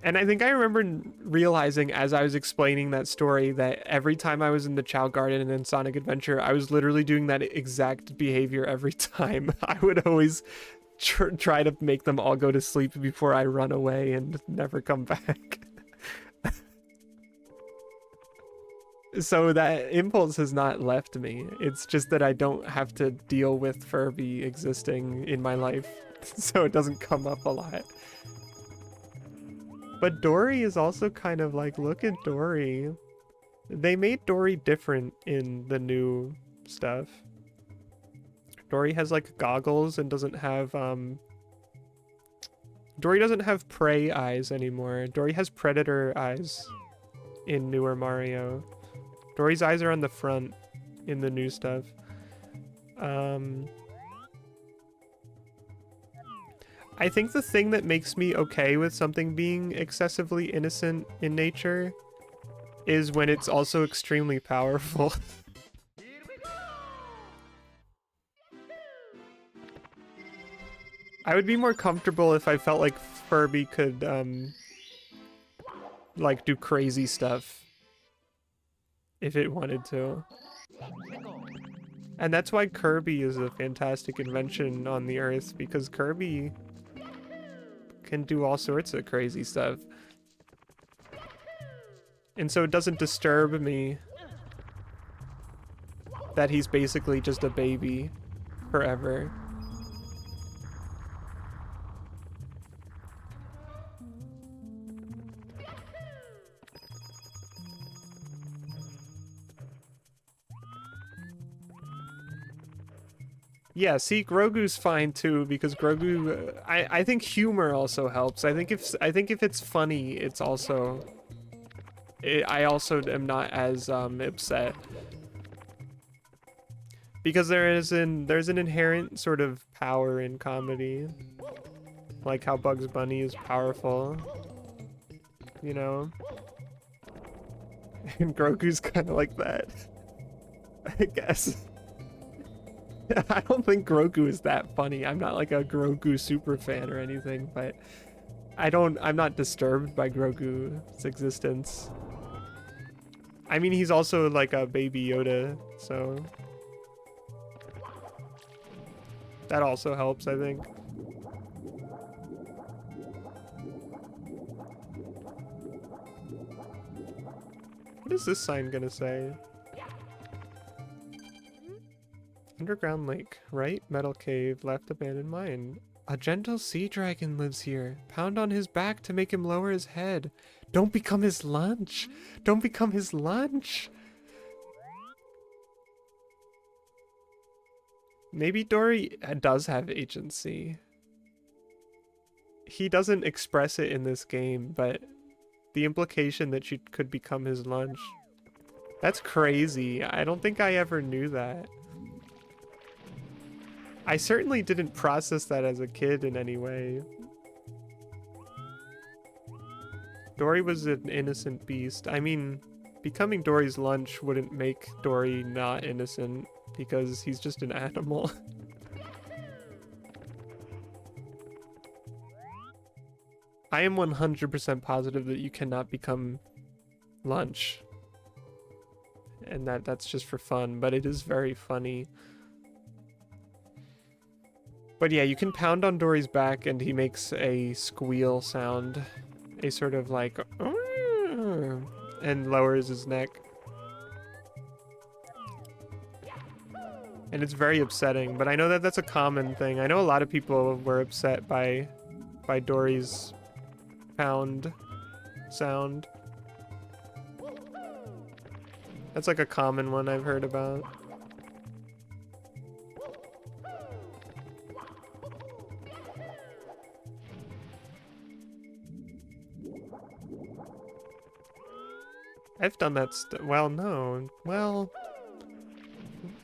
I think I remember realizing as I was explaining that story that every time I was in the Chow Garden and in Sonic Adventure, I was literally doing that exact behavior every time. I would always try to make them all go to sleep before I run away and never come back. So that impulse has not left me. It's just that I don't have to deal with Furby existing in my life, so it doesn't come up a lot. But Dory is also kind of like, look at Dory. They made Dory different in the new stuff. Dory has like goggles and doesn't have Dory doesn't have prey eyes anymore. Dory has predator eyes in newer Mario. Dory's eyes are on the front in the new stuff. I think the thing that makes me okay with something being excessively innocent in nature is when it's also extremely powerful. I would be more comfortable if I felt like Furby could, like, do crazy stuff. If it wanted to. And that's why Kirby is a fantastic invention on the Earth, because Kirby can do all sorts of crazy stuff. And so it doesn't disturb me that he's basically just a baby forever. Yeah, see, Grogu's fine too, because Grogu, I think humor also helps. I think if it's funny, it's also, I also am not as upset, because there's an inherent sort of power in comedy, like how Bugs Bunny is powerful, you know, and Grogu's kind of like that, I guess. I don't think Grogu is that funny. I'm not like a Grogu super fan or anything, but I'm not disturbed by Grogu's existence. I mean, he's also like a baby Yoda, so that also helps, I think. What is this sign gonna say? Underground lake, right? Metal cave, left abandoned mine. A gentle sea dragon lives here. Pound on his back to make him lower his head. Don't become his lunch. Don't become his lunch. Maybe Dory does have agency. He doesn't express it in this game, but the implication that she could become his lunch. That's crazy. I don't think I ever knew that. I certainly didn't process that as a kid in any way. Dory was an innocent beast. I mean, becoming Dory's lunch wouldn't make Dory not innocent, because he's just an animal. I am 100% positive that you cannot become lunch. And that's just for fun, but it is very funny. But yeah, you can pound on Dory's back and he makes a squeal sound. A sort of like, and lowers his neck. And it's very upsetting, but I know that that's a common thing. I know a lot of people were upset by Dory's pound sound. That's like a common one I've heard about. I've done that well, no. Well,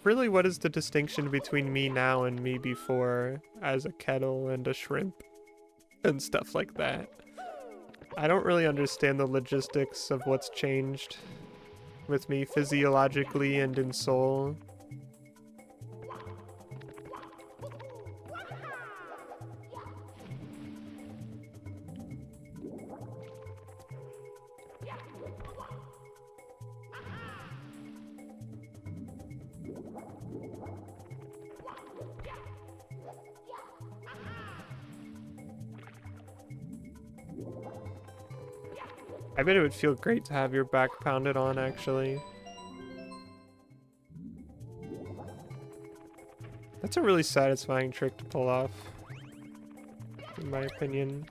really, what is the distinction between me now and me before as a kettle and a shrimp and stuff like that? I don't really understand the logistics of what's changed with me physiologically and in soul. I bet it would feel great to have your back pounded on, actually. That's a really satisfying trick to pull off, in my opinion.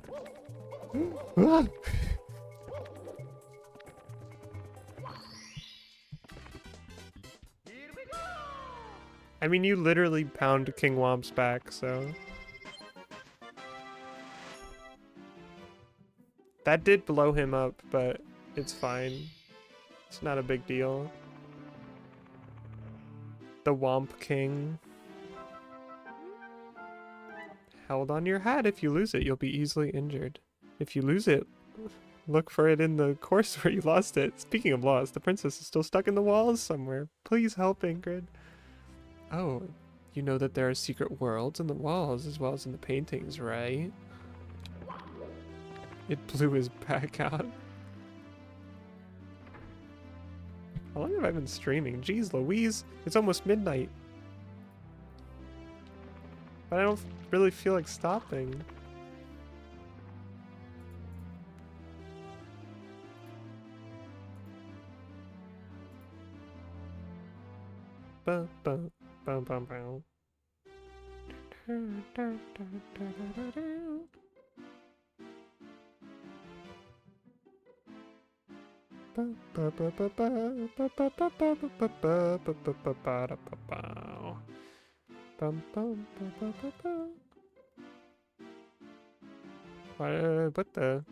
I mean, you literally pound King Womp's back, so... That did blow him up, but it's fine. It's not a big deal. The Womp King. Held on your hat. If you lose it, you'll be easily injured. If you lose it, look for it in the course where you lost it. Speaking of lost, the princess is still stuck in the walls somewhere. Please help, Ingrid. Oh, you know that there are secret worlds in the walls as well as in the paintings, right? It blew his back out. How long have I been streaming? Jeez Louise, it's almost midnight. But I don't really feel like stopping. Bum, bum, bum, bum, bum. What the?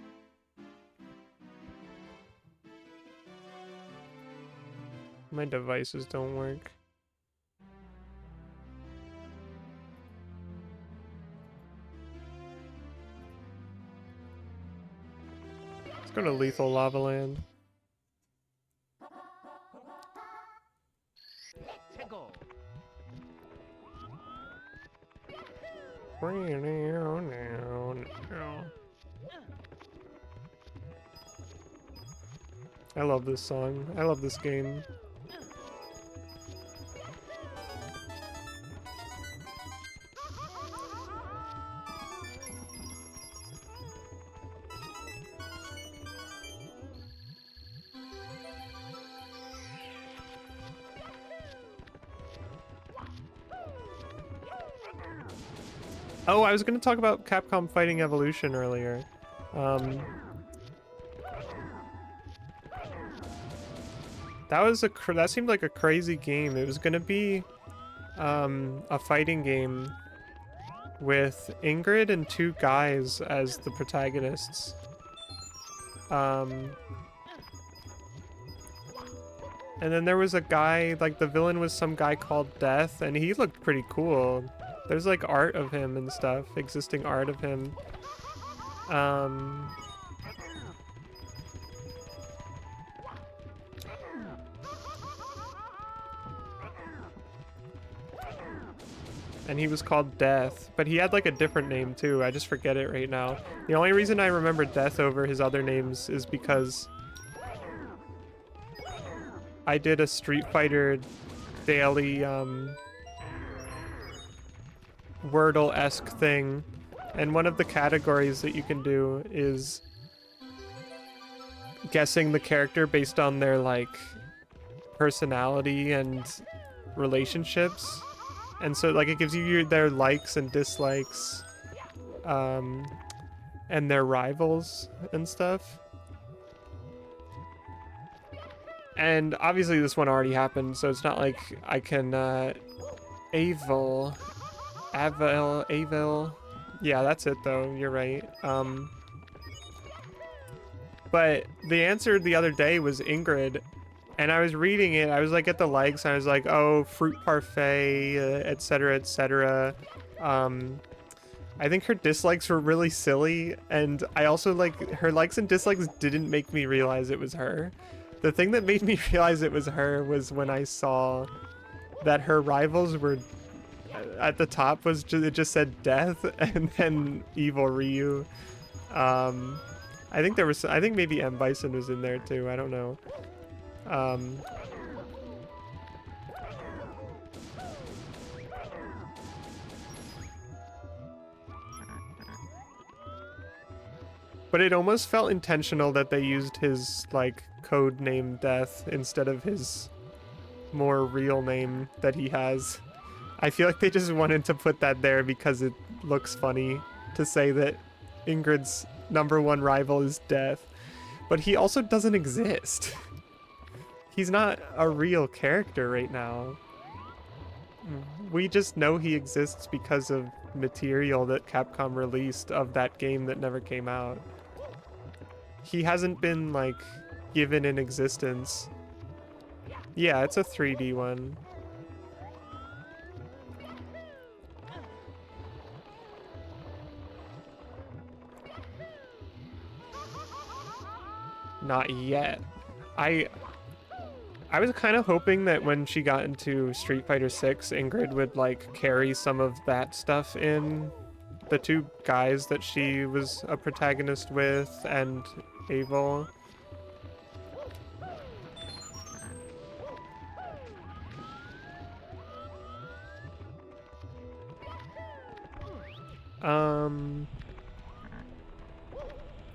My devices don't work. Let's go to Lethal Lava Land. I love this song. I love this game. Oh, I was going to talk about Capcom Fighting Evolution earlier. That seemed like a crazy game. It was going to be a fighting game with Ingrid and two guys as the protagonists. And then there was a guy, like the villain was some guy called Death, and he looked pretty cool. There's like art of him and stuff, existing art of him. and he was called Death, but he had like a different name too. I just forget it right now. The only reason I remember Death over his other names is because I did a Street Fighter daily Wordle-esque thing, and one of the categories that you can do is guessing the character based on their like personality and relationships. And so like it gives you their likes and dislikes and their rivals and stuff. And obviously this one already happened, so it's not like I can Avil. Yeah, that's it though, you're right. But the answer the other day was Ingrid, and I was reading it, I was like at the likes, and I was like, oh, fruit parfait, etc, etc. I think her dislikes were really silly, and I also like her likes and dislikes didn't make me realize it was her. The thing that made me realize it was her was when I saw that her rivals were at the top was it just said Death and then Evil Ryu. I think maybe M Bison was in there too. I don't know. But it almost felt intentional that they used his like code name Death instead of his more real name that he has. I feel like they just wanted to put that there because it looks funny to say that Ingrid's #1 rival is Death, but he also doesn't exist. He's not a real character right now. We just know he exists because of material that Capcom released of that game that never came out. He hasn't been, like, given an existence. Yeah, it's a 3D one. Not yet. I was kind of hoping that when she got into Street Fighter 6, Ingrid would like carry some of that stuff in. The two guys that she was a protagonist with and Abel.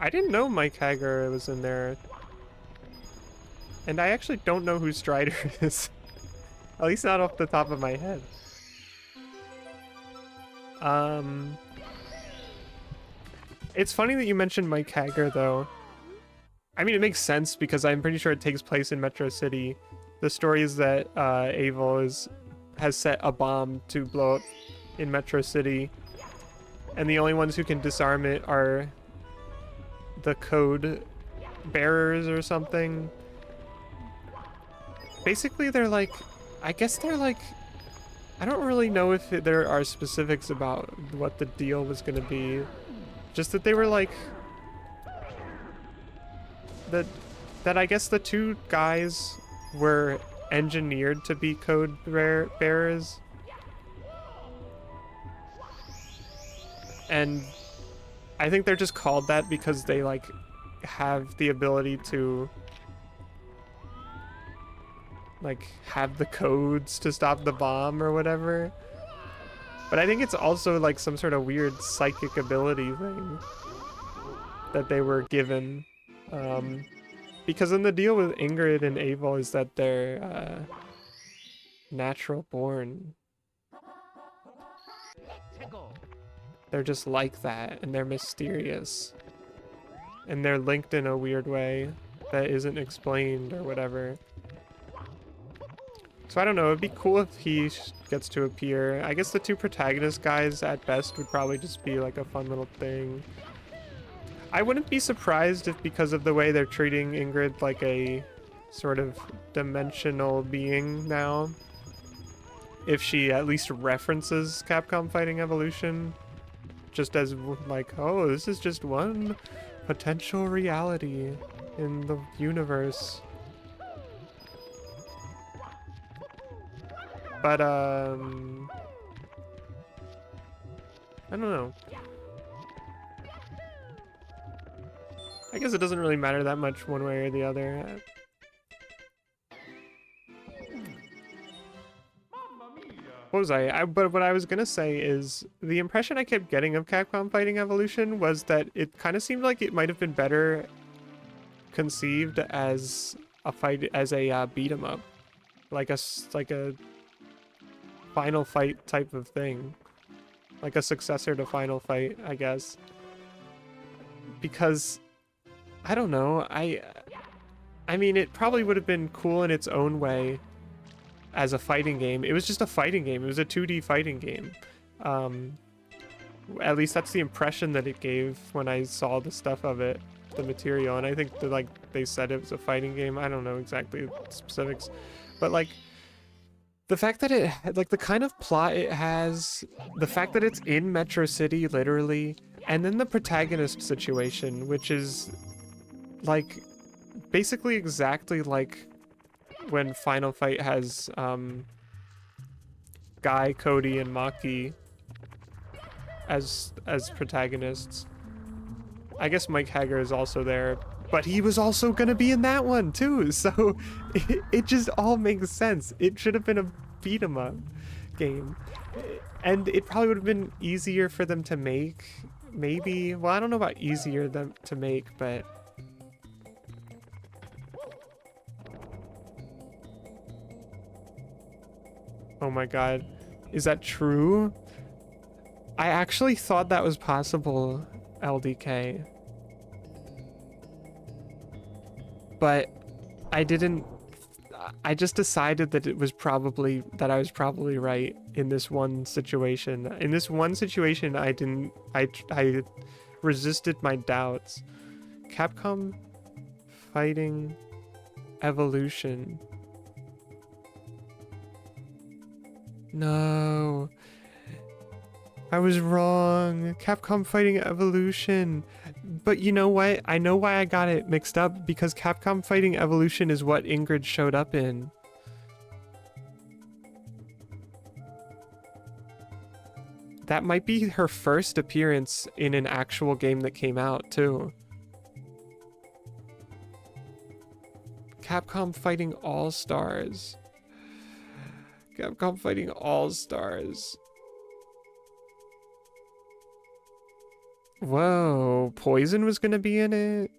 I didn't know Mike Hager was in there. And I actually don't know who Strider is. At least not off the top of my head. It's funny that you mentioned Mike Hager, though. I mean, it makes sense because I'm pretty sure it takes place in Metro City. The story is that Abel has set a bomb to blow up in Metro City. And the only ones who can disarm it are the code bearers or something. Basically, they're like, I guess they're like, I don't really know if there are specifics about what the deal was going to be. Just that they were like, that I guess the two guys were engineered to be code bearers. And I think they're just called that because they like have the ability to like have the codes to stop the bomb or whatever. But I think it's also like some sort of weird psychic ability thing that they were given. Because in the deal with Ingrid and Abel is that they're natural born. They're just like that, and they're mysterious. And they're linked in a weird way that isn't explained or whatever. So I don't know, it'd be cool if he gets to appear. I guess the two protagonist guys at best would probably just be like a fun little thing. I wouldn't be surprised if because of the way they're treating Ingrid like a sort of dimensional being now, if she at least references Capcom Fighting Evolution. Just as like, oh, this is just one potential reality in the universe. But I don't know. I guess it doesn't really matter that much one way or the other. Mamma mia! What was but what I was gonna say is the impression I kept getting of Capcom Fighting Evolution was that it kind of seemed like it might have been better conceived as a beat 'em up, like a Final Fight type of thing, like a successor to Final Fight, I guess. Because I don't know, I mean, it probably would have been cool in its own way as a fighting game. It was just a fighting game. It was a 2D fighting game. At least that's the impression that it gave when I saw the stuff of it, the material. And I think that, like, they said it was a fighting game. I don't know exactly the specifics, but like the fact that it, like, the kind of plot it has, the fact that it's in Metro City literally, and then the protagonist situation, which is like basically exactly like when Final Fight has Guy, Cody, and Maki as protagonists. I guess Mike Hager is also there, but he was also gonna be in that one too, so it just all makes sense. It should have been a beat 'em up game, and it probably would have been easier for them to make, maybe. Well, I don't know about easier them to make, but oh my god, is that true? I actually thought that was possible, LDK. But I didn't, I just decided that it was probably, that I was probably right in this one situation. In this one situation, I resisted my doubts. Capcom Fighting Evolution. No. I was wrong. Capcom Fighting Evolution. But you know what? I know why I got it mixed up, because Capcom Fighting Evolution is what Ingrid showed up in. That might be her first appearance in an actual game that came out, too. Capcom Fighting All-Stars. Capcom Fighting All-Stars. Whoa, Poison was gonna be in it.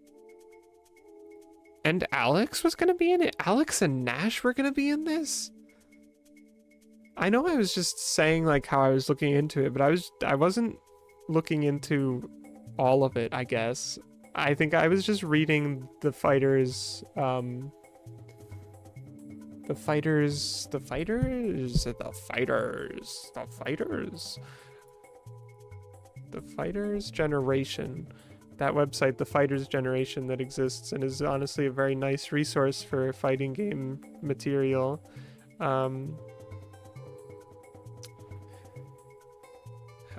And Alex was gonna be in it? Alex and Nash were gonna be in this? I know I was just saying like how I was looking into it, but I wasn't looking into all of it, I guess. I think I was just reading the fighters, the fighters generation, that website, the fighters generation, that exists and is honestly a very nice resource for fighting game material.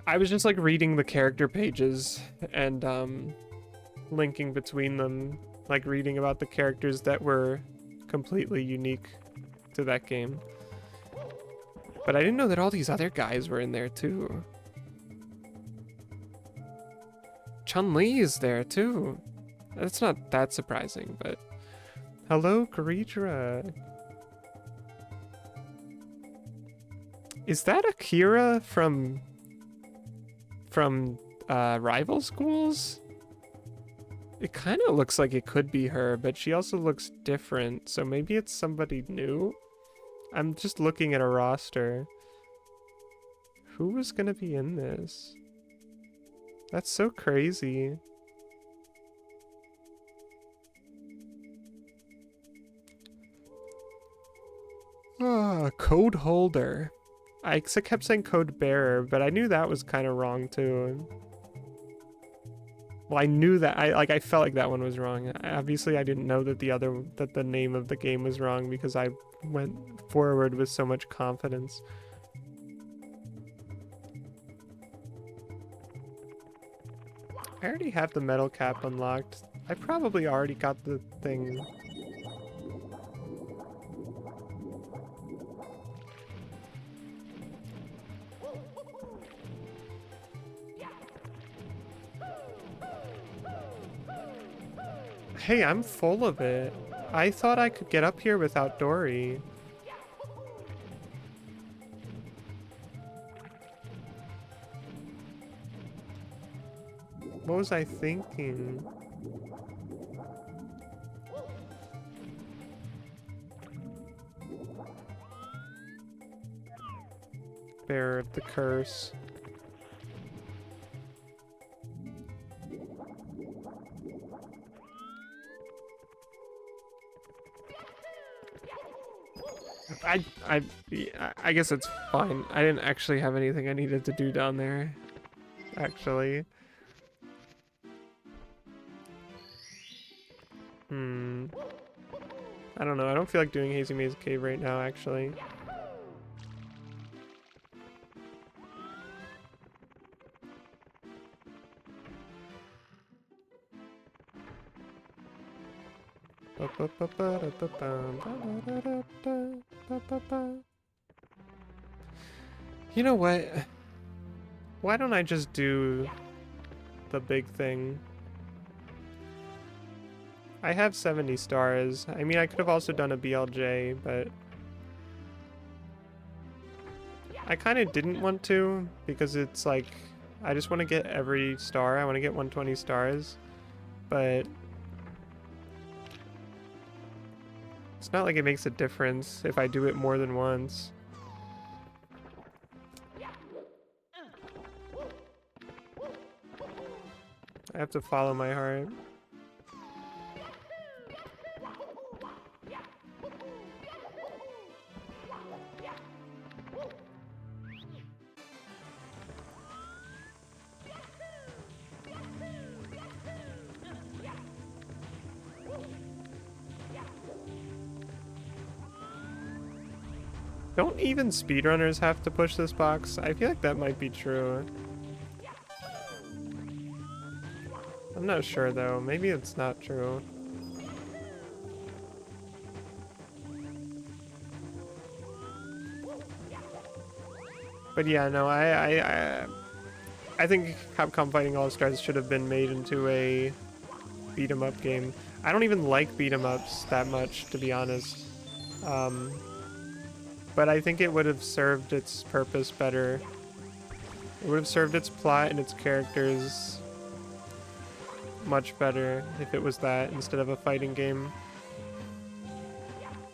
I was just like reading the character pages and linking between them, like reading about the characters that were completely unique to that game. But I didn't know that all these other guys were in there too. Chun-Li is there too. That's not that surprising, but hello, Karitra. Is that Akira from Rival Schools? It kind of looks like it could be her, but she also looks different, so maybe it's somebody new? I'm just looking at a roster. Who was gonna be in this? That's so crazy. Ah, Code Holder. I kept saying Code Bearer, but I knew that was kind of wrong too. Well, I knew that. I felt like that one was wrong. Obviously, I didn't know that the name of the game was wrong because I went forward with so much confidence. I already have the metal cap unlocked. I probably already got the thing. Hey, I'm full of it. I thought I could get up here without Dory. What was I thinking? Bearer of the curse. I guess it's fine. I didn't actually have anything I needed to do down there. Actually. I don't know. I don't feel like doing Hazy Maze Cave right now, actually. You know what? Why don't I just do the big thing? I have 70 stars. I mean, I could have also done a BLJ, but I kind of didn't want to because it's like, I just want to get every star. I want to get 120 stars, but it's not like it makes a difference if I do it more than once. I have to follow my heart. Don't even speedrunners have to push this box? I feel like that might be true. I'm not sure though. Maybe it's not true. But yeah, no, I think Capcom Fighting All-Stars should have been made into a beat 'em up game. I don't even like beat 'em ups that much, to be honest. But I think it would have served its purpose better. It would have served its plot and its characters much better if it was that instead of a fighting game.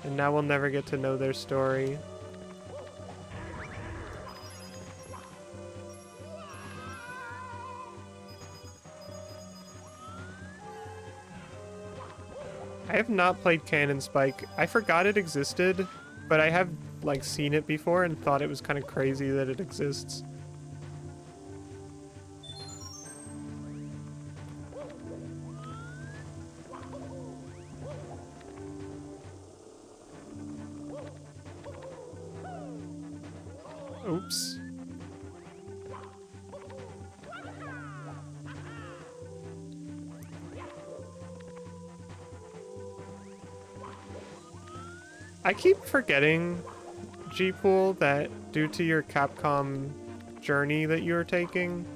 And now we'll never get to know their story. I have not played Cannon Spike. I forgot it existed, but I have like seen it before and thought it was kind of crazy that it exists. Oops. I keep forgetting, G-Pool, that due to your Capcom journey that you're taking,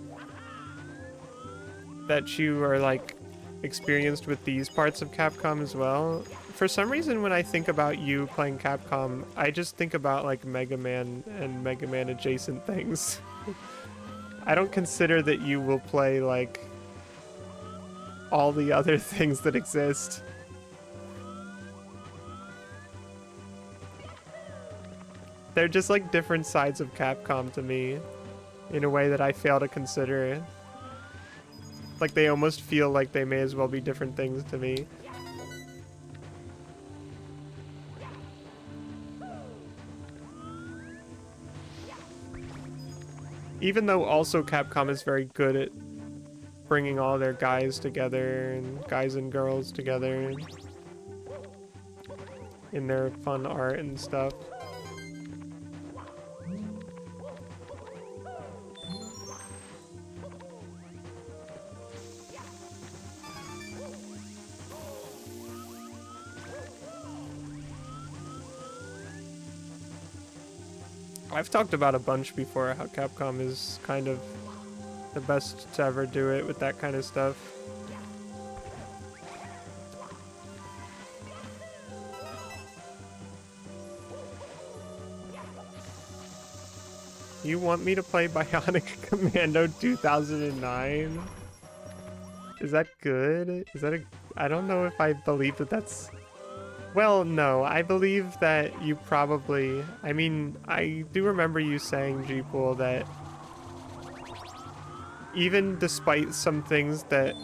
that you are like experienced with these parts of Capcom as well. For some reason, when I think about you playing Capcom, I just think about like Mega Man and Mega Man adjacent things. I don't consider that you will play like all the other things that exist. They're just like different sides of Capcom to me in a way that I fail to consider. Like they almost feel like they may as well be different things to me. Even though also Capcom is very good at bringing all their guys together and guys and girls together in their fun art and stuff. I've talked about a bunch before how Capcom is kind of the best to ever do it with that kind of stuff. You want me to play Bionic Commando 2009? Is that good? Is that a... I don't know if I believe that that's... Well, no, I believe that you probably... I mean, I do remember you saying, G-Pool, that even despite some things that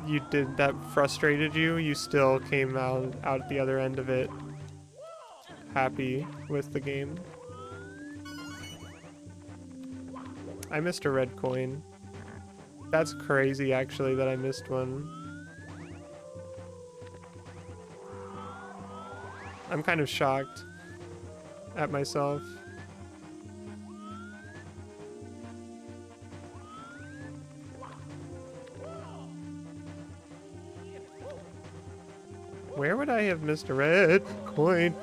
you did that frustrated you, you still came out the other end of it happy with the game. I missed a red coin. That's crazy, actually, that I missed one. I'm kind of shocked at myself. Where would I have missed a red coin?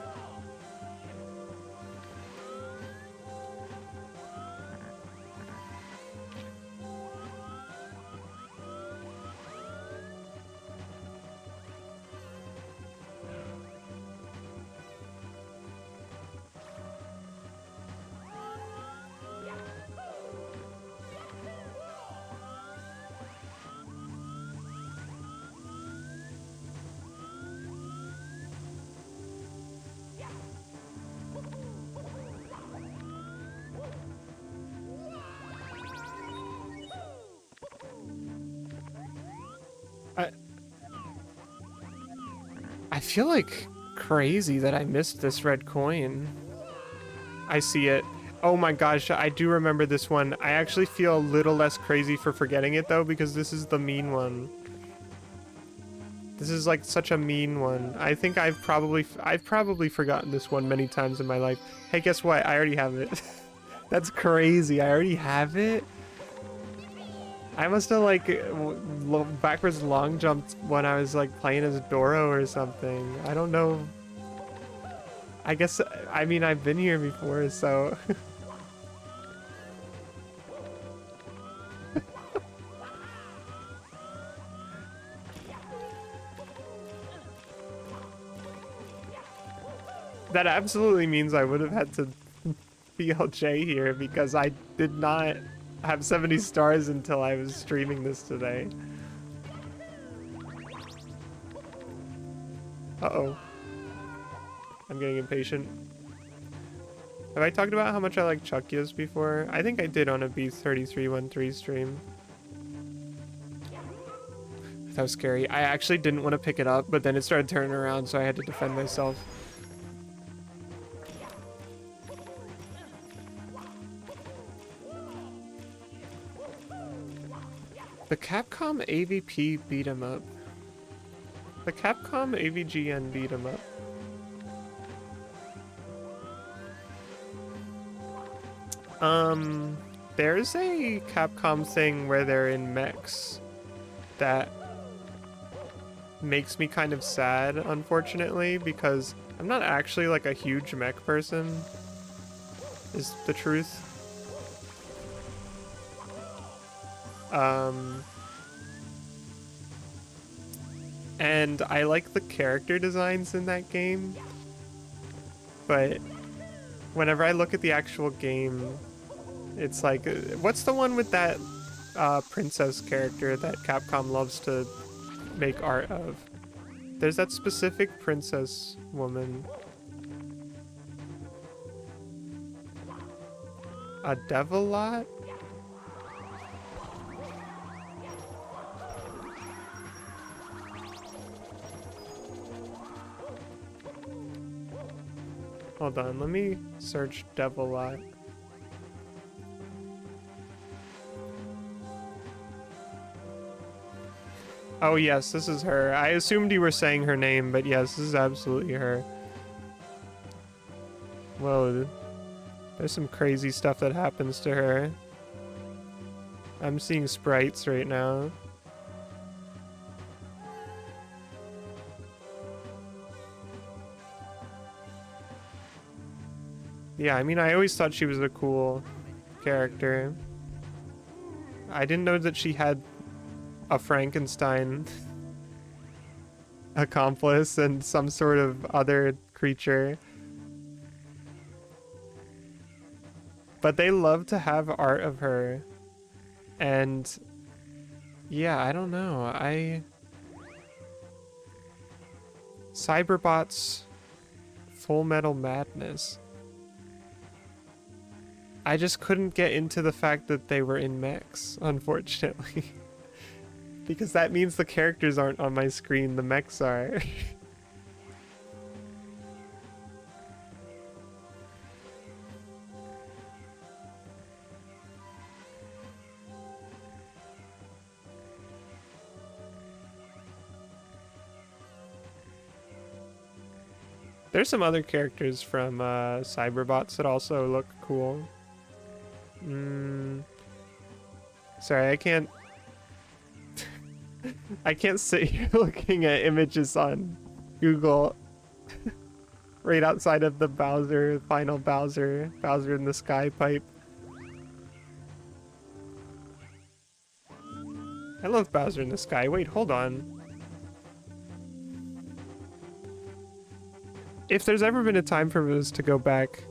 I feel like crazy that I missed this red coin. I see it. Oh my gosh, I do remember this one. I actually feel a little less crazy for forgetting it though, because this is the mean one. This is like such a mean one. I think I've probably forgotten this one many times in my life. Hey, guess what? I already have it. That's crazy. I already have it? I must have like backwards long jumped when I was like playing as Doro or something. I don't know. I guess, I mean, I've been here before, so... That absolutely means I would have had to BLJ here because I did not have 70 stars until I was streaming this today. Uh-oh. I'm getting impatient. Have I talked about how much I like Chuckyas before? I think I did on a B3313 stream. That was scary. I actually didn't want to pick it up, but then it started turning around, so I had to defend myself. The Capcom AVP beat 'em up. The Capcom AVGN beat 'em up. There's a Capcom thing where they're in mechs that makes me kind of sad, unfortunately, because I'm not actually like a huge mech person, is the truth. And I like the character designs in that game, but whenever I look at the actual game, it's like, what's the one with that princess character that Capcom loves to make art of? There's that specific princess woman. A Devilot? Hold on, let me search Devilot. Oh yes, this is her. I assumed you were saying her name, but yes, this is absolutely her. Whoa, there's some crazy stuff that happens to her. I'm seeing sprites right now. Yeah, I mean, I always thought she was a cool character. I didn't know that she had a Frankenstein accomplice and some sort of other creature. But they love to have art of her. And yeah, I don't know. Cyberbots Full Metal Madness. I just couldn't get into the fact that they were in mechs, unfortunately. Because that means the characters aren't on my screen, the mechs are. There's some other characters from Cyberbots that also look cool. Sorry, I can't... I can't sit here looking at images on Google right outside of the Bowser, final Bowser in the sky pipe. I love Bowser in the sky. Wait, hold on. If there's ever been a time for us to go back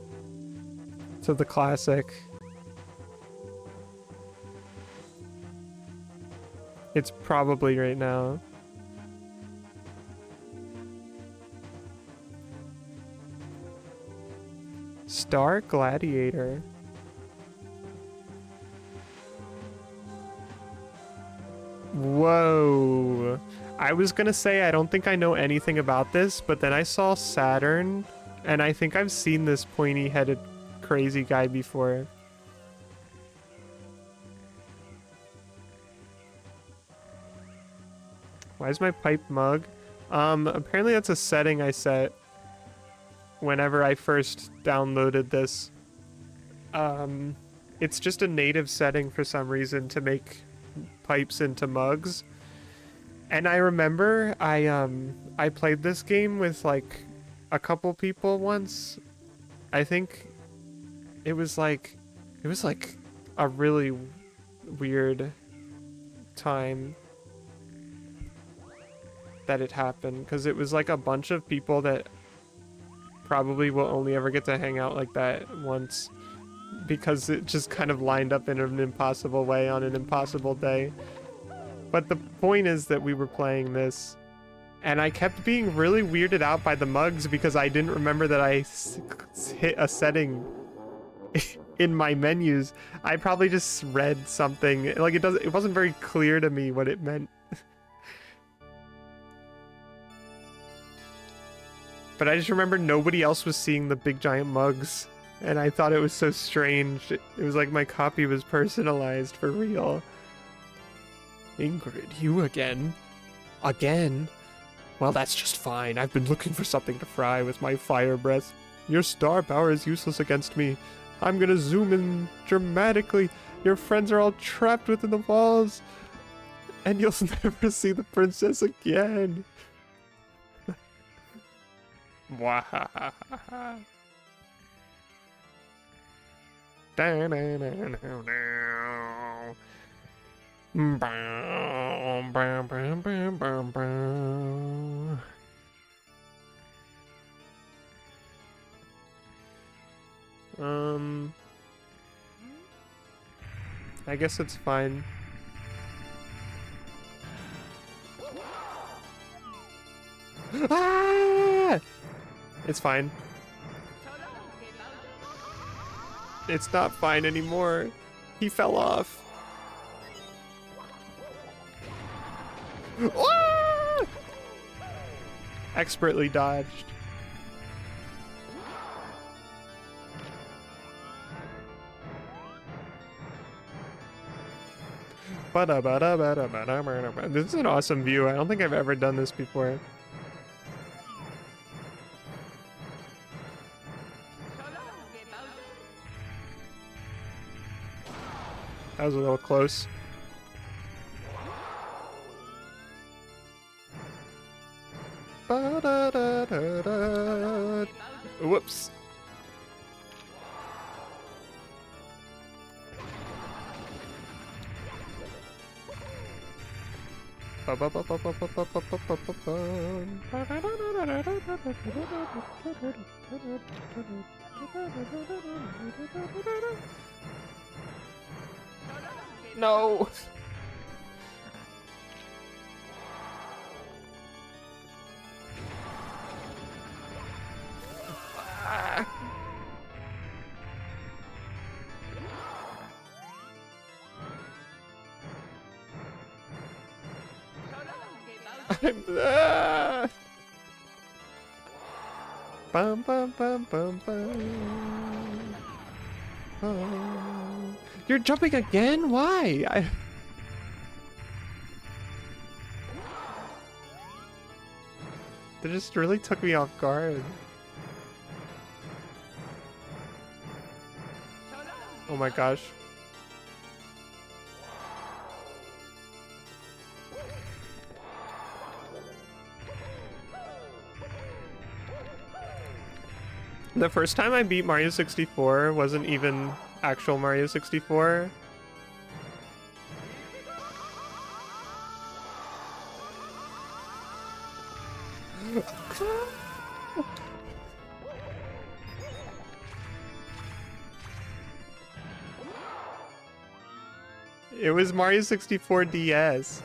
to the classic, it's probably right now. Star Gladiator. Whoa. I was gonna say I don't think I know anything about this, but then I saw Saturn, and I think I've seen this pointy-headed crazy guy before. Why is my pipe mug? Apparently that's a setting I set whenever I first downloaded this. It's just a native setting for some reason to make pipes into mugs. And I remember I played this game with like a couple people once. I think it was like a really weird time that it happened, because it was like a bunch of people that probably will only ever get to hang out like that once, because it just kind of lined up in an impossible way on an impossible day. But the point is that we were playing this, and I kept being really weirded out by the mugs because I didn't remember that I hit a setting in my menus. I probably just read something, like it wasn't very clear to me what it meant. But I just remember nobody else was seeing the big giant mugs, and I thought it was so strange. It was like my copy was personalized for real. Ingrid, you again? Again? Well, that's just fine. I've been looking for something to fry with my fire breath. Your star power is useless against me. I'm gonna zoom in dramatically. Your friends are all trapped within the walls, and you'll never see the princess again. Wahahaha. I guess it's fine. Ah! It's fine. It's not fine anymore. He fell off. Ah! Expertly dodged. This is an awesome view. I don't think I've ever done this before. That was a little close. Whoops. No. I'm bum bum bum bum bum. Oh. You're jumping again? Why? That just really took me off guard. Oh my gosh. The first time I beat Mario 64 wasn't even actual Mario 64. It was Mario 64 DS.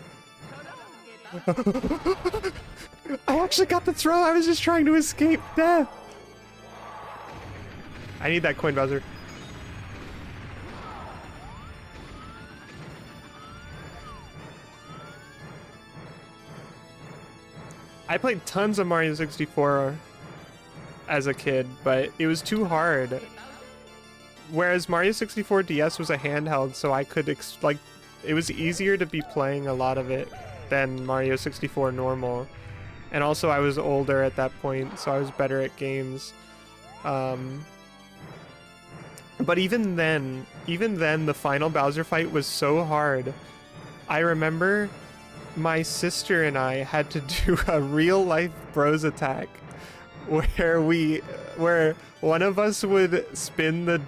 I actually got the throw. I was just trying to escape death. I need that coin, Bowser. I played tons of Mario 64 as a kid, but it was too hard. Whereas Mario 64 DS was a handheld, so I could it was easier to be playing a lot of it than Mario 64 normal. And also I was older at that point, so I was better at games. But even then, the final Bowser fight was so hard. I remember my sister and I had to do a real-life bros attack where one of us would spin the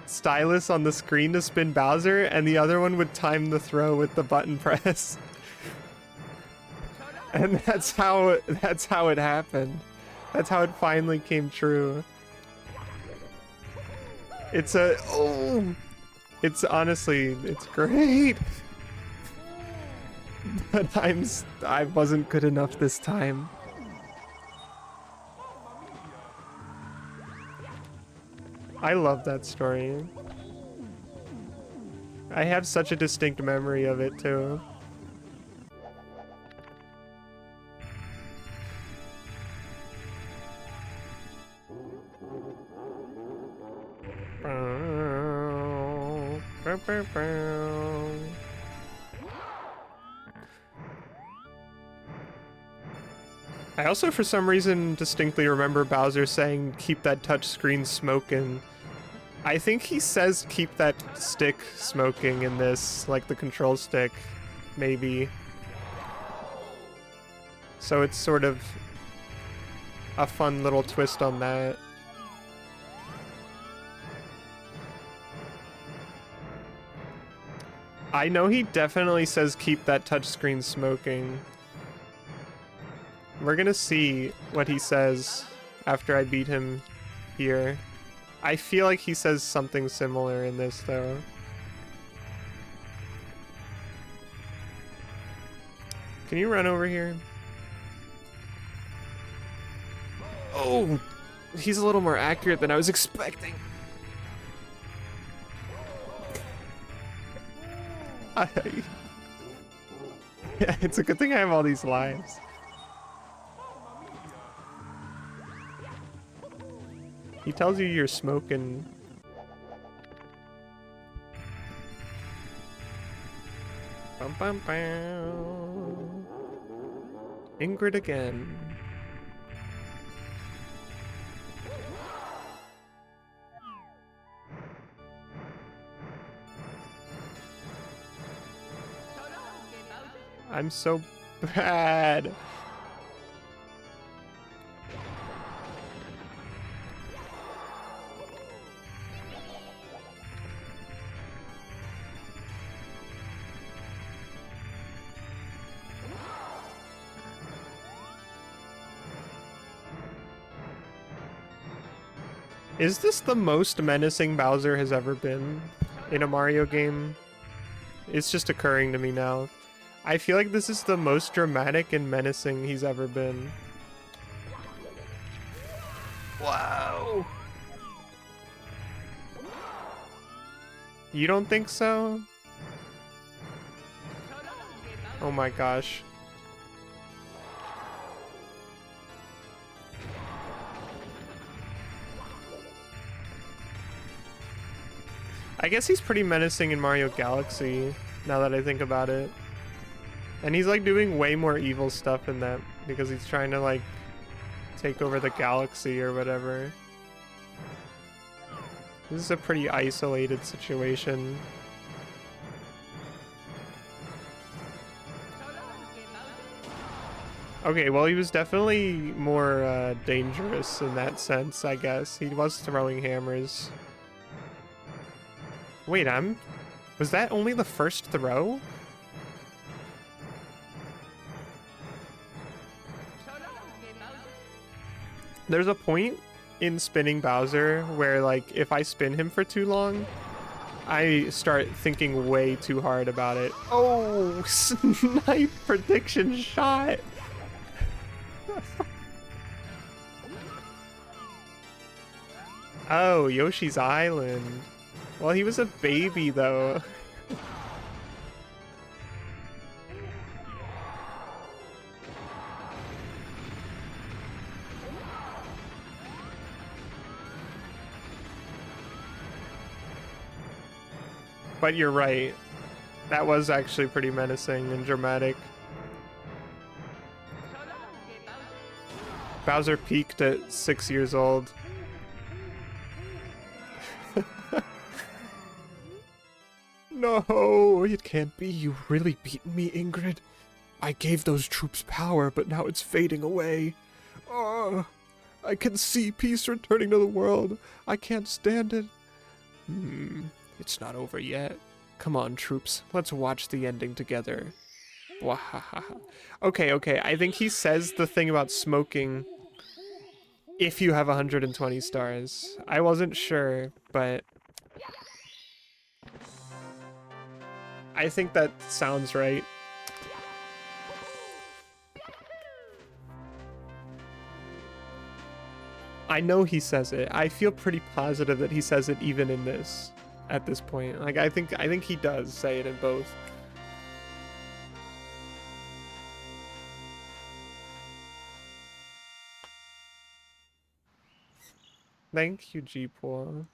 stylus on the screen to spin Bowser, and the other one would time the throw with the button press. And that's how it happened. That's how it finally came true. It's honestly, it's great. But I wasn't good enough this time. I love that story. I have such a distinct memory of it too. I also, for some reason, distinctly remember Bowser saying, "Keep that touch screen smoking." I think he says, "Keep that stick smoking" in this, like the control stick, maybe. So it's sort of a fun little twist on that. I know he definitely says, "Keep that touchscreen smoking." We're gonna see what he says after I beat him here. I feel like he says something similar in this, though. Can you run over here? Oh! He's a little more accurate than I was expecting. Yeah, it's a good thing I have all these lives. He tells you you're smoking. Bum bum bum. Ingrid again. I'm so bad. Is this the most menacing Bowser has ever been in a Mario game? It's just occurring to me now. I feel like this is the most dramatic and menacing he's ever been. Wow. You don't think so? Oh my gosh. I guess he's pretty menacing in Mario Galaxy, now that I think about it. And he's like doing way more evil stuff in that, because he's trying to like take over the galaxy or whatever. This is a pretty isolated situation. Okay, well, he was definitely more dangerous in that sense, I guess. He was throwing hammers. Wait, was that only the first throw? There's a point in spinning Bowser where, like, if I spin him for too long, I start thinking way too hard about it. Oh, snipe prediction shot! Oh, Yoshi's Island. Well, he was a baby, though. But you're right. That was actually pretty menacing and dramatic. Bowser peaked at 6 years old. No, it can't be. You really beaten me, Ingrid. I gave those troops power, but now it's fading away. Oh, I can see peace returning to the world. I can't stand it. It's not over yet. Come on, troops. Let's watch the ending together. Wahaha. Okay. I think he says the thing about smoking if you have 120 stars. I wasn't sure, but I think that sounds right. I know he says it. I feel pretty positive that he says it even in this, at this point. Like, I think he does say it in both. Thank you, G-Pool.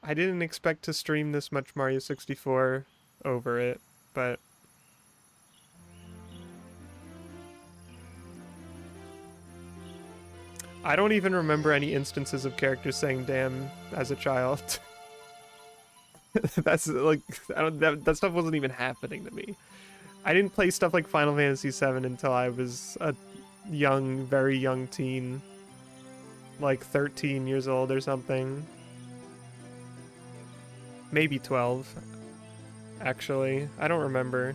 I didn't expect to stream this much Mario 64 over it, but I don't even remember any instances of characters saying damn as a child. That's like, that stuff wasn't even happening to me. I didn't play stuff like Final Fantasy VII until I was a young, very young teen. Like 13 years old or something. Maybe 12, actually. I don't remember.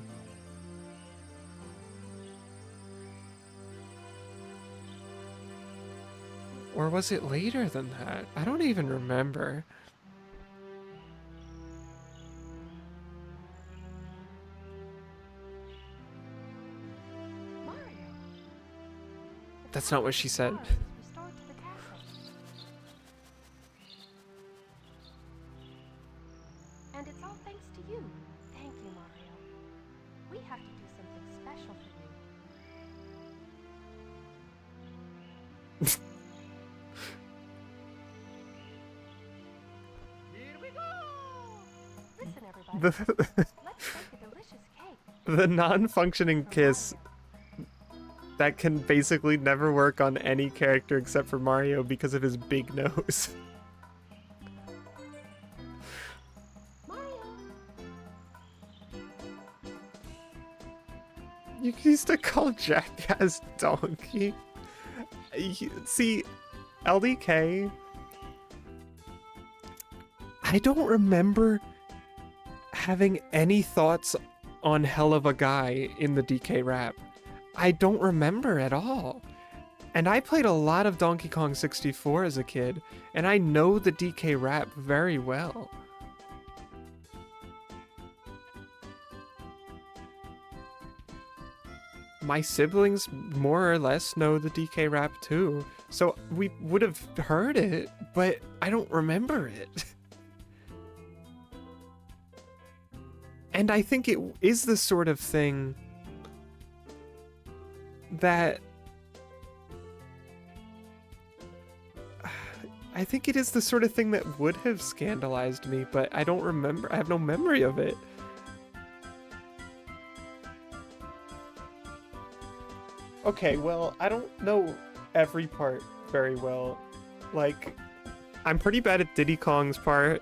Or was it later than that? I don't even remember. Mario. That's not what she said. Mario was restored to the castle. And it's all thanks to you. Thank you, Mario. We have to do something special for you. Here we go! Listen, everybody. Let's make a delicious cake. The non-functioning kiss that can basically never work on any character except for Mario because of his big nose. Mario. You used to call Jackass Donkey. See, LDK, I don't remember having any thoughts on Hell of a Guy in the DK rap. I don't remember at all. And I played a lot of Donkey Kong 64 as a kid, and I know the DK rap very well. My siblings more or less know the DK rap too, so we would have heard it, but I don't remember it. And I think it is the sort of thing that... I think it is the sort of thing that would have scandalized me, but I don't remember. I have no memory of it. Okay, well, I don't know every part very well. Like, I'm pretty bad at Diddy Kong's part.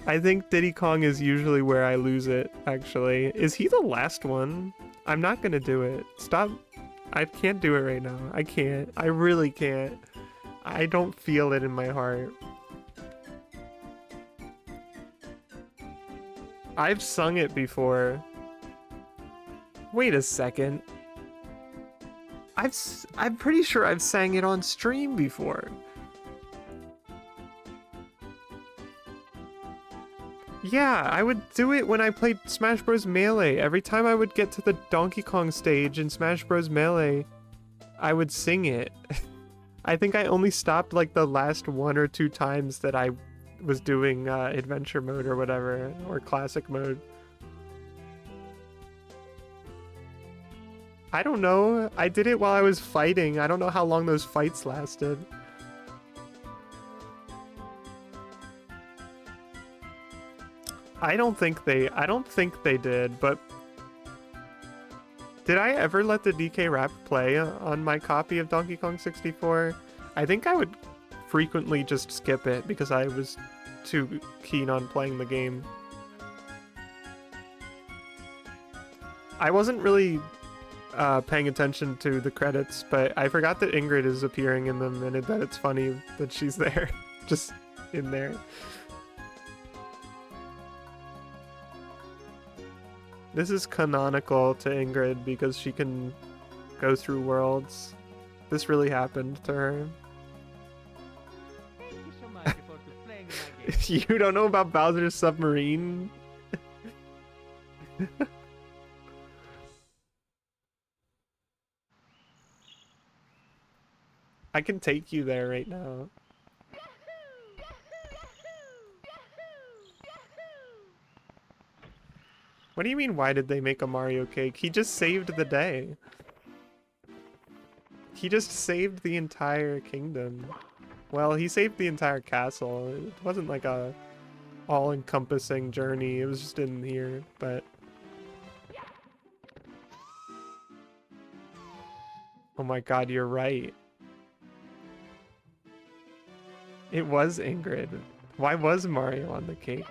I think Diddy Kong is usually where I lose it, actually. Is he the last one? I'm not gonna do it. Stop. I can't do it right now. I can't. I really can't. I don't feel it in my heart. I've sung it before. Wait a second. I'm pretty sure I've sang it on stream before. Yeah, I would do it when I played Smash Bros. Melee. Every time I would get to the Donkey Kong stage in Smash Bros. Melee, I would sing it. I think I only stopped like the last 1 or 2 times that I was doing adventure mode or whatever, or classic mode. I don't know. I did it while I was fighting. I don't know how long those fights lasted. I don't think they did, but did I ever let the DK rap play on my copy of Donkey Kong 64? I think I would frequently just skip it because I was too keen on playing the game. I wasn't really paying attention to the credits, but I forgot that Ingrid is appearing in them, and that it's funny that she's there, just in there. This is canonical to Ingrid because she can go through worlds. This really happened to her. Thank you so much for playing my game. You don't know about Bowser's submarine? I can take you there right now. What do you mean, why did they make a Mario cake? He just saved the day. He just saved the entire kingdom. Well, he saved the entire castle. It wasn't like a all-encompassing journey. It was just in here, but... Oh my god, you're right. It was Ingrid. Why was Mario on the cake?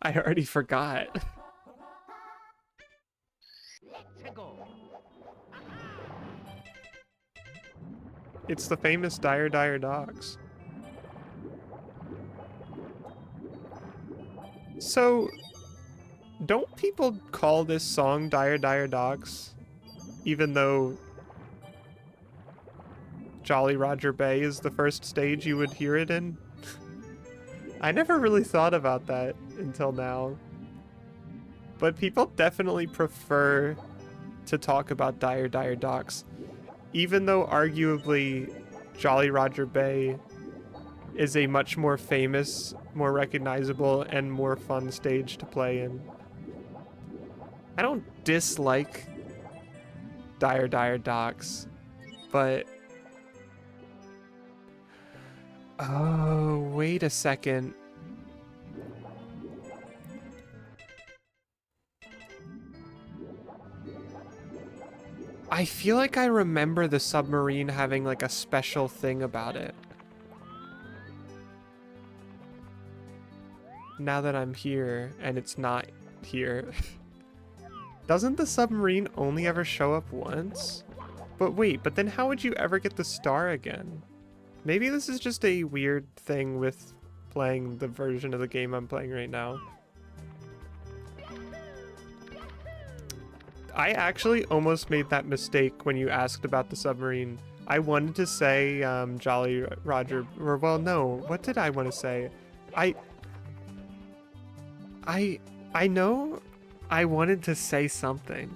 I already forgot. Let's go. It's the famous Dire Dire Docks. So, don't people call this song Dire Dire Docks? Even though Jolly Roger Bay is the first stage you would hear it in? I never really thought about that until now. But people definitely prefer to talk about Dire Dire Docks, even though arguably Jolly Roger Bay is a much more famous, more recognizable, and more fun stage to play in. I don't dislike Dire Dire Docks, but... Oh, wait a second. I feel like I remember the submarine having like a special thing about it. Now that I'm here and it's not here. Doesn't the submarine only ever show up once? But wait, but then how would you ever get the star again? Maybe this is just a weird thing with playing the version of the game I'm playing right now. I actually almost made that mistake when you asked about the submarine. I wanted to say Jolly Roger, or well, no, what did I want to say? I know I wanted to say something.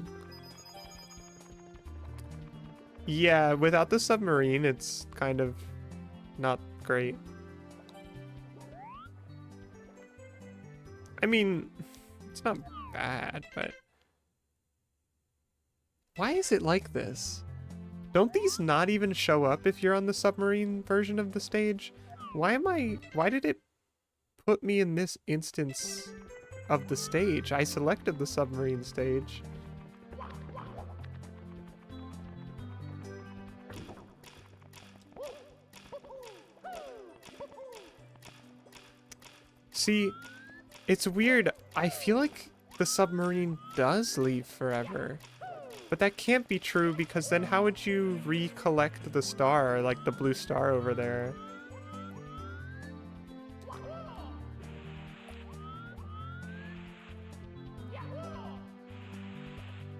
Yeah, without the submarine, it's kind of not great. I mean, it's not bad, but why is it like this? Don't these not even show up if you're on the submarine version of the stage? Why did it put me in this instance of the stage? I selected the submarine stage. See, it's weird. I feel like the submarine does leave forever. But that can't be true because then how would you recollect the star, like the blue star over there?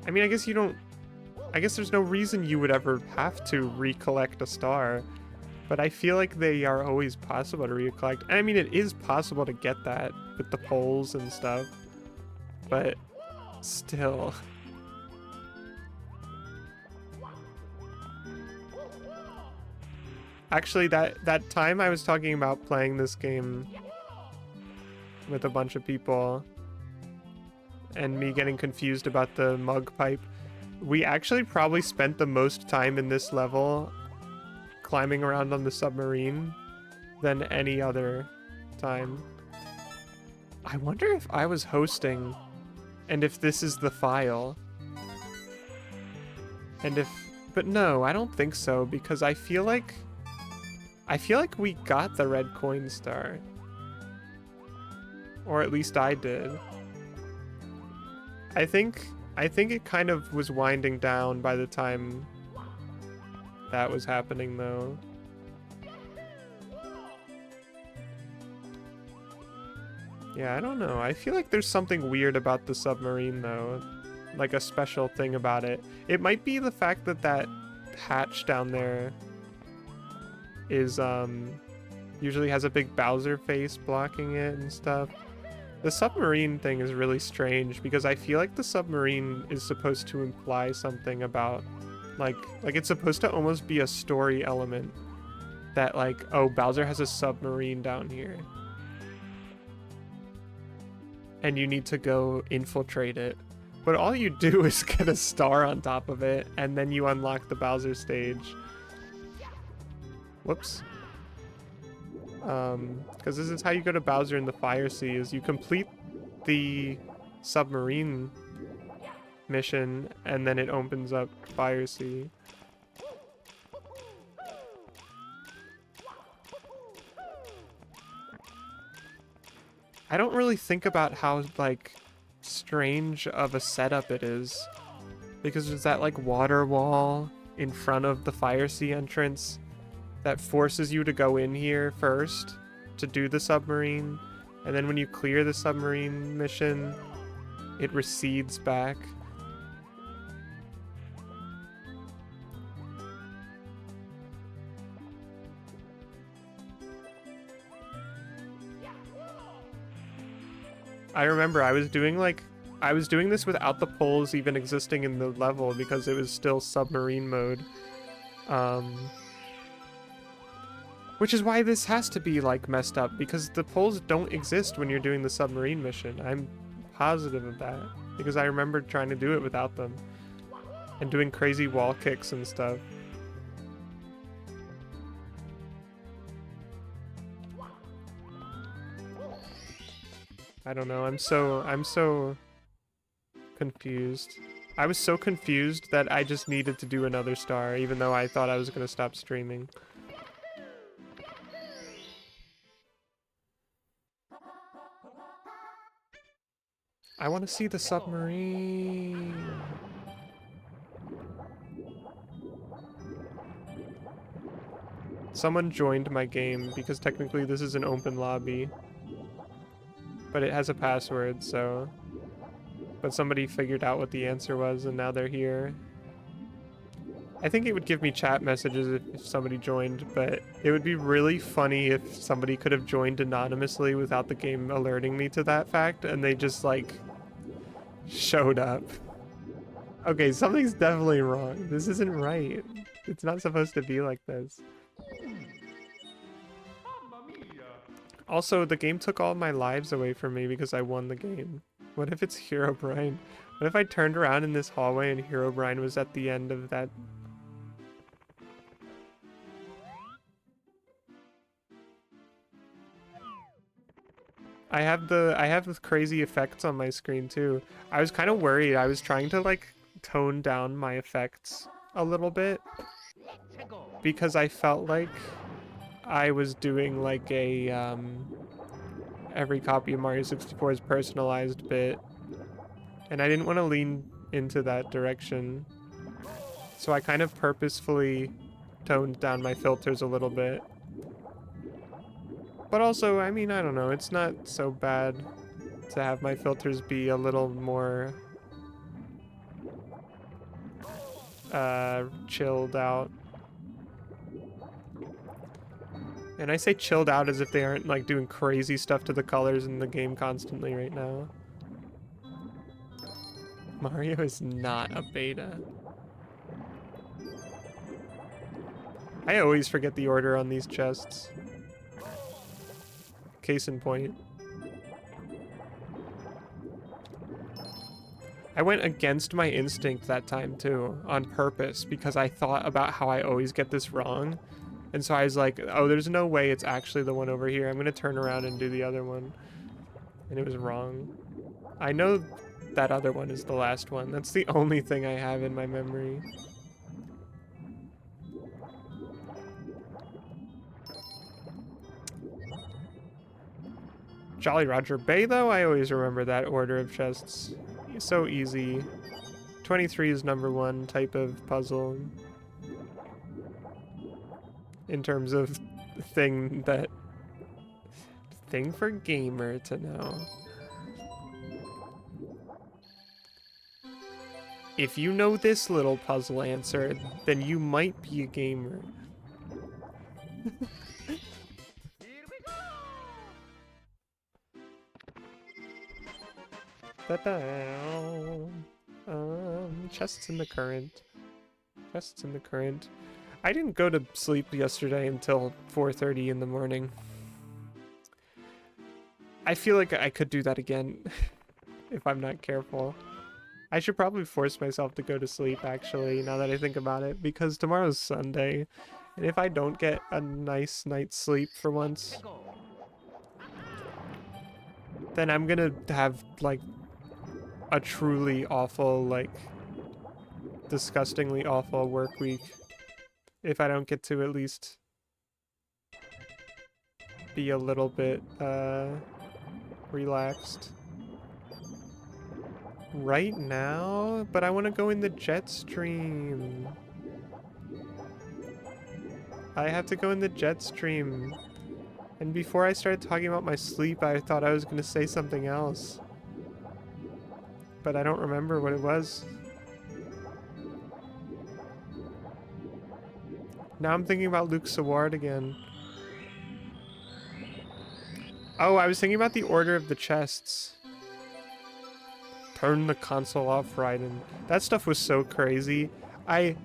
I mean, I guess you don't... I guess there's no reason you would ever have to recollect a star. But I feel like they are always possible to recollect. I mean, it is possible to get that with the poles and stuff. But still... Actually, that time I was talking about playing this game with a bunch of people and me getting confused about the mug pipe, we actually probably spent the most time in this level climbing around on the submarine than any other time. I wonder if I was hosting and if this is the file. And if... But no, I don't think so because I feel like we got the red coin star. Or at least I did. I think it kind of was winding down by the time that was happening though. Yeah, I don't know. I feel like there's something weird about the submarine though. Like a special thing about it. It might be the fact that that hatch down there is usually has a big Bowser face blocking it and stuff. The submarine thing is really strange because I feel like the submarine is supposed to imply something about like it's supposed to almost be a story element that like, oh, Bowser has a submarine down here and you need to go infiltrate it. But all you do is get a star on top of it and then you unlock the Bowser stage. Whoops. Because this is how you go to Bowser in the Fire Sea, is you complete the submarine mission, and then it opens up Fire Sea. I don't really think about how, like, strange of a setup it is. Because there's that, like, water wall in front of the Fire Sea entrance that forces you to go in here first to do the submarine, and then when you clear the submarine mission, it recedes back. I remember I was doing this without the poles even existing in the level because it was still submarine mode. Which is why this has to be, like, messed up, because the poles don't exist when you're doing the submarine mission. I'm positive of that, because I remember trying to do it without them. And doing crazy wall kicks and stuff. I don't know, I'm so confused. I was so confused that I just needed to do another star, even though I thought I was gonna stop streaming. I want to see the submarine. Someone joined my game because technically this is an open lobby. But it has a password, so... But somebody figured out what the answer was, and now they're here. I think it would give me chat messages if somebody joined, but it would be really funny if somebody could have joined anonymously without the game alerting me to that fact, and they just, like, showed up. Okay, something's definitely wrong. This isn't right. It's not supposed to be like this. Also, the game took all my lives away from me because I won the game. What if it's Herobrine? What if I turned around in this hallway and Herobrine was at the end of that? I have the crazy effects on my screen too. I was kind of worried. I was trying to like tone down my effects a little bit because I felt like I was doing like a every copy of Mario 64 is personalized bit, and I didn't want to lean into that direction. So I kind of purposefully toned down my filters a little bit. But also, I mean, I don't know, it's not so bad to have my filters be a little more chilled out. And I say chilled out as if they aren't like doing crazy stuff to the colors in the game constantly right now. Mario is not a beta. I always forget the order on these chests. Case in point. I went against my instinct that time too, on purpose, because I thought about how I always get this wrong. And so I was like, oh, there's no way it's actually the one over here. I'm gonna turn around and do the other one. And it was wrong. I know that other one is the last one. That's the only thing I have in my memory. Jolly Roger Bay, though, I always remember that order of chests. So easy. 23 is #1 type of puzzle. In terms of thing for gamer to know. If you know this little puzzle answer, then you might be a gamer. Chests in the current. Chests in the current. I didn't go to sleep yesterday until 4:30 in the morning. I feel like I could do that again if I'm not careful. I should probably force myself to go to sleep, actually, now that I think about it, because tomorrow's Sunday, and if I don't get a nice night's sleep for once, then I'm gonna have, like, a truly awful, like, disgustingly awful work week if I don't get to at least be a little bit, relaxed. Right now? But I want to go in the jet stream. I have to go in the jet stream. And before I started talking about my sleep, I thought I was going to say something else. But I don't remember what it was. Now I'm thinking about Luke Saward again. Oh, I was thinking about the order of the chests. Turn the console off, Raiden. That stuff was so crazy. I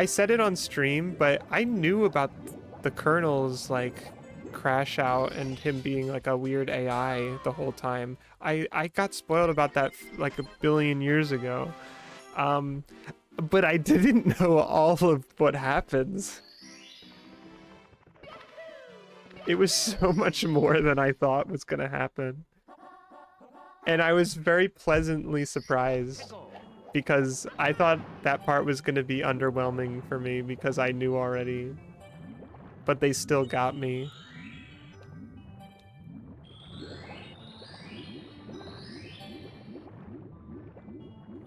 said it on stream, but I knew about the Colonel's, like, crash out and him being, like, a weird AI the whole time. I got spoiled about that, like, a billion years ago. But I didn't know all of what happens. It was so much more than I thought was gonna happen. And I was very pleasantly surprised because I thought that part was going to be underwhelming for me because I knew already. But they still got me.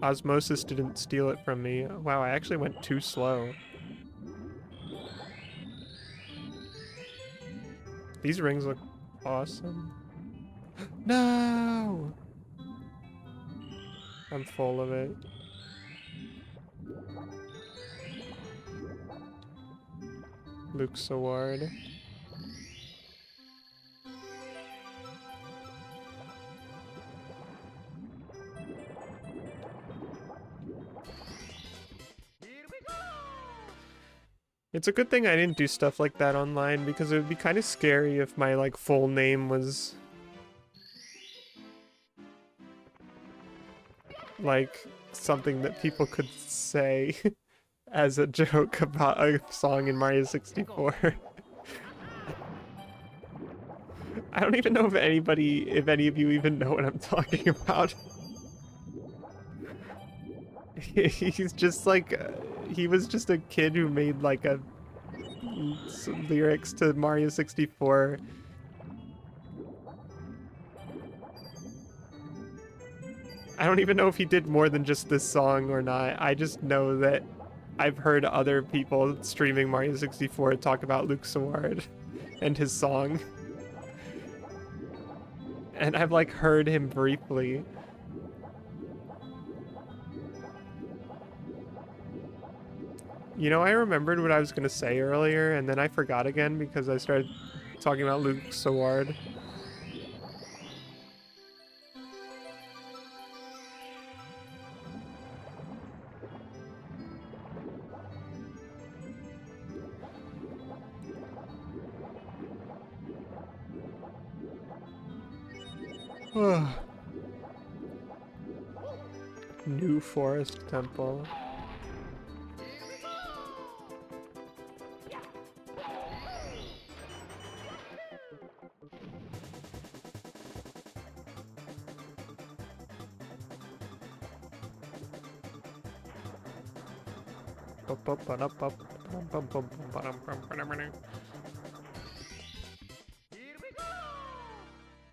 Osmosis didn't steal it from me. Wow, I actually went too slow. These rings look awesome. No! I'm full of it. Luke Saward. It's a good thing I didn't do stuff like that online because it would be kind of scary if my like full name was like something that people could say as a joke about a song in Mario 64. I don't even know if any of you even know what I'm talking about. He's just like, he was just a kid who made like some lyrics to Mario 64. I don't even know if he did more than just this song or not. I just know that I've heard other people streaming Mario 64 talk about Luke Saward and his song. And I've like heard him briefly. You know, I remembered what I was gonna say earlier, and then I forgot again because I started talking about Luke Saward. New Forest Temple.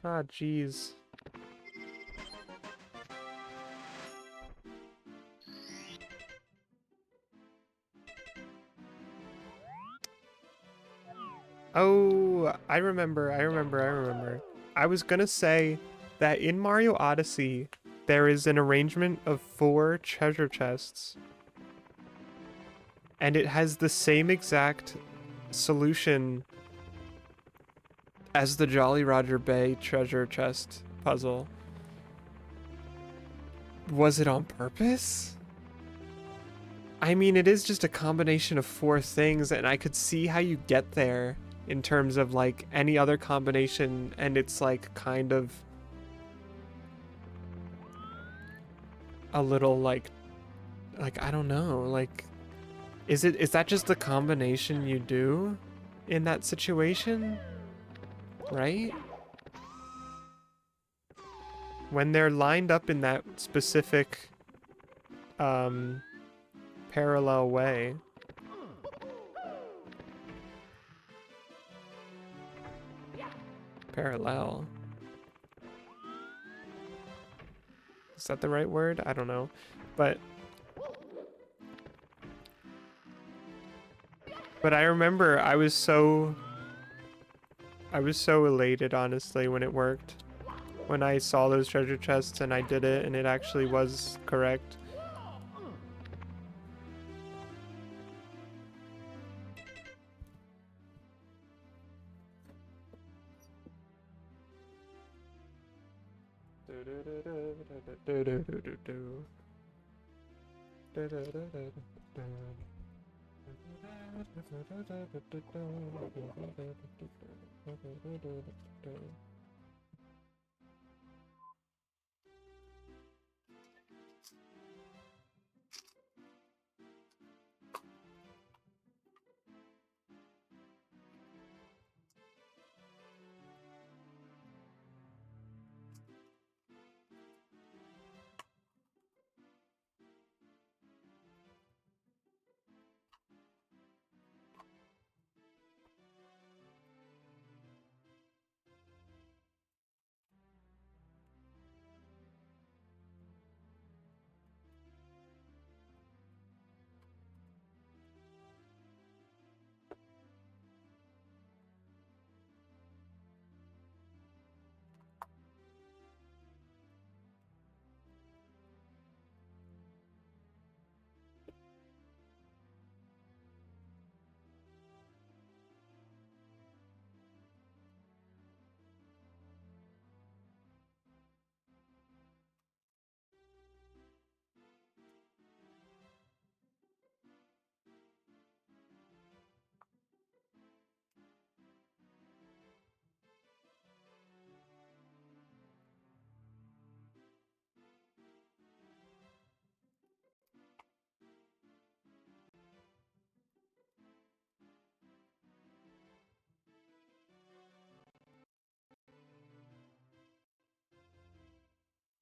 Ah, jeez. Oh, I remember. I was gonna say that in Mario Odyssey, there is an arrangement of 4 treasure chests. And it has the same exact solution as the Jolly Roger Bay treasure chest puzzle. Was it on purpose? I mean, it is just a combination of 4 things, and I could see how you get there in terms of like any other combination, and it's like kind of a little like I don't know, like is that just the combination you do in that situation? Right? When they're lined up in that specific parallel way. Parallel. Is that the right word? I don't know. But I remember I was so elated, honestly, when it worked. When I saw those treasure chests and I did it and it actually was correct.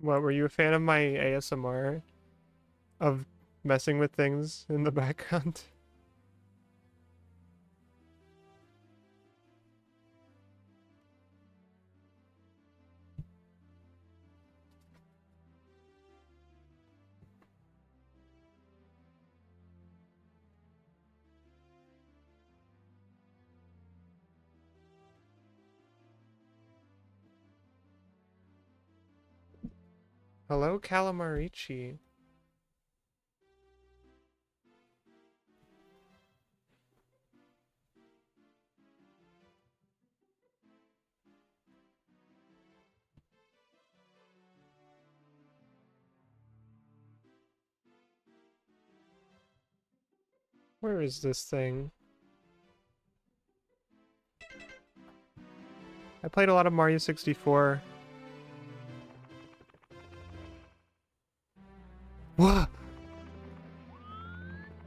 What, were you a fan of my ASMR? Of messing with things in the background? Hello, Calamarici. Where is this thing? I played a lot of Mario 64. What?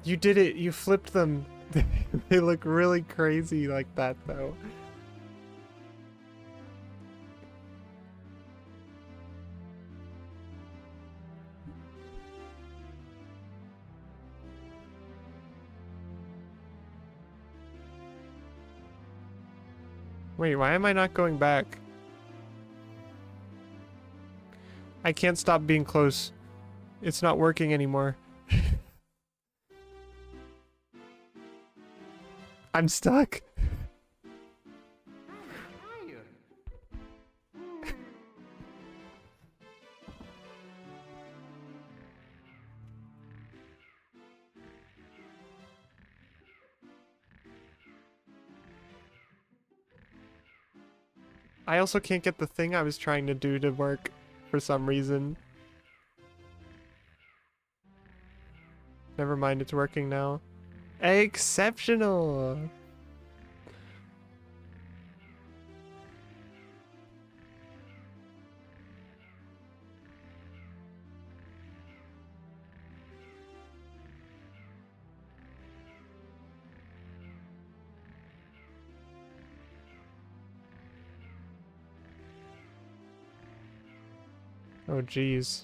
You did it! You flipped them! They look really crazy like that, though. Wait, why am I not going back? I can't stop being close. It's not working anymore. I'm stuck. I also can't get the thing I was trying to do to work for some reason. Never mind, it's working now. Exceptional! Oh, jeez.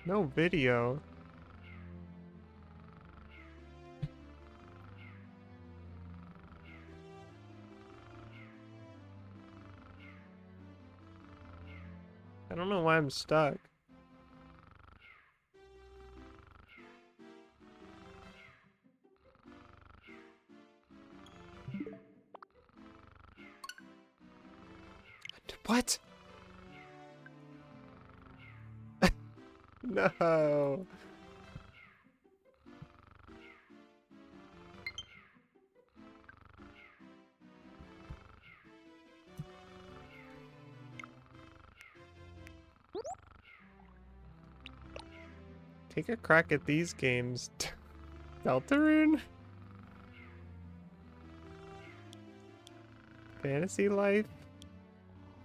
No video. I don't know why I'm stuck. What? No. Take a crack at these games. Deltarune? Fantasy Life?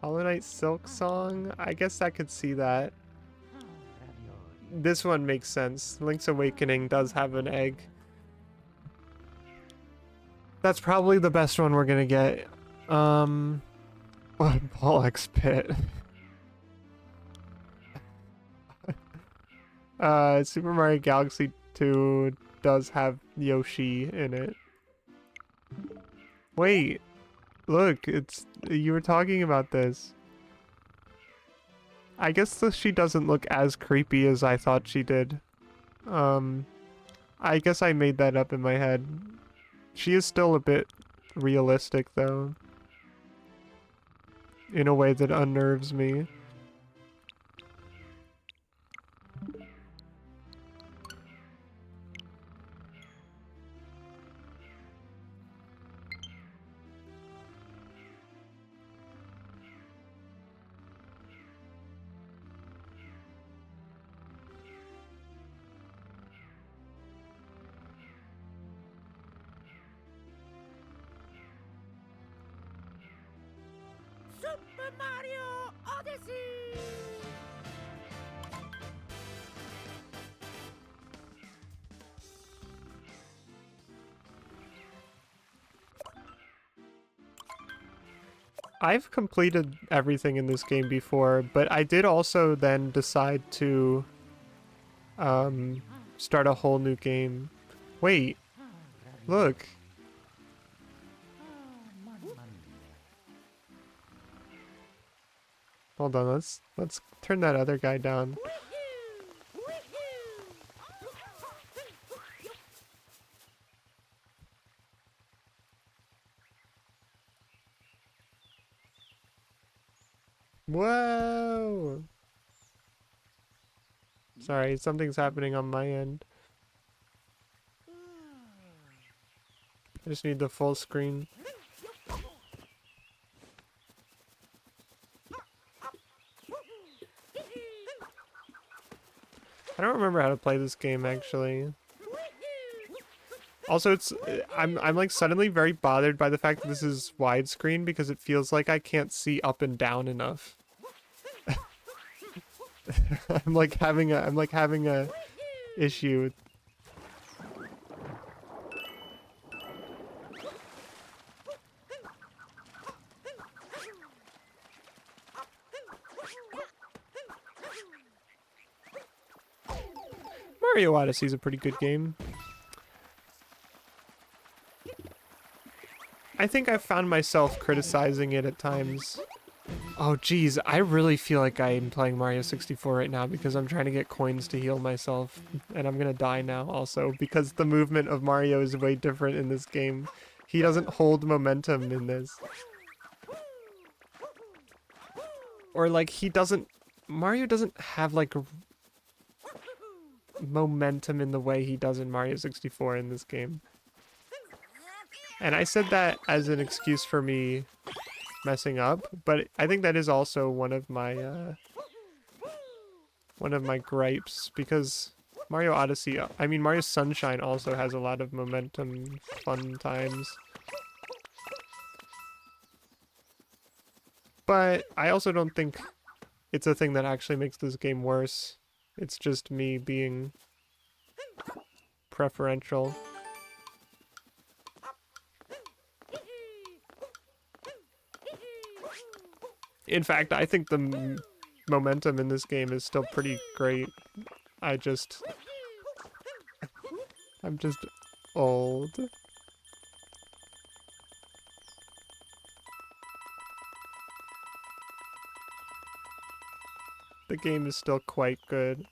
Hollow Knight Silk Song? I guess I could see that. This one makes sense. Link's Awakening does have an egg. That's probably the best one we're gonna get. What Bollocks Pit? Super Mario Galaxy 2 does have Yoshi in it. Wait, look, you were talking about this. I guess she doesn't look as creepy as I thought she did. I guess I made that up in my head. She is still a bit realistic, though. in a way that unnerves me. Super Mario Odyssey! I've completed everything in this game before, but I did also then decide to start a whole new game. Wait, look. Hold on, let's turn that other guy down. Whoa! Sorry, something's happening on my end. I just need the full screen. I don't remember how to play this game actually. Also, I'm like suddenly very bothered by the fact that this is widescreen because it feels like I can't see up and down enough. I'm like having a issue. Mario Odyssey is a pretty good game. I think I've found myself criticizing it at times. Oh geez, I really feel like I'm playing Mario 64 right now because I'm trying to get coins to heal myself. And I'm gonna die now also because the movement of Mario is way different in this game. He doesn't hold momentum in this. Or like Mario doesn't have like momentum in the way he does in Mario 64 in this game. And I said that as an excuse for me messing up, but I think that is also one of my gripes because Mario Odyssey, I mean Mario Sunshine also has a lot of momentum, fun times. But I also don't think it's a thing that actually makes this game worse. It's just me being preferential. In fact, I think the momentum in this game is still pretty great. I'm just old. The game is still quite good.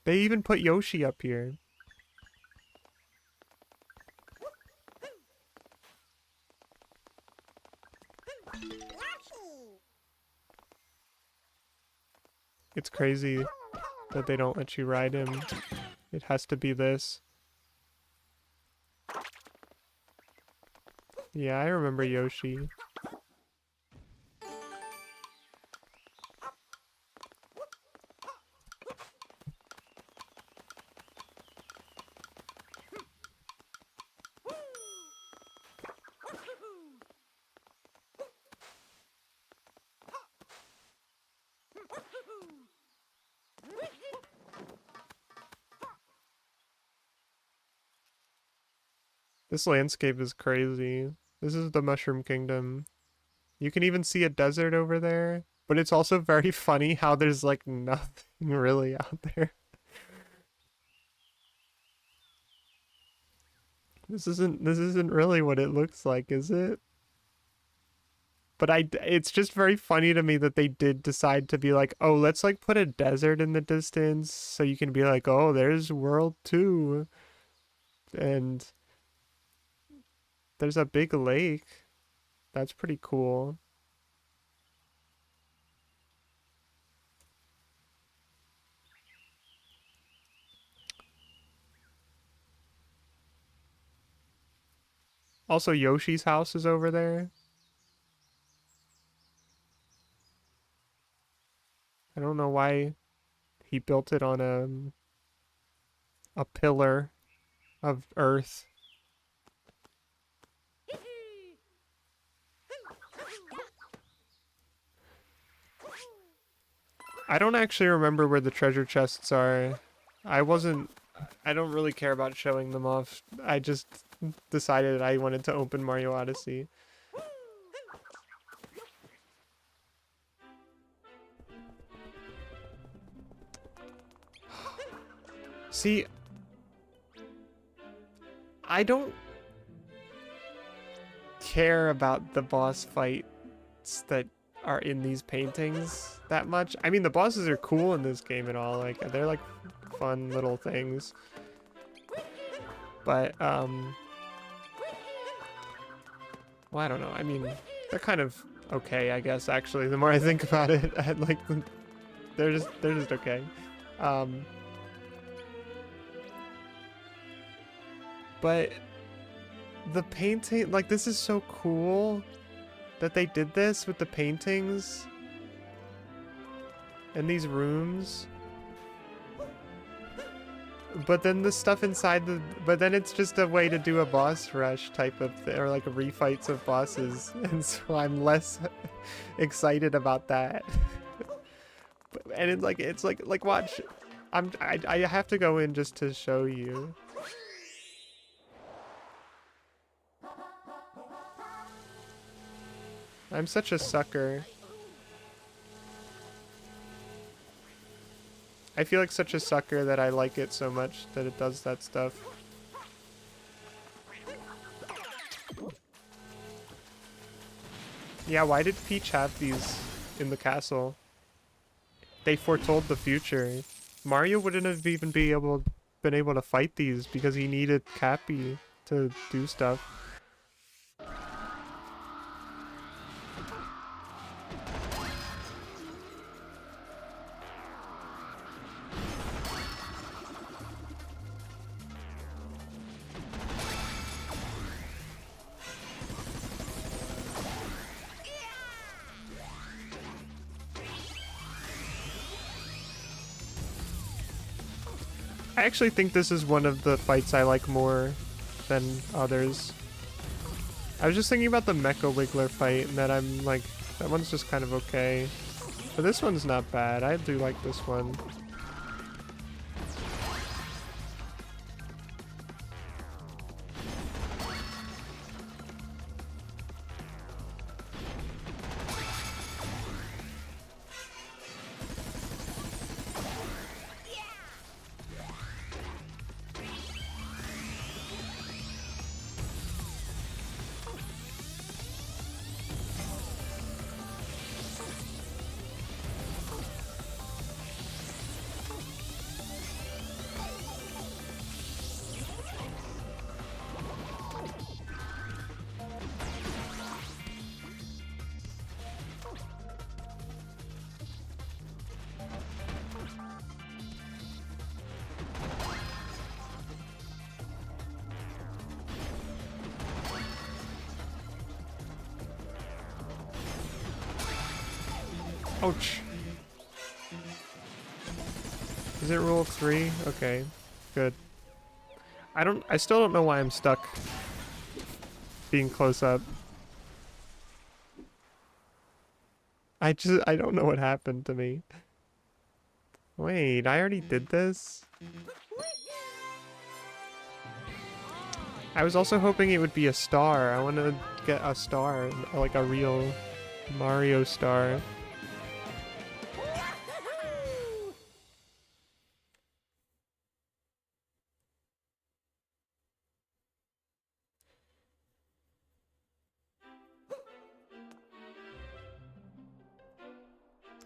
They even put Yoshi up here. It's crazy that they don't let you ride him. It has to be this. Yeah, I remember Yoshi. This landscape is crazy. This is the Mushroom Kingdom. You can even see a desert over there, but it's also very funny how there's like nothing really out there. This isn't really what it looks like, is it? But it's just very funny to me that they did decide to be like, oh, let's like put a desert in the distance so you can be like, oh, there's World 2. And There's a big lake. That's pretty cool. Also, Yoshi's house is over there. I don't know why he built it on a pillar of earth. I don't actually remember where the treasure chests are. I don't really care about showing them off. I just decided I wanted to open Mario Odyssey. See, I don't care about the boss fights that are in these paintings that much. I mean, the bosses are cool in this game and all. Like, they're like fun little things. But, well, I don't know. I mean, they're kind of okay, I guess, actually, the more I think about it. Like, they're just okay. But the painting, like, this is so cool that they did this with the paintings and these rooms. But then the stuff inside but then it's just a way to do a boss rush type of thing, or like refights of bosses, and so I'm less excited about that. And it's like watch, I have to go in just to show you. I'm such a sucker. I feel like such a sucker that I like it so much that it does that stuff. Yeah, why did Peach have these in the castle? They foretold the future. Mario wouldn't have even been able to fight these because he needed Cappy to do stuff. I actually think this is one of the fights I like more than others. I was just thinking about the Mecha Wiggler fight, and that I'm like, that one's just kind of okay. But this one's not bad. I do like this one. Ouch. Is it rule 3? Okay, good. I still don't know why I'm stuck being close up. I don't know what happened to me. Wait, I already did this? I was also hoping it would be a star. I want to get a star, like a real Mario star.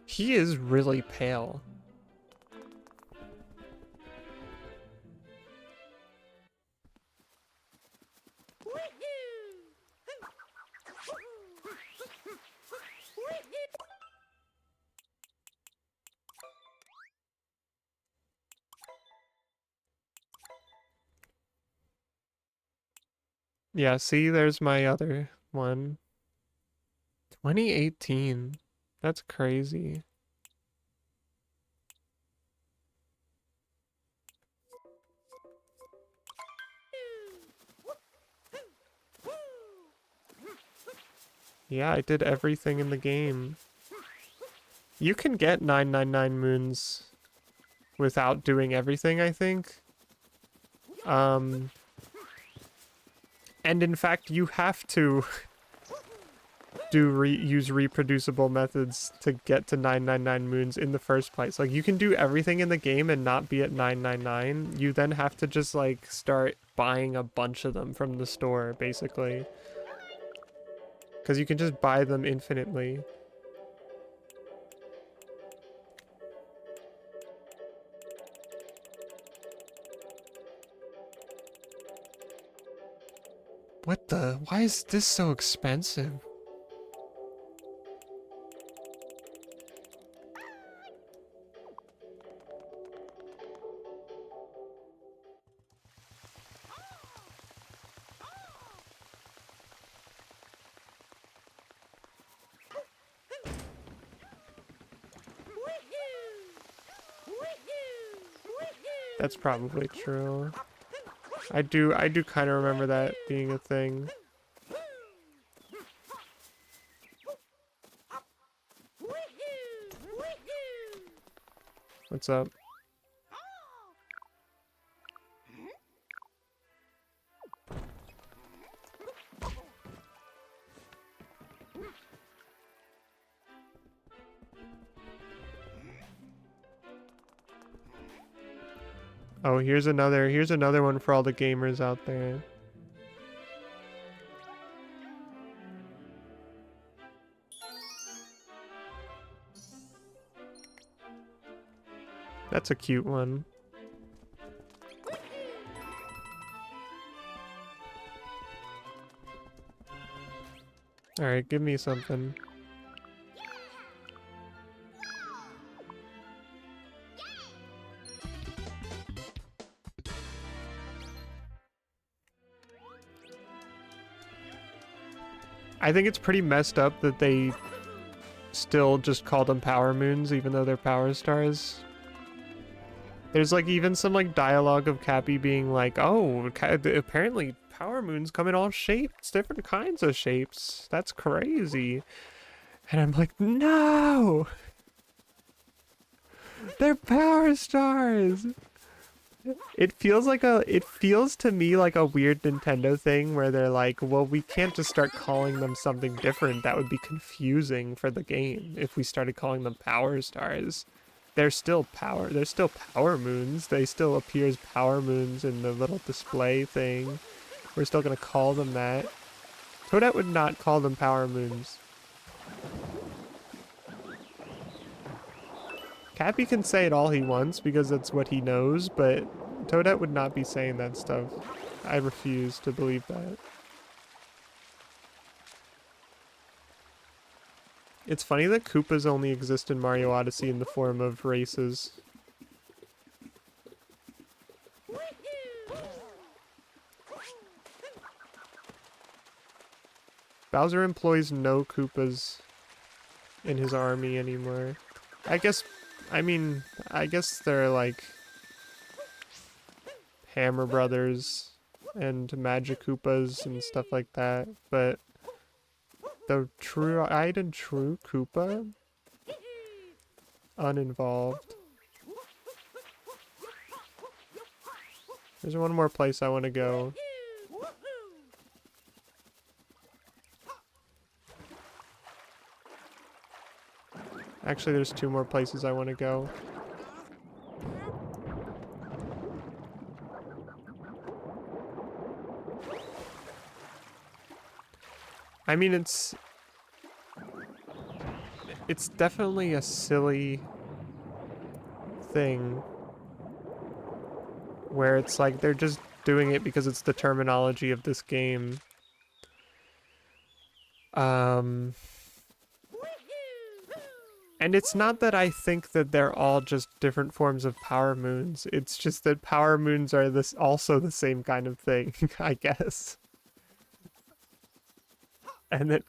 He is really pale. Yeah, see, there's my other one. 2018. That's crazy. Yeah, I did everything in the game. You can get 999 moons without doing everything, I think. And in fact, you have to use reproducible methods to get to 999 moons in the first place. Like, you can do everything in the game and not be at 999. You then have to just, like, start buying a bunch of them from the store, basically. Because you can just buy them infinitely. What the? Why is this so expensive? That's probably true. I do kind of remember that being a thing. What's up? Oh, here's another one for all the gamers out there. That's a cute one. Alright, give me something. I think it's pretty messed up that they still just call them power moons even though they're power stars. There's like even some like dialogue of Cappy being like, oh, apparently power moons come in all shapes, different kinds of shapes. That's crazy. And I'm like, no! They're power stars! It feels to me like a weird Nintendo thing where they're like, well, we can't just start calling them something different. That would be confusing for the game if we started calling them power stars. They're still power moons. They still appear as power moons in the little display thing. We're still gonna call them that. Toadette would not call them power moons. Cappy can say it all he wants because that's what he knows, but Toadette would not be saying that stuff. I refuse to believe that. It's funny that Koopas only exist in Mario Odyssey in the form of races. Bowser employs no Koopas in his army anymore. I guess they're like Hammer Brothers and Magic Koopas and stuff like that, but the tried and true Koopa? Uninvolved. There's one more place I want to go. Actually, there's two more places I want to go. I mean, it's definitely a silly thing where it's like they're just doing it because it's the terminology of this game. And it's not that I think that they're all just different forms of power moons. It's just that power moons are also the same kind of thing, I guess. And that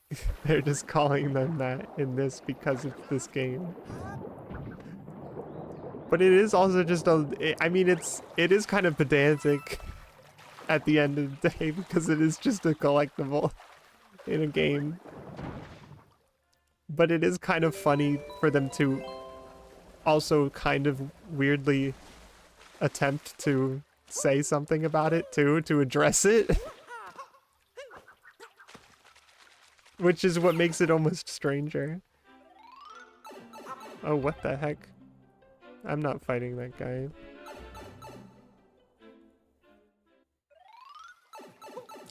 they're just calling them that in this because it's this game. But it is also just I mean, it is kind of pedantic at the end of the day because it is just a collectible in a game. But it is kind of funny for them to also kind of weirdly attempt to say something about it too, to address it. Which is what makes it almost stranger. Oh, what the heck? I'm not fighting that guy.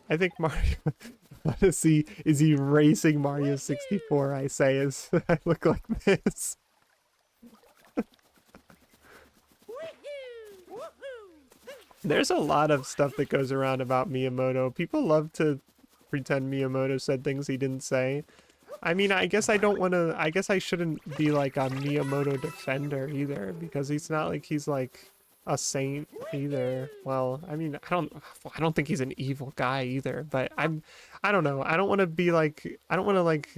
I think Mario Odyssey is erasing Mario 64, I say, as I look like this. There's a lot of stuff that goes around about Miyamoto. People love to pretend Miyamoto said things he didn't say. I mean, I guess I don't want to, I guess I shouldn't be like a Miyamoto defender either, because he's not like he's like a saint either. Well, I mean, I don't think he's an evil guy either, but I don't know. I don't want to be like, I don't want to like,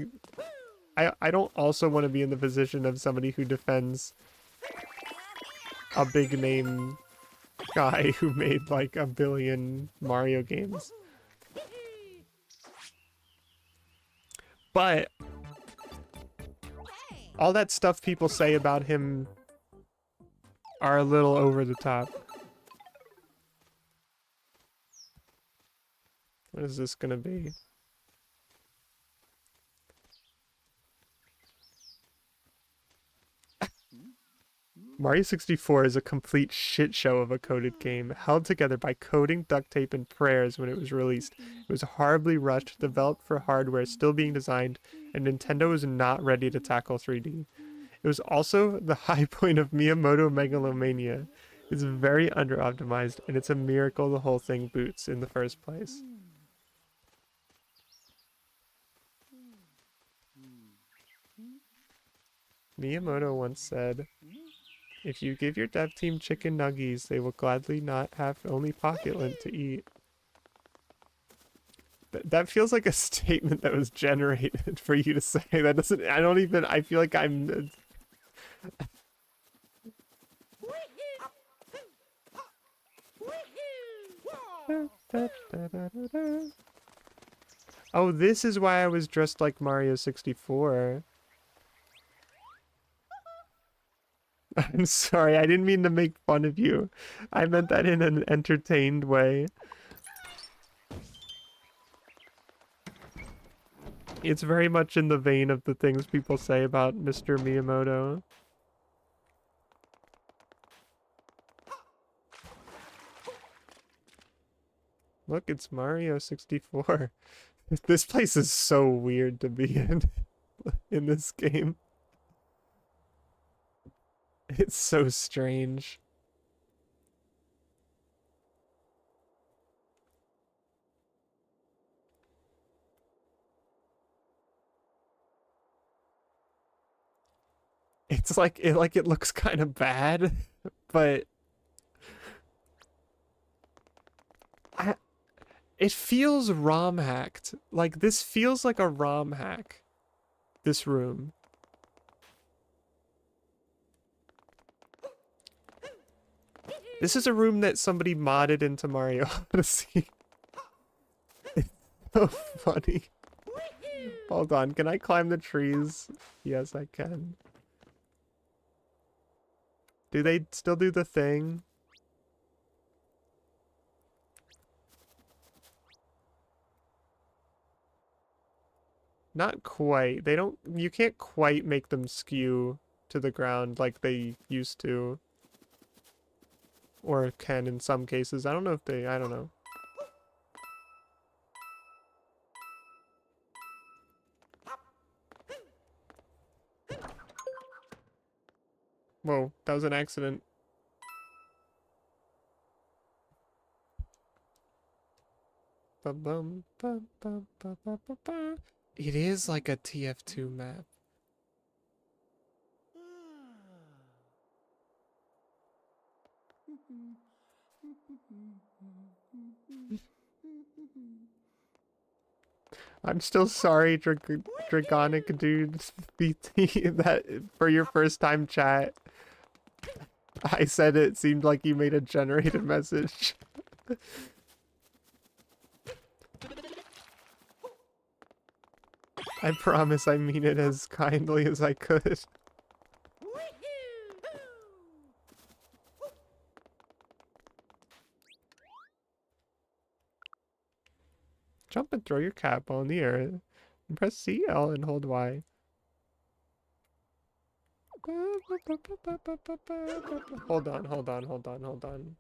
I don't also want to be in the position of somebody who defends a big name guy who made like 1 billion Mario games. But all that stuff people say about him are a little over the top. What is this gonna be? Mario 64 is a complete shit show of a coded game, held together by coding, duct tape, and prayers when it was released. It was horribly rushed, developed for hardware still being designed, and Nintendo was not ready to tackle 3D. It was also the high point of Miyamoto megalomania. It's very under-optimized, and it's a miracle the whole thing boots in the first place. Miyamoto once said, "If you give your dev team chicken nuggies, they will gladly not have only pocket lint to eat." That feels like a statement that was generated for you to say. That doesn't, I don't even, I feel like I'm... Oh, this is why I was dressed like Mario 64. I'm sorry, I didn't mean to make fun of you. I meant that in an entertained way. It's very much in the vein of the things people say about Mr. Miyamoto. Look, it's Mario 64. This place is so weird to be in this game. It's so strange. It's like it looks kind of bad, but it feels ROM hacked. Like this feels like a ROM hack. This room. This is a room that somebody modded into Mario Odyssey. It's so funny. Hold on, can I climb the trees? Yes, I can. Do they still do the thing? Not quite. They don't, you can't quite make them skew to the ground like they used to. Or can in some cases. I don't know if they, I don't know. Whoa, that was an accident. Ba-bum, ba-ba-ba-ba-ba-ba. It is like a TF2 map. I'm still sorry, Dragonic dude, BT, that for your first time chat, I said it seemed like you made a generated message. I promise I mean it as kindly as I could. Jump and throw your cat ball in the air. And press CL and hold Y. Hold on, hold on, hold on, hold on.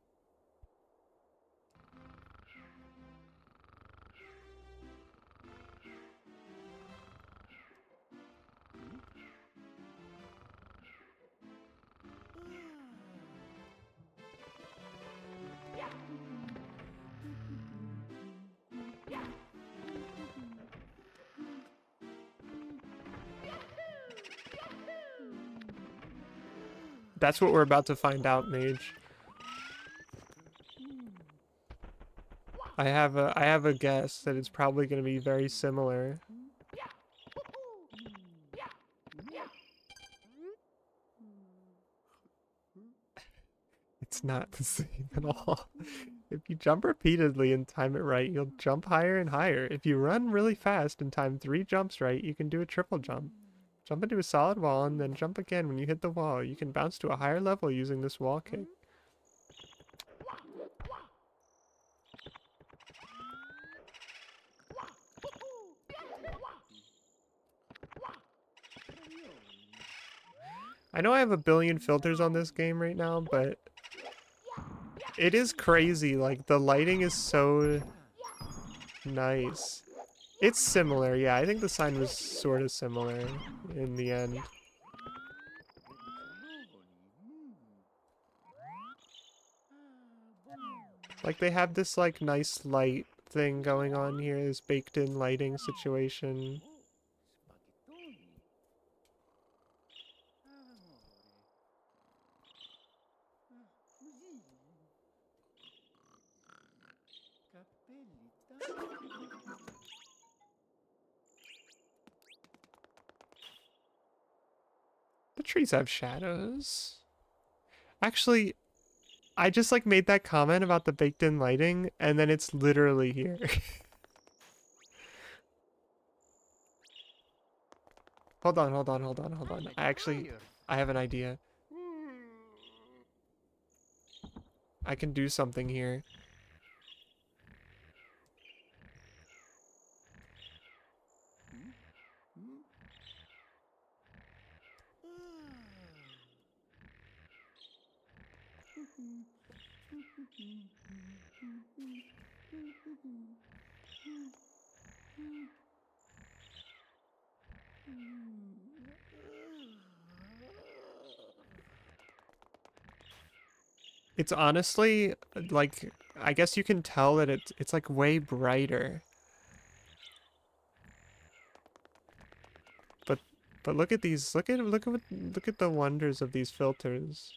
That's what we're about to find out, Mage. I have a guess that it's probably going to be very similar. It's not the same at all. If you jump repeatedly and time it right, you'll jump higher and higher. If you run really fast and time 3 jumps right, you can do a triple jump. Jump into a solid wall and then jump again when you hit the wall. You can bounce to a higher level using this wall kick. I know I have a billion filters on this game right now, but it is crazy. Like, the lighting is so nice. It's similar, yeah. I think the sign was sort of similar in the end. Like, they have this, like, nice light thing going on here, this baked-in lighting situation. The trees have shadows. Actually, I just, like, made that comment about the baked-in lighting, and then it's literally here. Hold on, hold on, hold on, hold on. I have an idea. I can do something here. It's honestly, like, I guess you can tell that it's like way brighter. But look at these, look at the wonders of these filters.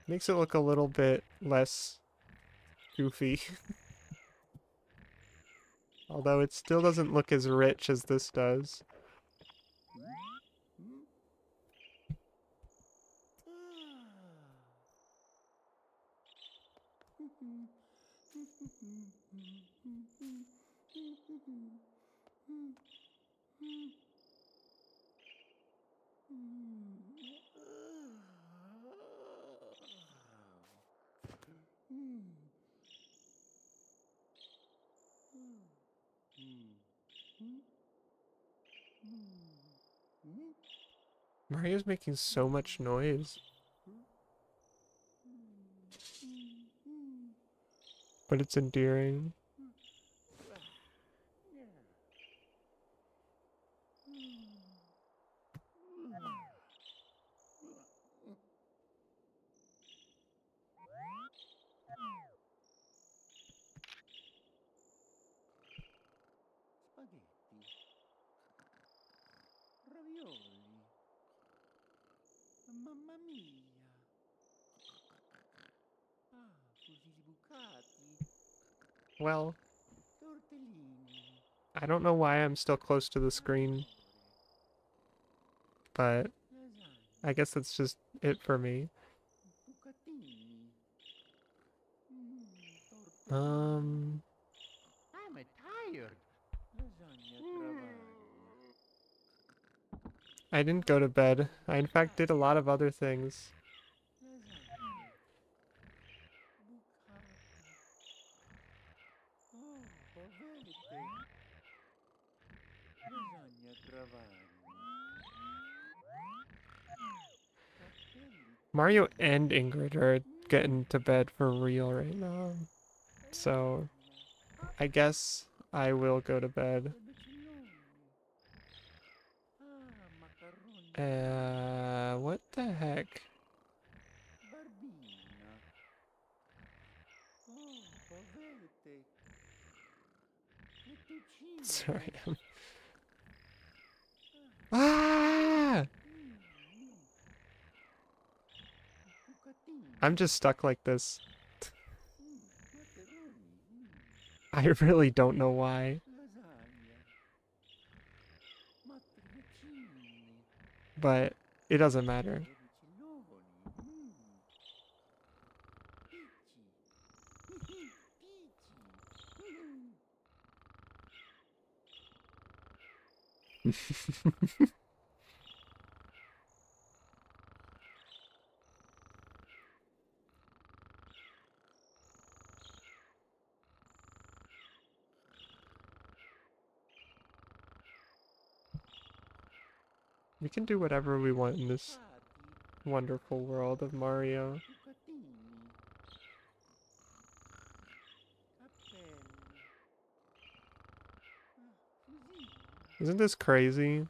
Makes it look a little bit less goofy. Although it still doesn't look as rich as this does. Mario's making so much noise. But it's endearing. Spaghetti. Ravioli. Mamma mia. Ah, fusilli bucati. Well, I don't know why I'm still close to the screen, but I guess that's just it for me. Bucatini. Tortellini. Um, I'm tired. Lasagna travaglia. I didn't go to bed. I in fact did a lot of other things. Lasagna. Bucata. Oh, povete. Lasagna travaglia. Cappelli. Mario and Ingrid are getting to bed for real right now. So, Lasagna. I guess I will go to bed. Perbicelloni. Ah, macaroni. What the heck? Barbina. Oh, povete. Fettuccine. Sorry. Ah, Ah! bucatini. I'm just stuck like this. Macaroni. I really don't know why, Lasagna. Matrioncini. but it doesn't matter. Vermicelloni. Pizzi. Pizzi. We can do whatever we want in this Fatti. wonderful world of Mario. Bucatini. Cappelli. Ah, fusilli. Isn't this crazy?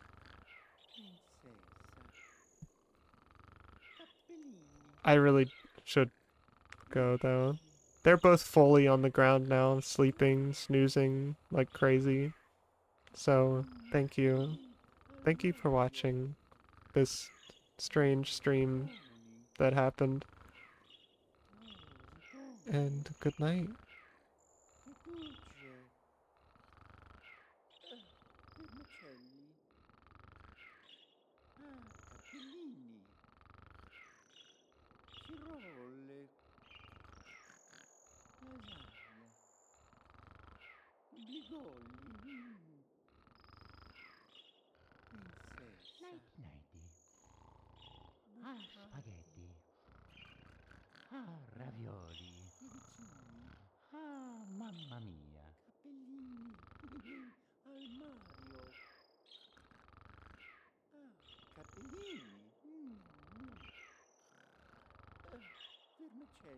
Princessa. Cappellini. I really should go though. They're both fully on the ground now, sleeping, snoozing like crazy. So, thank you. Thank you for watching this strange stream that happened. And good night. Fettucce. Vermicelli. Ah, cappellini. Cirolle. Lasagna. Bigolli. Princessa. Nighty. Ah, spaghetti. Ah, ravioli. Fettuccini. Ah, mamma mia. Cappellini. Al Mario. Ah, cappellini. Vermicelli.